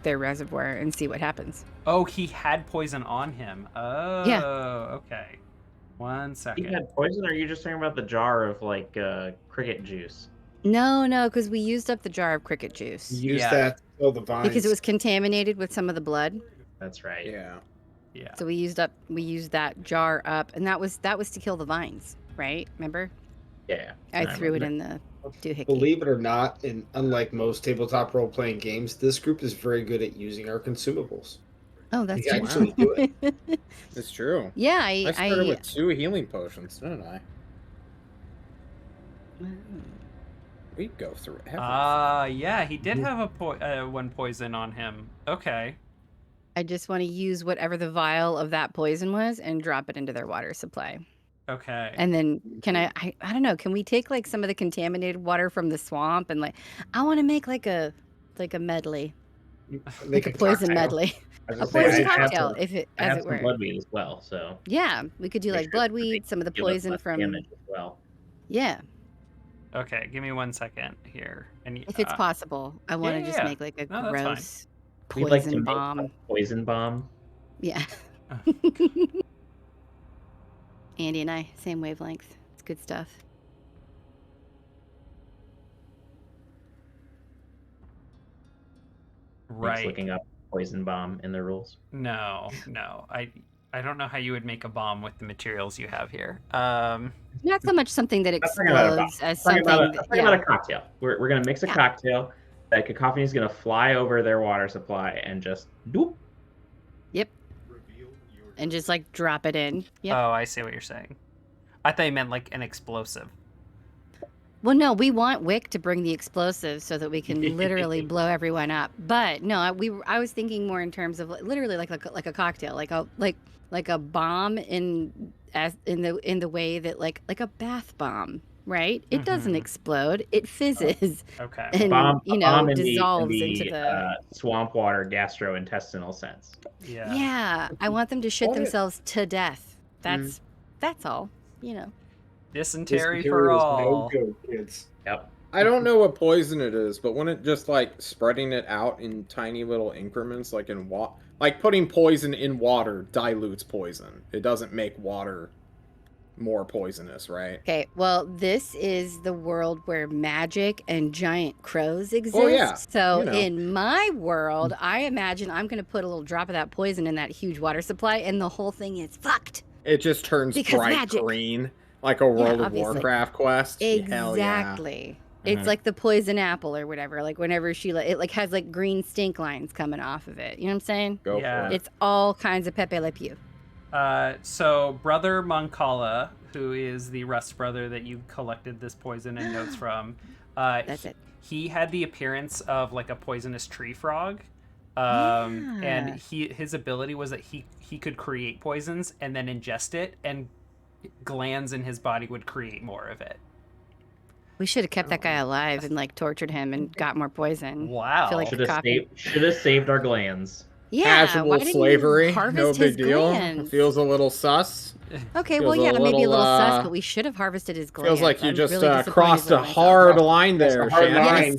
their reservoir and see what happens. Oh, he had poison on him. Oh, yeah. Okay. 1 second. He had poison, or are you just talking about the jar of like cricket juice? No, because we used up the jar of cricket juice. Use that to kill the vines. Because it was contaminated with some of the blood. That's right. Yeah. Yeah. So we used that jar up, and that was to kill the vines, right? Remember? Yeah. I threw it in the doohickey. Believe it or not, and unlike most tabletop role-playing games, this group is very good at using our consumables. Oh, that's true. Actually do it. It's true. Yeah, I started with 2 healing potions, didn't I? We go through everything. Yeah, he did have one poison on him. Okay. I just want to use whatever the vial of that poison was and drop it into their water supply. Okay. And then can I don't know, can we take like some of the contaminated water from the swamp and like I want to make like a medley. Make a poison medley. A poison cocktail, as it were. Bloodweed as well, so. Yeah, we could do like bloodweed, some of the poison from damage as well. Yeah. Okay, give me 1 second here. And if it's possible, I want to just make like a gross poison bomb. Poison bomb. Yeah. Andy and I, same wavelength. It's good stuff. Right. Just looking up poison bomb in the rules. No. I don't know how you would make a bomb with the materials you have here. Not so much something that explodes as something. About a cocktail. We're gonna mix a cocktail. That cacophony is gonna fly over their water supply and just doop. Yep. And just like drop it in. Yep. Oh, I see what you're saying. I thought you meant like an explosive. Well, no, we want Wick to bring the explosives so that we can literally blow everyone up. But no, I was thinking more in terms of literally like a cocktail, like a bomb in the way that like a bath bomb, right? It doesn't explode; it fizzes. Okay. And bomb dissolves into the swamp water gastrointestinal sense. Yeah. Yeah, I want them to shit themselves to death. That's all. Dysentery for all. No good, kids. Yep. I don't know what poison it is, but when it just like spreading it out in tiny little increments, like in like putting poison in water dilutes poison. It doesn't make water more poisonous, right? Okay, well, this is the world where magic and giant crows exist. Oh, yeah. So in my world, I imagine I'm going to put a little drop of that poison in that huge water supply, and the whole thing is fucked. It just turns bright green, like a World of Warcraft quest. Exactly. It's like the poison apple or whatever. Like whenever it like has like green stink lines coming off of it. You know what I'm saying? Go for it. It's all kinds of Pepe Le Pew. So Brother Moncala, who is the Rust brother that you collected this poison and notes from, That's it. He had the appearance of like a poisonous tree frog. And his ability was that he could create poisons and then ingest it, and glands in his body would create more of it. We should have kept that guy alive and like tortured him and got more poison. Wow. Like should have saved our glands. Yeah, casual slavery, no big deal. Glands? Feels a little sus. Okay, well, yeah, maybe a little sus, but we should have harvested his glands. Feels like you just really crossed a hard line there, Shannon.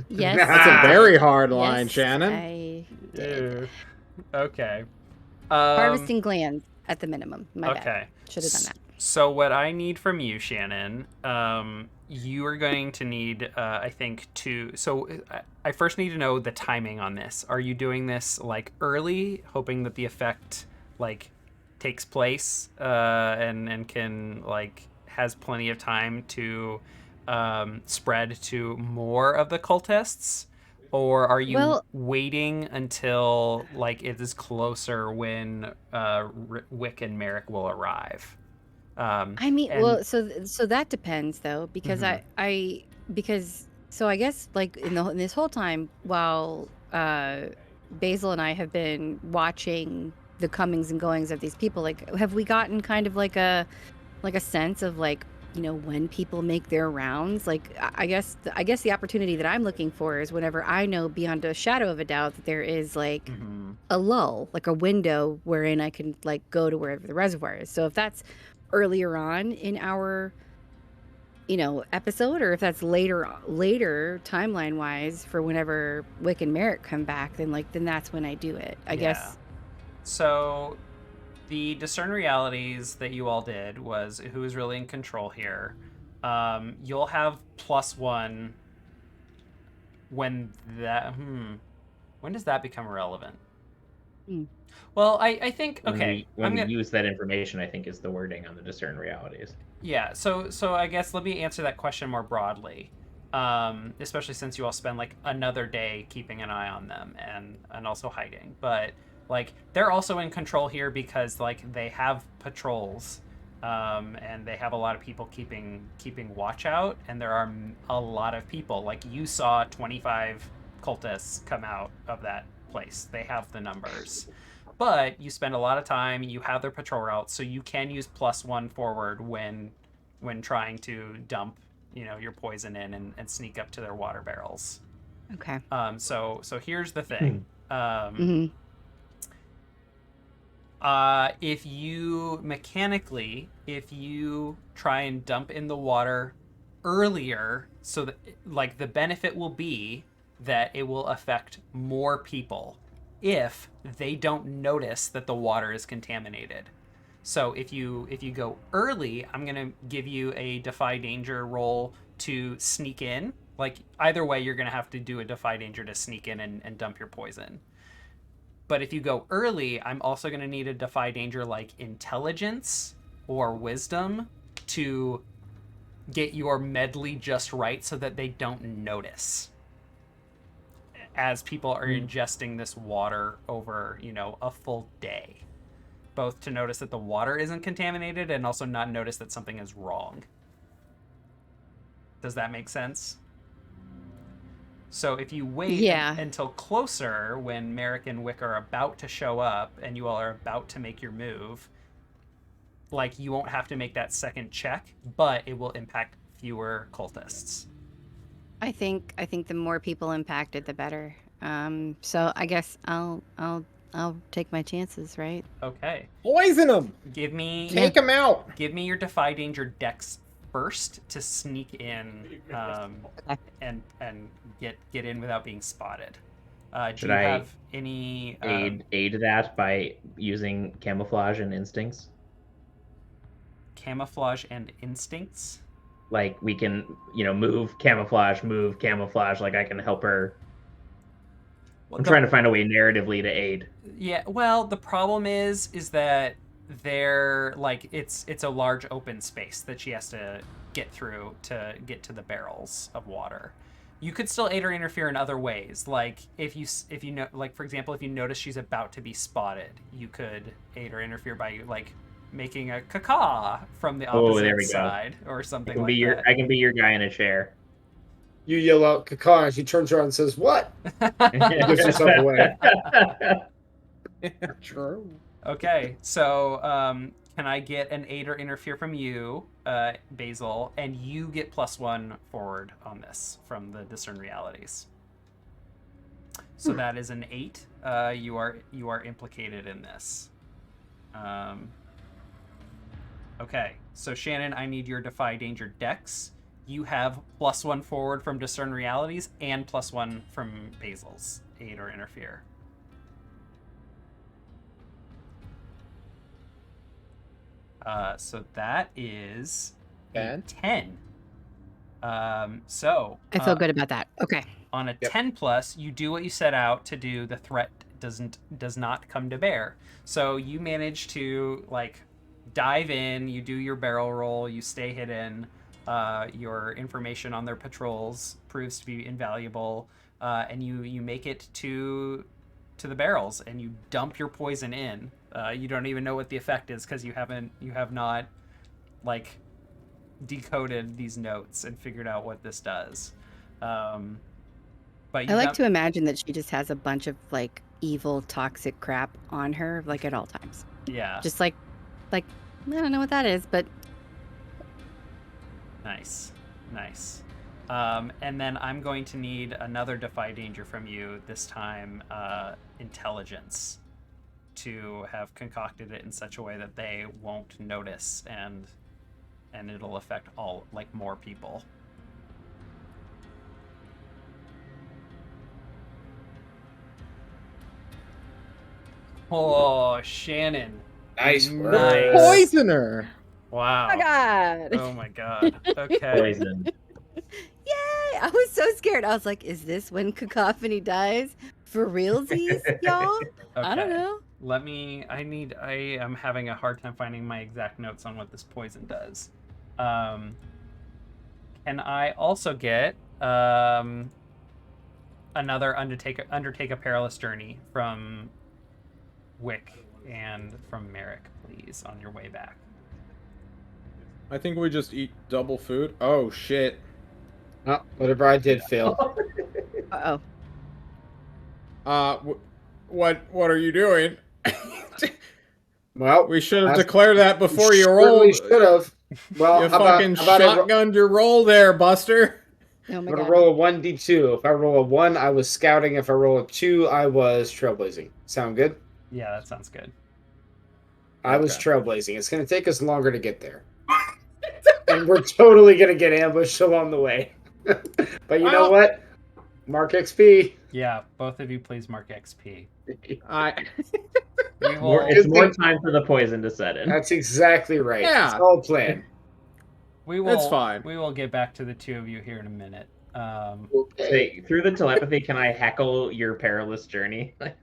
Yes. That's a very hard line, Shannon. I did. Okay. Harvesting glands at the minimum. My bad. Should have done that. So what I need from you, Shannon, you are going to need, I think, to. So I first need to know the timing on this. Are you doing this like early, hoping that the effect like takes place and can like has plenty of time to spread to more of the cultists? Or are you Well, waiting until like it is closer when Wick and Merrick will arrive? I mean, And well, so that depends though, because mhm, because so I guess like in this whole time while Basil and I have been watching the comings and goings of these people, like have we gotten kind of like a sense of like, when people make their rounds? Like I guess the opportunity that I'm looking for is whenever I know beyond a shadow of a doubt that there is like mhm. a lull, like a window wherein I can like go to wherever the reservoir is. So if that's earlier on in our, episode, or if that's later timeline wise for whenever Wick and Merrick come back, then that's when I do it. I Yeah. guess. So the discern realities that you all did was who is really in control here. You'll have +1 when that. When does that become relevant? Hmm. Well, I think When okay. we use that information, I think is the wording on the discern realities. Yeah, so I guess let me answer that question more broadly, especially since you all spend like another day keeping an eye on them and also hiding. But like they're also in control here because like they have patrols, and they have a lot of people keeping watch out, and there are a lot of people. Like you saw 25 cultists come out of that place. They have the numbers, but you spend a lot of time, you have their patrol routes, so you can use +1 forward when trying to dump your poison in and sneak up to their water barrels. Okay. So here's the thing. Hmm. If you mechanically, if you try and dump in the water earlier, so that like the benefit will be that it will affect more people if they don't notice that the water is contaminated. So if you go early, I'm gonna give you a defy danger roll to sneak in. Like either way, you're gonna have to do a defy danger to sneak in and dump your poison. But if you go early, I'm also going to need a defy danger like intelligence or wisdom to get your medley just right so that they don't notice as people are ingesting this water over, a full day. Both to notice that the water isn't contaminated and also not notice that something is wrong. Does that make sense? So if you wait Yeah. until closer when Merrick and Wick are about to show up and you all are about to make your move, like you won't have to make that second check, but it will impact fewer cultists. I think the more people impacted, the better. So I guess I'll take my chances, right? Okay. Poison them. Give me Take them out. give me your defy danger dex first to sneak in Okay. and get in without being spotted. Do Should you I have any aid that by using camouflage and instincts? camouflage and instincts? Like we can, move, camouflage. Like I can help her. Well, I'm trying to find a way narratively to aid. Yeah, well, the problem is that they're like it's a large open space that she has to get through to get to the barrels of water. You could still aid or interfere in other ways. Like if you know, like for example, if you notice she's about to be spotted, you could aid or interfere by like making a caca from the Oh, there opposite we go. side or I something can like be your that. I can be your guy in a chair. You yell out "Kaka" and she turns around and says, "What?" Gives herself away. True. Okay, so can I get an aid or interfere from you, Basil, and you get +1 forward on this from the discern realities. So that is an 8. You are implicated in this. Okay, so Shannon, I need your defy danger dex. You have +1 forward from discern realities and +1 from Basil's aid or interfere. So that is a Bad. 10. I feel good about that. Okay. On a Yep. 10 plus, you do what you set out to do. The threat does not come to bear. So you manage to like dive in. You do your barrel roll. You stay hidden. Your information on their patrols proves to be invaluable, and you make it to the barrels and you dump your poison in. You don't even know what the effect is because you have not like decoded these notes and figured out what this does. But I like to imagine that she just has a bunch of like evil, toxic crap on her, like at all times. Yeah. Just like I don't know what that is, but Nice. And then I'm going to need another Defy Danger from you, this time intelligence, to have concocted it in such a way that they won't notice and it'll affect all, like, more people. Oh, Shannon. Nice work. Nice. Poisoner. Wow. oh my god! Oh my god. Okay. Poison. Yay! I was so scared. I was like, "Is this when Cacophony dies for realsies, y'all?" I don't Okay. know. I am having a hard time finding my exact notes on what this poison does. Can I also get another undertake a perilous journey from Wick and from Merrick, please, on your way back? I think we just eat double food. Oh shit. Oh, whatever I did failed. What are you doing? Well, We should have that's- declared that before you certainly rolled. should have. Well, You how fucking about shotgunned your roll there, Buster. Oh my I'm gonna god! roll a 1d2. If I roll a 1, I was scouting. If I roll a 2, I was trailblazing. Sound good? Yeah, that sounds good. I was Okay. trailblazing. It's gonna take us longer to get there. And we're totally gonna get ambushed along the way. But you know Well- what? Mark XP. Yeah, both of you please mark XP. I We will. It's more time for the poison to set in. That's exactly right. Yeah. It's all planned. We will. That's fine. We will get back to the two of you here in a minute. Say, through the telepathy, can I heckle your perilous journey? Like,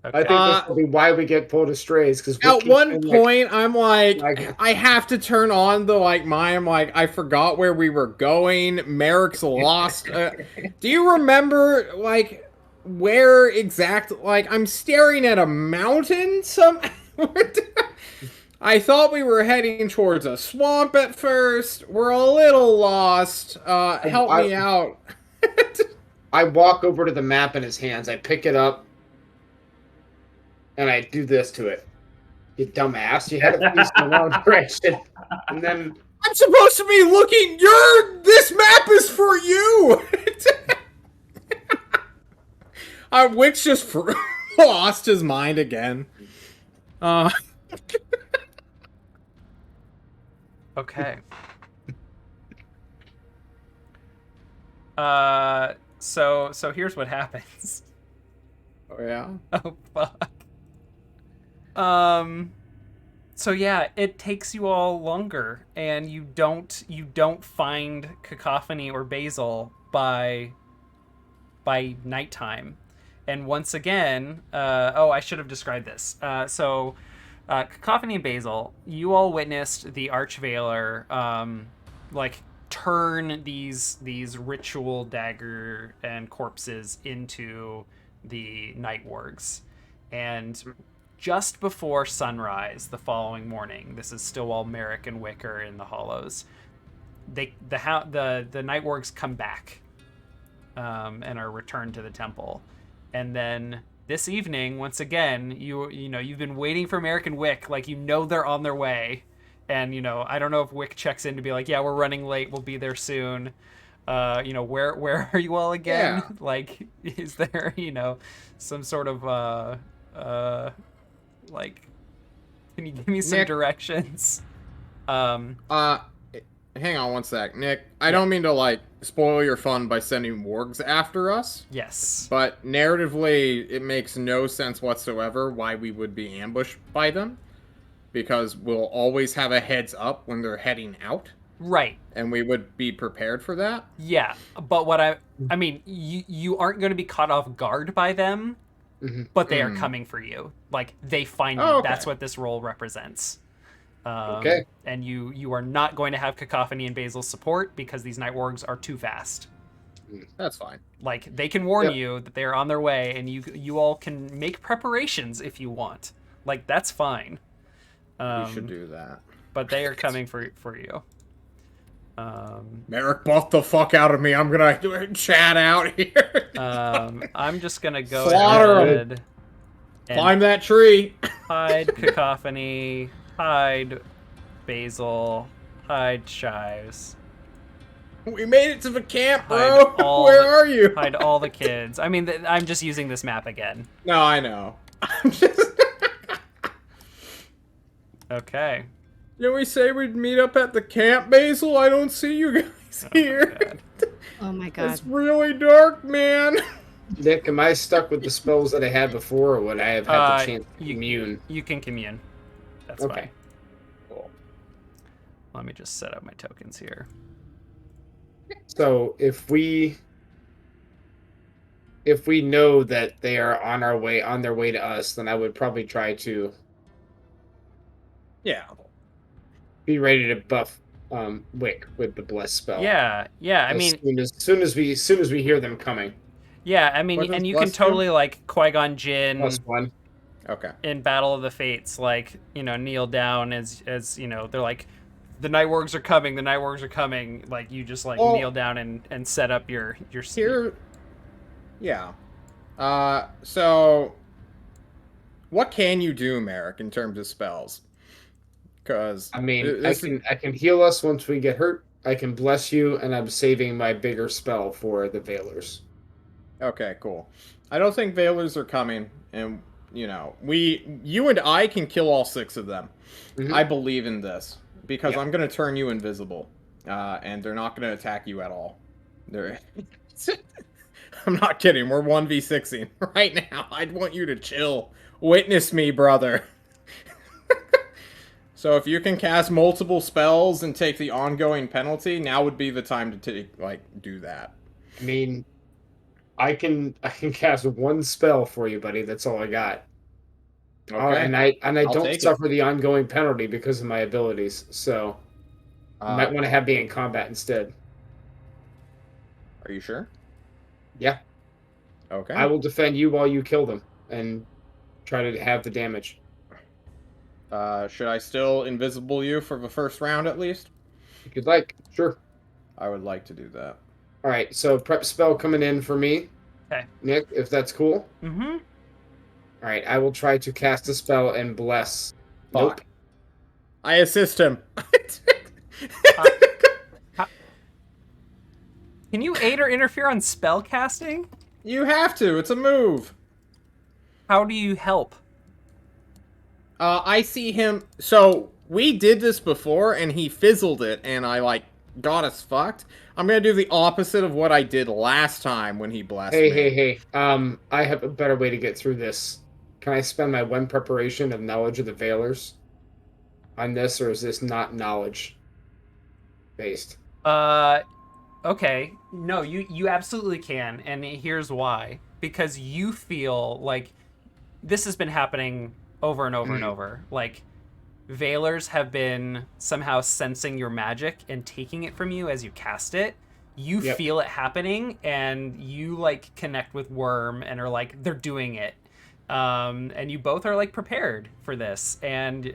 Okay. I think this will be why we get pulled astray, because at one point I'm like, I have to turn on the I'm like, I forgot where we were going. Merrick's lost. Do you remember where I'm staring at a mountain I thought we were heading towards a swamp at first. We're a little lost. Help me out. I walk over to the map in his hands. I pick it up, and I do this to it. You dumbass! You had to face in the wrong direction, and then I'm supposed to be looking. This map is for you. Wick's just lost his mind again. Okay. So here's what happens. Oh yeah. Oh fuck. So yeah, it takes you all longer, and you don't find Cacophony or Basil by nighttime. And once again, I should have described this. Cacophony and Basil, you all witnessed the Archveiler turn these ritual dagger and corpses into the night wargs. And just before sunrise the following morning, this is still while Merrick and Wick are in the hollows, the night wargs come back and are returned to the temple. And then this evening, once again, you've been waiting for Merrick and Wick, they're on their way. And, I don't know if Wick checks in to be like, yeah, we're running late, we'll be there soon. Where are you all again? Yeah. Is there, some sort of, can you give me some Nick. directions? Hang on one sec, Nick. I don't mean to spoil your fun by sending wargs after us, Yes. but narratively, it makes no sense whatsoever why we would be ambushed by them. because we'll always have a heads up when they're heading out, Right. and we would be prepared for that. Yeah, but what I mean, you aren't going to be caught off guard by them, but they are coming for you. Like, they find you. Oh, okay. That's what this role represents. Okay. And you are not going to have Cacophony and Basil's support because these Night Wargs are too fast. That's fine. Like, they can warn you that they're on their way, and you all can make preparations if you want. Like, that's fine. We should do that. But they are coming for you. Merrick, buff the fuck out of me. I'm gonna chat out here. I'm just gonna go Slaughter 'em. ahead and Climb that tree. hide Cacophony, hide Basil, hide Shives, We made it to the camp, hide bro. all Where the- are you? hide all the kids. I mean, I'm just using this map again. No, I know. I'm just. Okay. Didn't we say we'd meet up at the camp, Basil? I don't see you guys here. Oh my god. It's really dark, man. Nick, am I stuck with the spells that I had before, or would I have had the chance to commune? You can commune. That's Okay. fine. Cool. Let me just set up my tokens here. So if we know that they are on their way to us, then I would probably try to Yeah. be ready to buff Wick with the bless spell. Yeah. I mean, as soon as we hear them coming. yeah. I mean, What does and you can bless do? totally like Qui-Gon Jinn +1. Okay. in Battle of the Fates, like, you know, kneel down as you know, they're like, the Night Wargs are coming. The Night Wargs are coming. Like, you just like kneel down and set up your Here. Yeah. So, what can you do, Merrick, in terms of spells? Because I mean, I can heal us once we get hurt. I can bless you, and I'm saving my bigger spell for the Veilers. Okay, cool. I don't think Veilers are coming, and you know, you and I can kill all 6 of them. Mhm. I believe in this because Yeah. I'm gonna turn you invisible, and they're not gonna attack you at all. They're. I'm not kidding. We're 1v6ing right now. I'd want you to chill. Witness me, brother. So if you can cast multiple spells and take the ongoing penalty, now would be the time to do that. I mean, I can cast one spell for you, buddy. That's all I got. Okay. And I I'll don't take it. suffer the ongoing penalty because of my abilities. So you might want to have me in combat instead. Are you sure? Yeah. Okay. I will defend you while you kill them and try to have the damage. Should I still invisible you for the first round at least? If you'd like, sure. I would like to do that. All right. So prep spell coming in for me. Okay. Nick, if that's cool. Mm-hmm. All right. I will try to cast a spell and bless. Fuck. Nope. I assist him. Can you aid or interfere on spell casting? You have to. It's a move. How do you help? I see him. So we did this before, and he fizzled it, and I got us fucked. I'm gonna do the opposite of what I did last time when he blessed me. Hey. I have a better way to get through this. Can I spend my 1 preparation of knowledge of the Veilers on this, or is this not knowledge based? Okay. No, you absolutely can, and here's why. Because you feel like this has been happening over and over and over. Like, Veilers have been somehow sensing your magic and taking it from you as you cast it. You feel it happening, and you connect with Worm and are like, they're doing it. And you both are prepared for this, and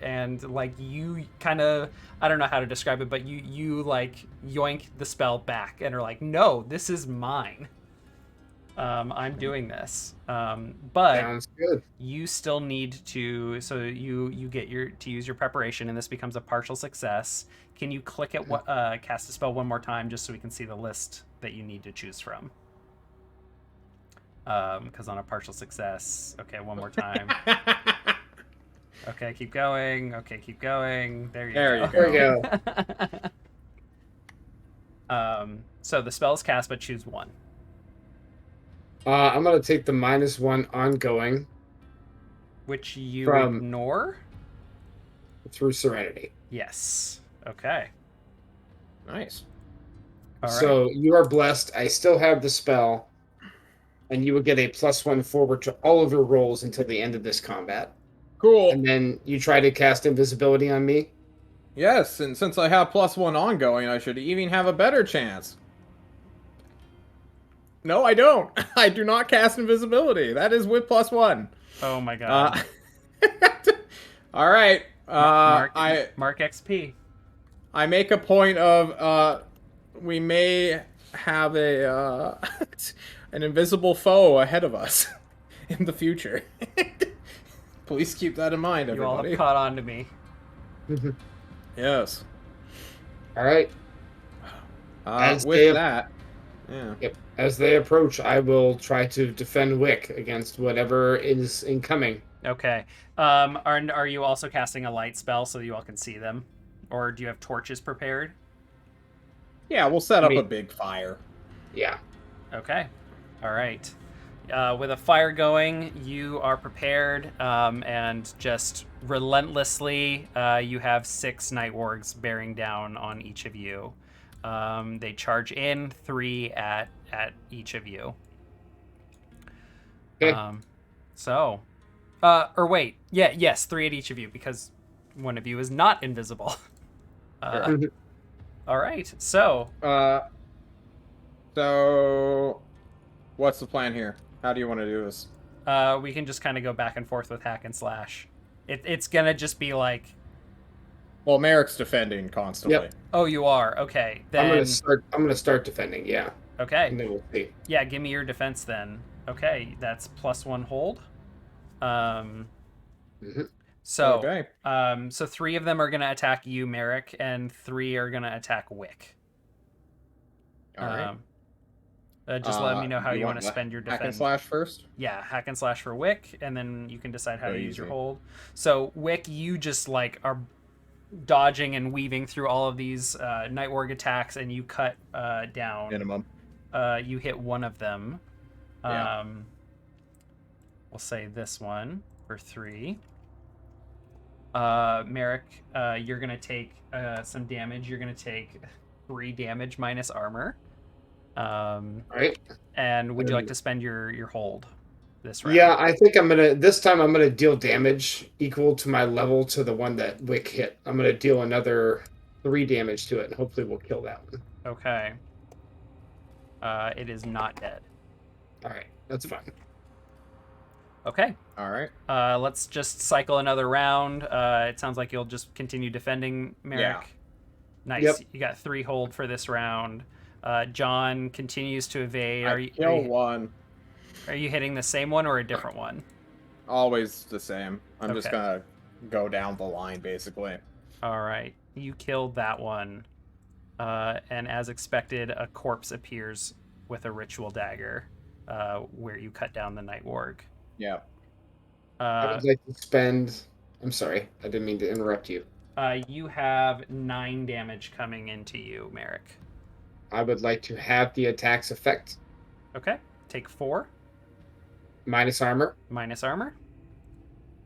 you kind of, I don't know how to describe it, but you yoink the spell back and are like, no, this is mine. I'm doing this. But Sounds good. you still need to, so you get to use your preparation, and this becomes a partial success. Can you click at what cast a spell one more time just so we can see the list that you need to choose from? Because on a partial success, okay, one more time. Okay, keep going. Okay, keep going. There you go. There we go. So the spell is cast, but choose one. I'm gonna take the -1 ongoing. Which you From- ignore? through Serenity. Yes. Okay. Nice. All right. So you are blessed. I still have the spell, and you will get a +1 forward to all of your rolls until the end of this combat. Cool. And then you try to cast invisibility on me. Yes, and since I have +1 ongoing, I should even have a better chance. No, I don't. I do not cast invisibility. That is with +1. Oh my god. All right. Mark XP. I make a point of we may have a an invisible foe ahead of us in the future. Please keep that in mind, You all everybody. have caught on to me. Yes. All right. With that, yeah. Yep. As they approach, I will try to defend Wick against whatever is incoming. Okay. Are you also casting a light spell so you all can see them, or do you have torches prepared? Yeah, we'll set up a big fire. Yeah. Okay. All right. With a fire going, you are prepared, and just relentlessly, you have 6 night wargs bearing down on each of you. They charge in 3 at each of you. Okay. Or wait, yes, 3 at each of you because one of you is not invisible. All right, so. So, what's the plan here? How do you want to do this? We can just kind of go back and forth with hack and slash. It's gonna just be like. Well, Merrick's defending constantly. Yep. Oh, you are. Okay, then. I'm gonna start defending. Yeah. Okay. And then we'll see. Yeah, give me your defense then. Okay, that's +1 hold. So. Okay. So 3 of them are gonna attack you, Merrick, and 3 are gonna attack Wick. All right. Just let me know how you want to spend your defense. Hack and slash first? Yeah, hack and slash for Wick, and then you can decide how to use your easy. hold. So Wick, you just like are dodging and weaving through all of these Nightwarg attacks, and you cut down. Minimum. You hit one of them. Yeah. We'll say this one for 3. Merrick, you're gonna take some damage. You're gonna take 3 damage minus armor. All right. And would you like to spend your hold this round? Yeah, I think this time I'm gonna deal damage equal to my level to the one that Wick hit. I'm gonna deal another 3 damage to it, and hopefully we'll kill that one. Okay. It is not dead. All right, that's fine. Okay. All right. Let's just cycle another round. It sounds like you'll just continue defending, Merrick. Yeah. Nice. Yep. You got 3 hold for this round. John continues to evade. I kill one. Are you hitting the same one or a different one? Always the same. I'm just Okay. gonna go down the line, basically. All right. You killed that one. And as expected, a corpse appears with a ritual dagger where you cut down the night warg. Yeah. I would like to spend. I'm sorry, I didn't mean to interrupt you. You have 9 damage coming into you, Merrick. I would like to have the attack's effect Okay. Take 4 minus armor. minus armor.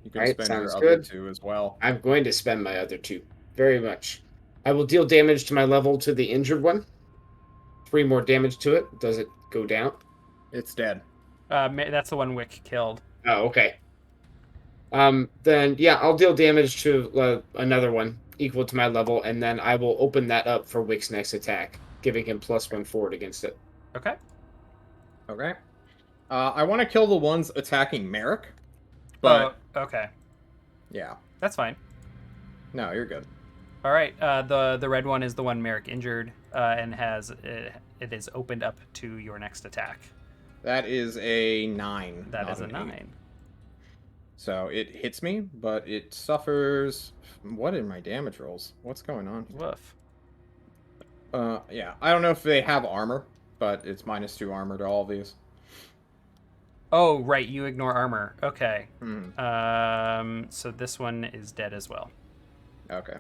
You can Right, spend your sounds other good. 2 as well. I'm going to spend my other 2. Very much. I will deal damage to my level to the injured one. 3 more damage to it. Does it go down? It's dead. That's the one Wick killed. Oh, okay. Then yeah, I'll deal damage to another one equal to my level, and then I will open that up for Wick's next attack, giving him +1 forward against it. Okay. Okay. I want to kill the ones attacking Merrick, but Okay. yeah. That's fine. No, you're good. All right. The red one is the one Merrick injured, and it is opened up to your next attack. That is a 9. That not is a an 8. 9. So it hits me, but it suffers. What are my damage rolls? What's going on here? Woof. Yeah. I don't know if they have armor, but it's -2 armor to all of these. Oh, right. You ignore armor. Okay. Hmm. So this one is dead as well. Okay.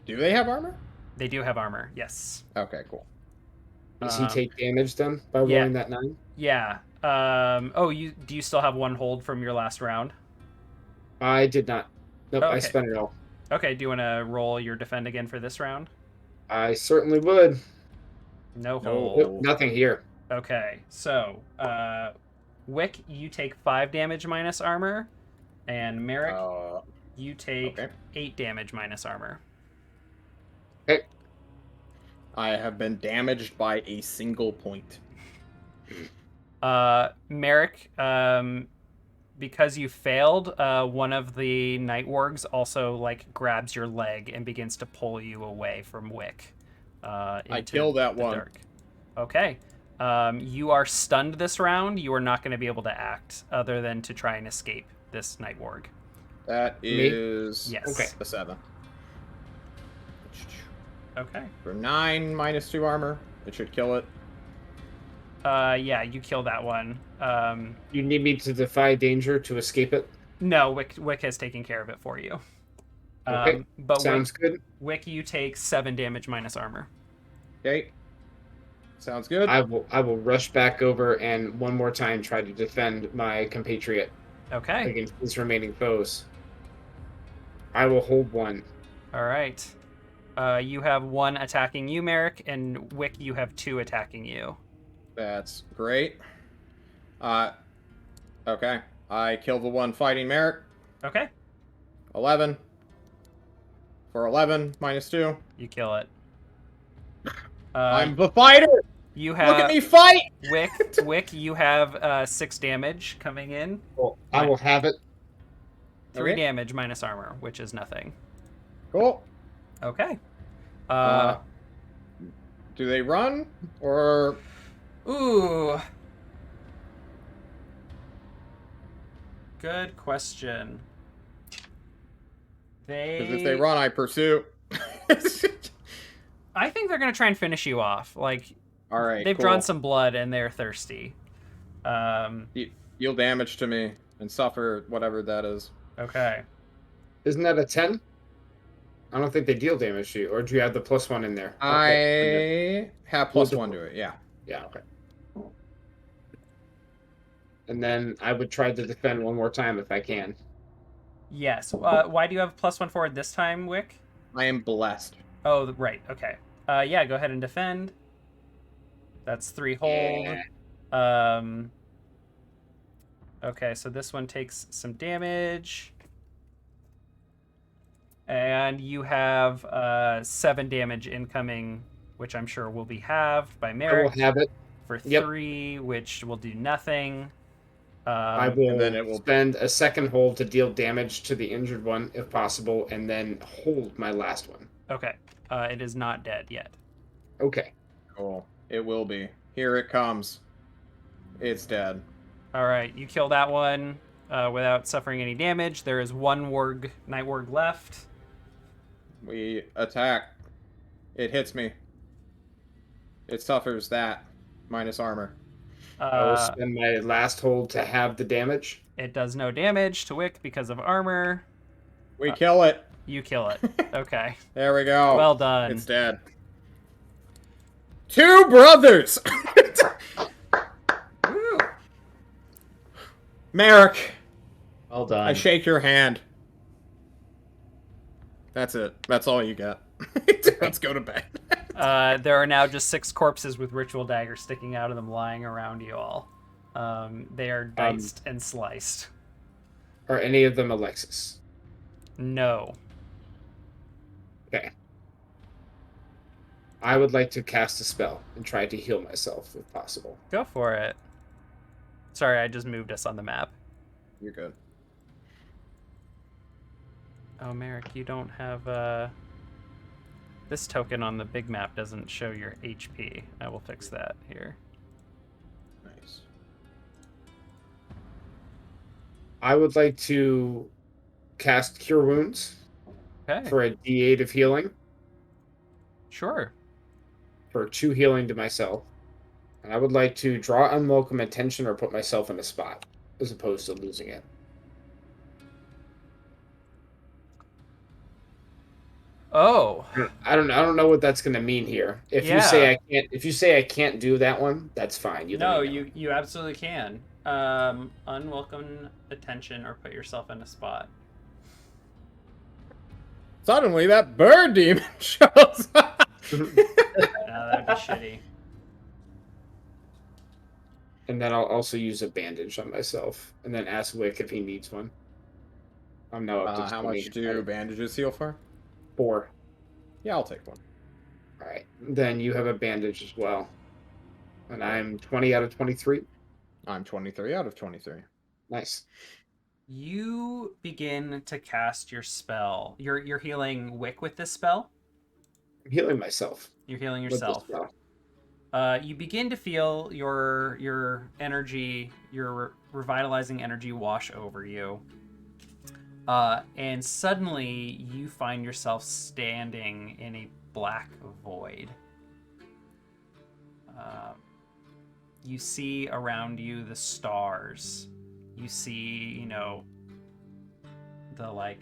Do they have armor? They do have armor. Yes. Okay, cool. Does he take damage then by yeah. rolling that 9? Yeah. Do you still have 1 hold from your last round? I did not. Nope, Oh, I okay. spent it all. Okay, do you want to roll your defend again for this round? I certainly would. No No. hold. Nope, nothing here. Okay, so Wick, you take 5 damage minus armor, and Merrick, you take Okay. 8 damage minus armor. Okay. I have been damaged by a single point. Merrick, because you failed, one of the night wargs also like grabs your leg and begins to pull you away from Wick. I kill that one. Dark. Okay. You are stunned this round. You are not going to be able to act other than to try and escape this night warg. That is Yes. Okay. a 7. Okay. For 9 minus 2 armor, it should kill it. Yeah, you kill that one. You need me to defy danger to escape it? No, Wick has taken care of it for you. Okay. But Sounds good. Wick, you take 7 damage minus armor. Okay. Sounds good. I will rush back over and one more time try to defend my compatriot Okay. against his remaining foes. I will hold 1. All right. You have 1 attacking you, Merrick, and Wick, you have 2 attacking you. That's great. Okay. I kill the one fighting Merrick. Okay. 11. For 11 minus 2. You kill it. I'm the fighter! You have Look at me fight! Wick, you have 6 damage coming in. Well, I will have it. 3 Okay. damage minus armor, which is nothing. Cool. Okay. Do they run? Or... Ooh. Good question. Because if they run, I pursue. I think they're going to try and finish you off. Like, All right, they've cool. drawn some blood and they're thirsty. Deal damage to me and suffer whatever that is. Okay. Isn't that a 10? I don't think they deal damage to you. Or do you have the +1 in there? I have +1 to it, yeah. Yeah, okay. And then I would try to defend one more time if I can. Yes. Why do you have +1 forward this time, Wick? I am blessed. Oh, right. Okay. Yeah, go ahead and defend. That's 3 hold. Yeah. Okay, so this one takes some damage. And you have 7 damage incoming, which I'm sure will be halved by I Merrick. will have it. For Yep. 3, which will do nothing. I and will then it will- spend a second hold to deal damage to the injured one, if possible, and then hold my last one. Okay. It is not dead yet. Okay. Cool. It will be. Here it comes. It's dead. All right, you kill that one without suffering any damage. There is 1 night warg left. We attack. It hits me. It suffers that. Minus armor. I will spend my last hold to have the damage. It does no damage to Wick because of armor. We kill it. You kill it. Okay. There we go. Well done. It's dead. 2 brothers! Woo. Merrick, Well done. I shake your hand. That's it. That's all you got. Let's go to bed. There are now just 6 corpses with ritual daggers sticking out of them lying around you all. They are diced and sliced. Are any of them Alexis? No. Okay. I would like to cast a spell and try to heal myself if possible. Go for it. Sorry, I just moved us on the map. You're good. Oh, Merrick, you don't have this token on the big map doesn't show your HP. I will fix that here. Nice. I would like to cast Cure Wounds Okay. for a D8 of healing, Sure. for 2 healing to myself. And I would like to draw unwelcome attention or put myself in a spot, as opposed to losing it. Oh. I don't know what that's going to mean here. If you say I can't do that one, that's fine. You let No, me know. you absolutely can. Unwelcome attention or put yourself in a spot. Suddenly, that bird demon shows up. That'd be shitty. And then I'll also use a bandage on myself, and then ask Wick if he needs one. I'm now up to How much 20. do bandages heal for? 4. Yeah, I'll take one. All right. Then you have a bandage as well. And I'm 20 out of 23. I'm 23 out of 23. Nice. You begin to cast your spell. You're healing Wick with this spell? I'm healing myself. You're healing with this yourself. spell. You begin to feel your energy, your revitalizing energy wash over you. And suddenly you find yourself standing in a black void. You see around you the stars. You see, the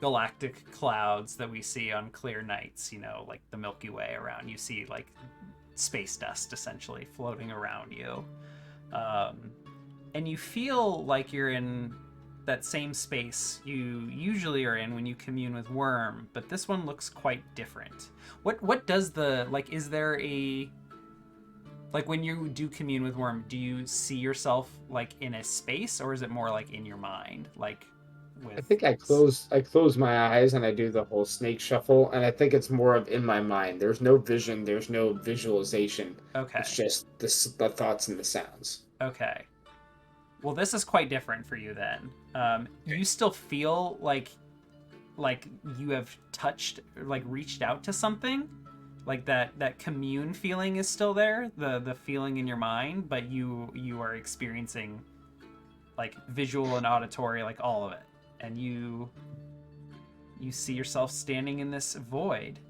galactic clouds that we see on clear nights, like the Milky Way around. You see space dust essentially floating around you. And you feel like you're in that same space you usually are in when you commune with Worm, but this one looks quite different. What does is there a when you do commune with Worm, do you see yourself in a space, or is it more in your mind? I think I close my eyes and I do the whole snake shuffle, and I think it's more of in my mind. There's no vision, there's no visualization. Okay. It's just the thoughts and the sounds. Okay. Well, this is quite different for you then. You still feel like you have touched, reached out to something, that commune feeling is still there, the feeling in your mind, but you are experiencing visual and auditory, all of it, and you see yourself standing in this void.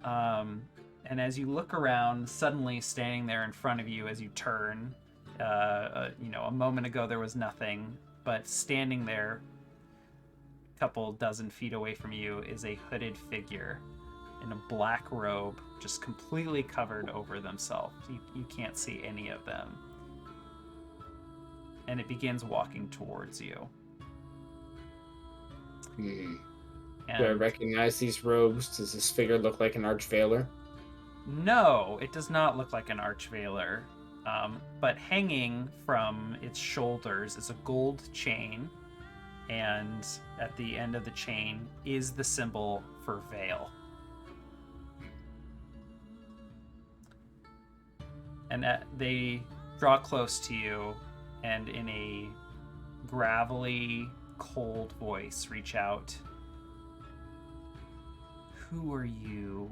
And as you look around, suddenly standing there in front of you as you turn, a moment ago there was nothing, but standing there a couple dozen feet away from you is a hooded figure in a black robe, just completely covered over themselves. You can't see any of them. And it begins walking towards you. Do I And recognize these robes? Does this figure look like an Archveiler? no, it does not look like an Archveiler. But hanging from its shoulders is a gold chain, and at the end of the chain is the symbol for Veil. And they draw close to you, and in a gravelly, cold voice reach out. Who are you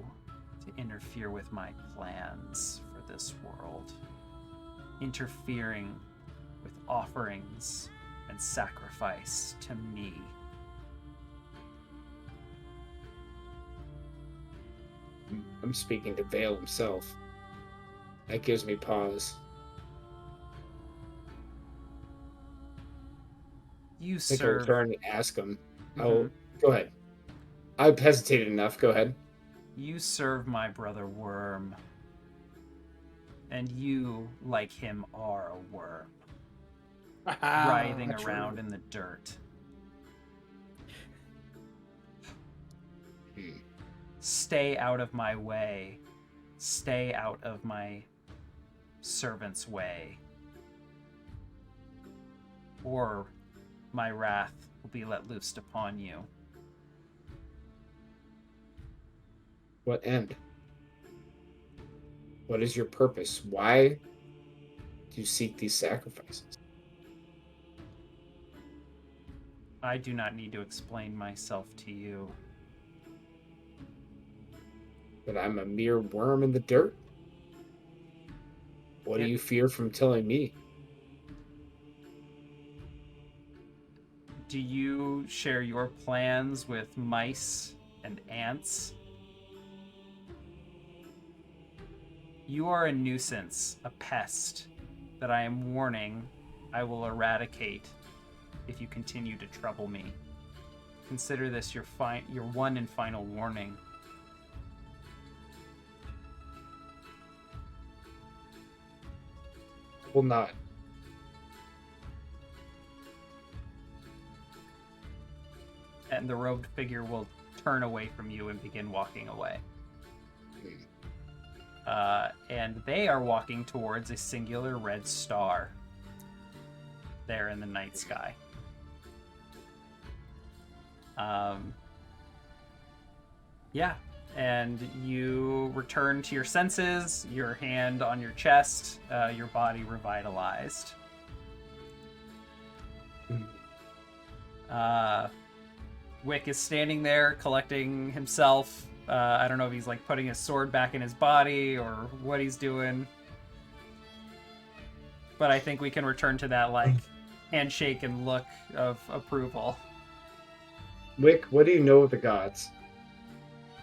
to interfere with my plans for this world? Interfering with offerings and sacrifice to me. I'm speaking to Vale himself. That gives me pause. You I think I'll serve. turn and ask him. Mhm. Oh, go ahead. I've hesitated enough. Go ahead. You serve my brother Worm. And you, like him, are a worm, writhing around in the dirt. Stay out of my way. Stay out of my servant's way. Or my wrath will be let loose upon you. What end? What is your purpose? Why do you seek these sacrifices? I do not need to explain myself to you. That I'm a mere worm in the dirt? What do you fear from telling me? Do you share your plans with mice and ants? You are a nuisance, a pest, that I am warning I will eradicate if you continue to trouble me. Consider this your one and final warning. Will not. and the robed figure will turn away from you and begin walking away. And they are walking towards a singular red star there in the night sky. Yeah, and you return to your senses, your hand on your chest, your body revitalized. Wick is standing there collecting himself. I don't know if he's like putting his sword back in his body or what he's doing. But I think we can return to that like handshake and look of approval. Wick, what do you know of the gods?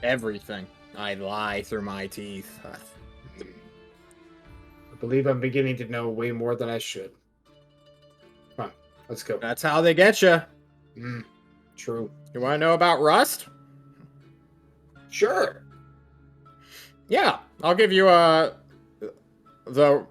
Everything. I lie through my teeth. I believe I'm beginning to know way more than I should. Come on, let's go. That's how they get you. True. You want to know about Rust? Sure. Yeah, I'll give you the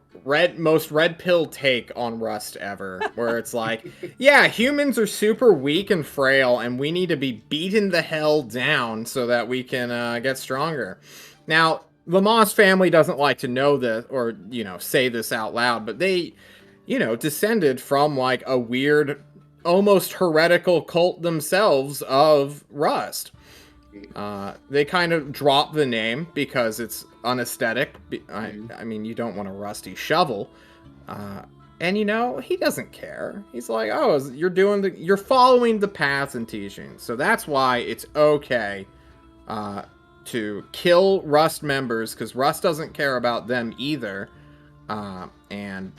most red pill take on Rust ever, where it's like, yeah, humans are super weak and frail, and we need to be beaten the hell down so that we can get stronger. Now, the Moss family doesn't like to know this or say this out loud, but they, descended from like a weird, almost heretical cult themselves of Rust. They kind of drop the name because it's unaesthetic. I mean, you don't want a rusty shovel. And he doesn't care. He's like, oh, you're following the paths and teachings. So that's why it's okay to kill Rust members, because Rust doesn't care about them either. And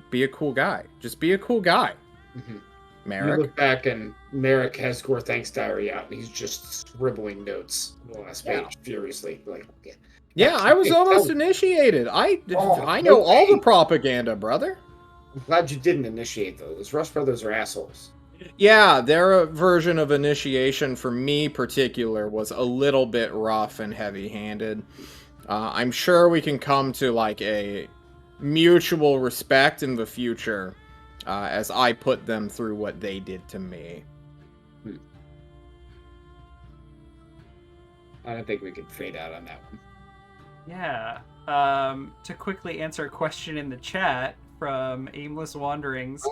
be a cool guy. Just be a cool guy. Merrick. You look back and Merrick has Gorthank's diary out and he's just scribbling notes on the last page furiously. Yeah, I was almost initiated. I know all the propaganda, brother. I'm glad you didn't initiate those. Rust brothers are assholes. Yeah, their version of initiation for me particular was a little bit rough and heavy-handed. I'm sure we can come to like a mutual respect in the future. As I put them through what they did to me. I don't think we could fade out on that one. Yeah. To quickly answer a question in the chat from Aimless Wanderings,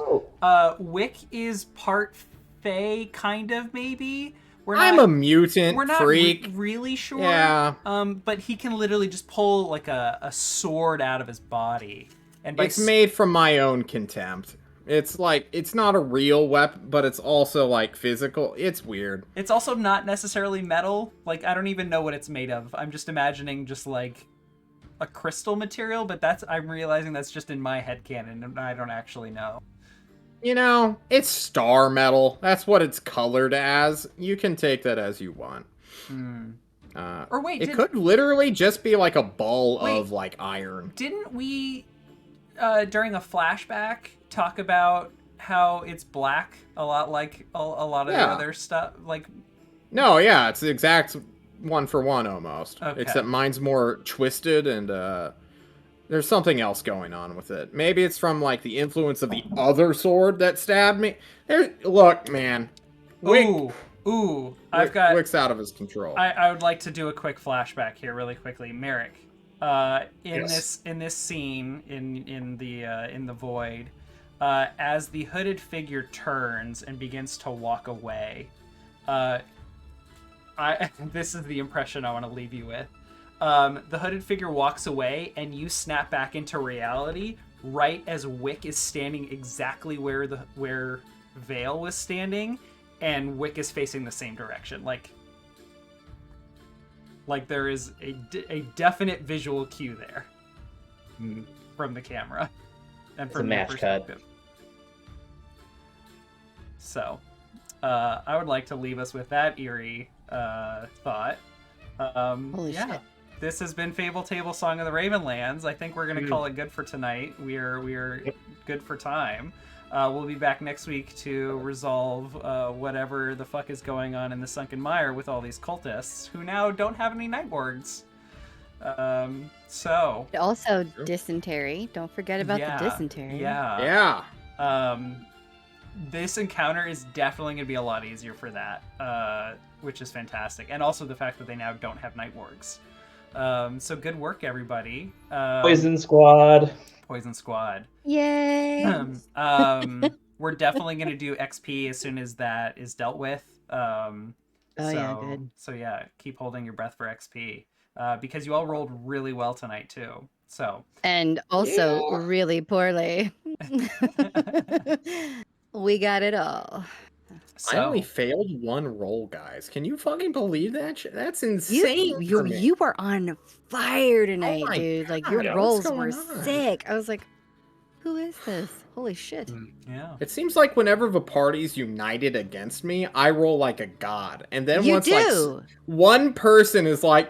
Wick is part Fae, kind of, maybe? I'm a mutant freak. We're not really sure. Yeah. But he can literally just pull like a sword out of his body. And it's made from my own contempt. It's like, it's not a real weapon, but it's also like physical. It's weird. It's also not necessarily metal. Like, I don't even know what it's made of. I'm just imagining just like a crystal material, but I'm realizing that's just in my headcanon and I don't actually know. It's star metal. That's what it's colored as. You can take that as you want. Or wait, it could literally just be like a ball of like iron. Didn't we, during a flashback, talk about how it's black, a lot like a lot of the other stuff? Like, no, yeah, it's the exact one for one almost. Okay. Except mine's more twisted and there's something else going on with it. Maybe it's from like the influence of the other sword that stabbed me. Look, man. Wick's out of his control. I would like to do a quick flashback here, really quickly, Merrick. In this scene in the void. As the hooded figure turns and begins to walk away, this is the impression I want to leave you with. The hooded figure walks away, and you snap back into reality right as Wick is standing exactly where Vale was standing, and Wick is facing the same direction. Like there is a definite visual cue there from the camera. And from a match cut. So, I would like to leave us with that eerie thought. Holy shit. This has been Fable Table Song of the Ravenlands. I think we're going to call it good for tonight. We are good for time. We'll be back next week to resolve whatever the fuck is going on in the Sunken Mire with all these cultists who now don't have any Nightborgs. Also dysentery. Don't forget about the dysentery. Yeah. this encounter is definitely going to be a lot easier for that, which is fantastic. And also the fact that they now don't have night wargs. So good work, everybody. Poison Squad. Poison Squad. Yay! We're definitely going to do XP as soon as that is dealt with. Good. So yeah, keep holding your breath for XP. Because you all rolled really well tonight too. So. And also really poorly. We got it all. So, I only failed one roll, guys. Can you fucking believe that? That's insane. You were on fire tonight, my dude. Like God, your what's rolls going were on? sick. I was like, who is this? Holy shit. yeah. It seems like whenever the party's united against me, I roll like a god. And then once like one person is like,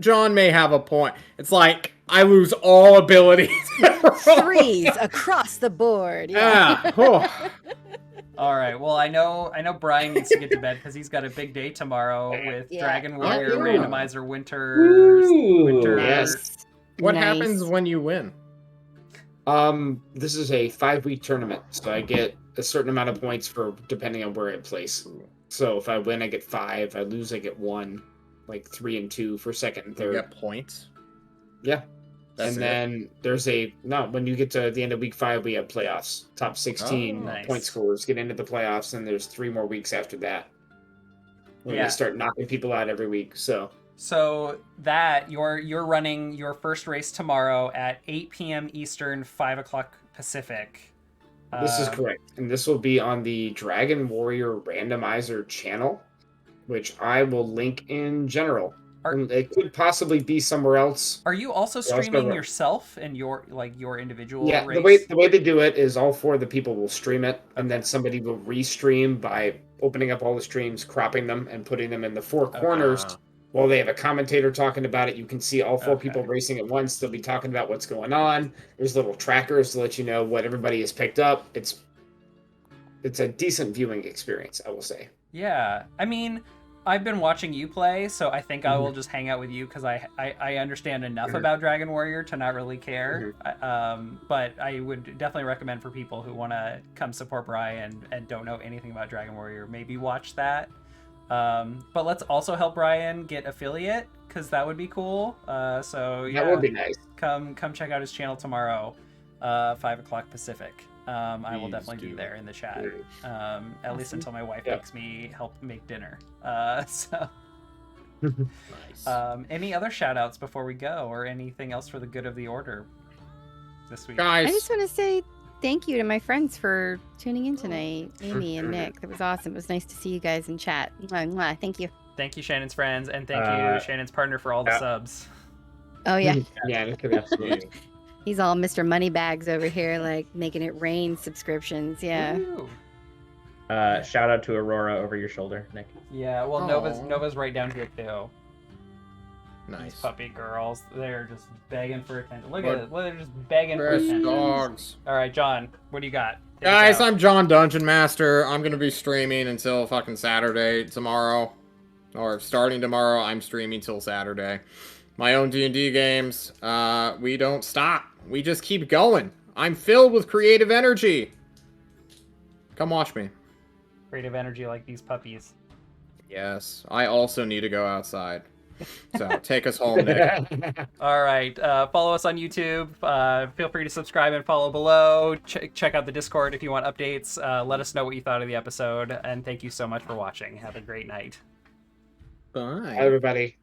John may have a point. It's like I lose all abilities. Threes across the board. Yeah. Oh. All right. Well, I know Brian needs to get to bed because he's got a big day tomorrow with Dragon Warrior Randomizer Winter. Yes. What happens when you win? This is a 5-week tournament, so I get a certain amount of points for depending on where I place. So if I win, I get 5. If I lose, I get 1. Like 3 and 2 for second and third. You get points. Yeah. Then there's when you get to the end of week 5, we have playoffs. Top 16 point scorers get into the playoffs, and there's 3 more weeks after that. We're gonna start knocking people out every week. So that you're running your first race tomorrow at 8 p.m. Eastern, 5 o'clock Pacific. This is correct, and this will be on the Dragon Warrior Randomizer channel, which I will link in general. It could possibly be somewhere else. Are you also streaming yourself and your individual race? The way they do it is all 4 of the people will stream it, and then somebody will restream by opening up all the streams, cropping them, and putting them in the 4 corners. While they have a commentator talking about it, you can see all 4 people racing at once. They'll be talking about what's going on. There's little trackers to let you know what everybody has picked up. It's a decent viewing experience, I will say. Yeah, I mean, I've been watching you play, so I think I will just hang out with you because I understand enough about Dragon Warrior to not really care. But I would definitely recommend for people who want to come support Brian and don't know anything about Dragon Warrior, maybe watch that. But let's also help Brian get affiliate because that would be cool. So yeah, that would be nice. Come check out his channel tomorrow, 5 o'clock Pacific. I will definitely be there in the chat, at least until my wife makes me help make dinner. Nice. Any other shout outs before we go, or anything else for the good of the order this week? Guys, I just want to say thank you to my friends for tuning in tonight, Amy and Nick. That was awesome. It was nice to see you guys in chat. Mwah, mwah. Thank you. Thank you, Shannon's friends, and thank you, Shannon's partner, for all the subs. Oh yeah. Yeah, absolutely. He's all Mr. Moneybags over here, like making it rain subscriptions. Yeah. Ooh. Shout out to Aurora over your shoulder, Nick. Yeah, well, Nova's right down here too. Nice. These puppy girls, they're just begging for attention. Look at it, they're just begging for attention. Dogs. All right, John, what do you got? Guys, I'm John Dungeon Master. I'm gonna be streaming until fucking Saturday tomorrow, or starting tomorrow. I'm streaming till Saturday. My own D&D games. We don't stop. We just keep going. I'm filled with creative energy. Come watch me. Creative energy like these puppies. Yes. I also need to go outside. So take us home, Nick. All right. Follow us on YouTube. Feel free to subscribe and follow below. Check out the Discord if you want updates. Let us know what you thought of the episode. And thank you so much for watching. Have a great night. Bye. Bye, everybody.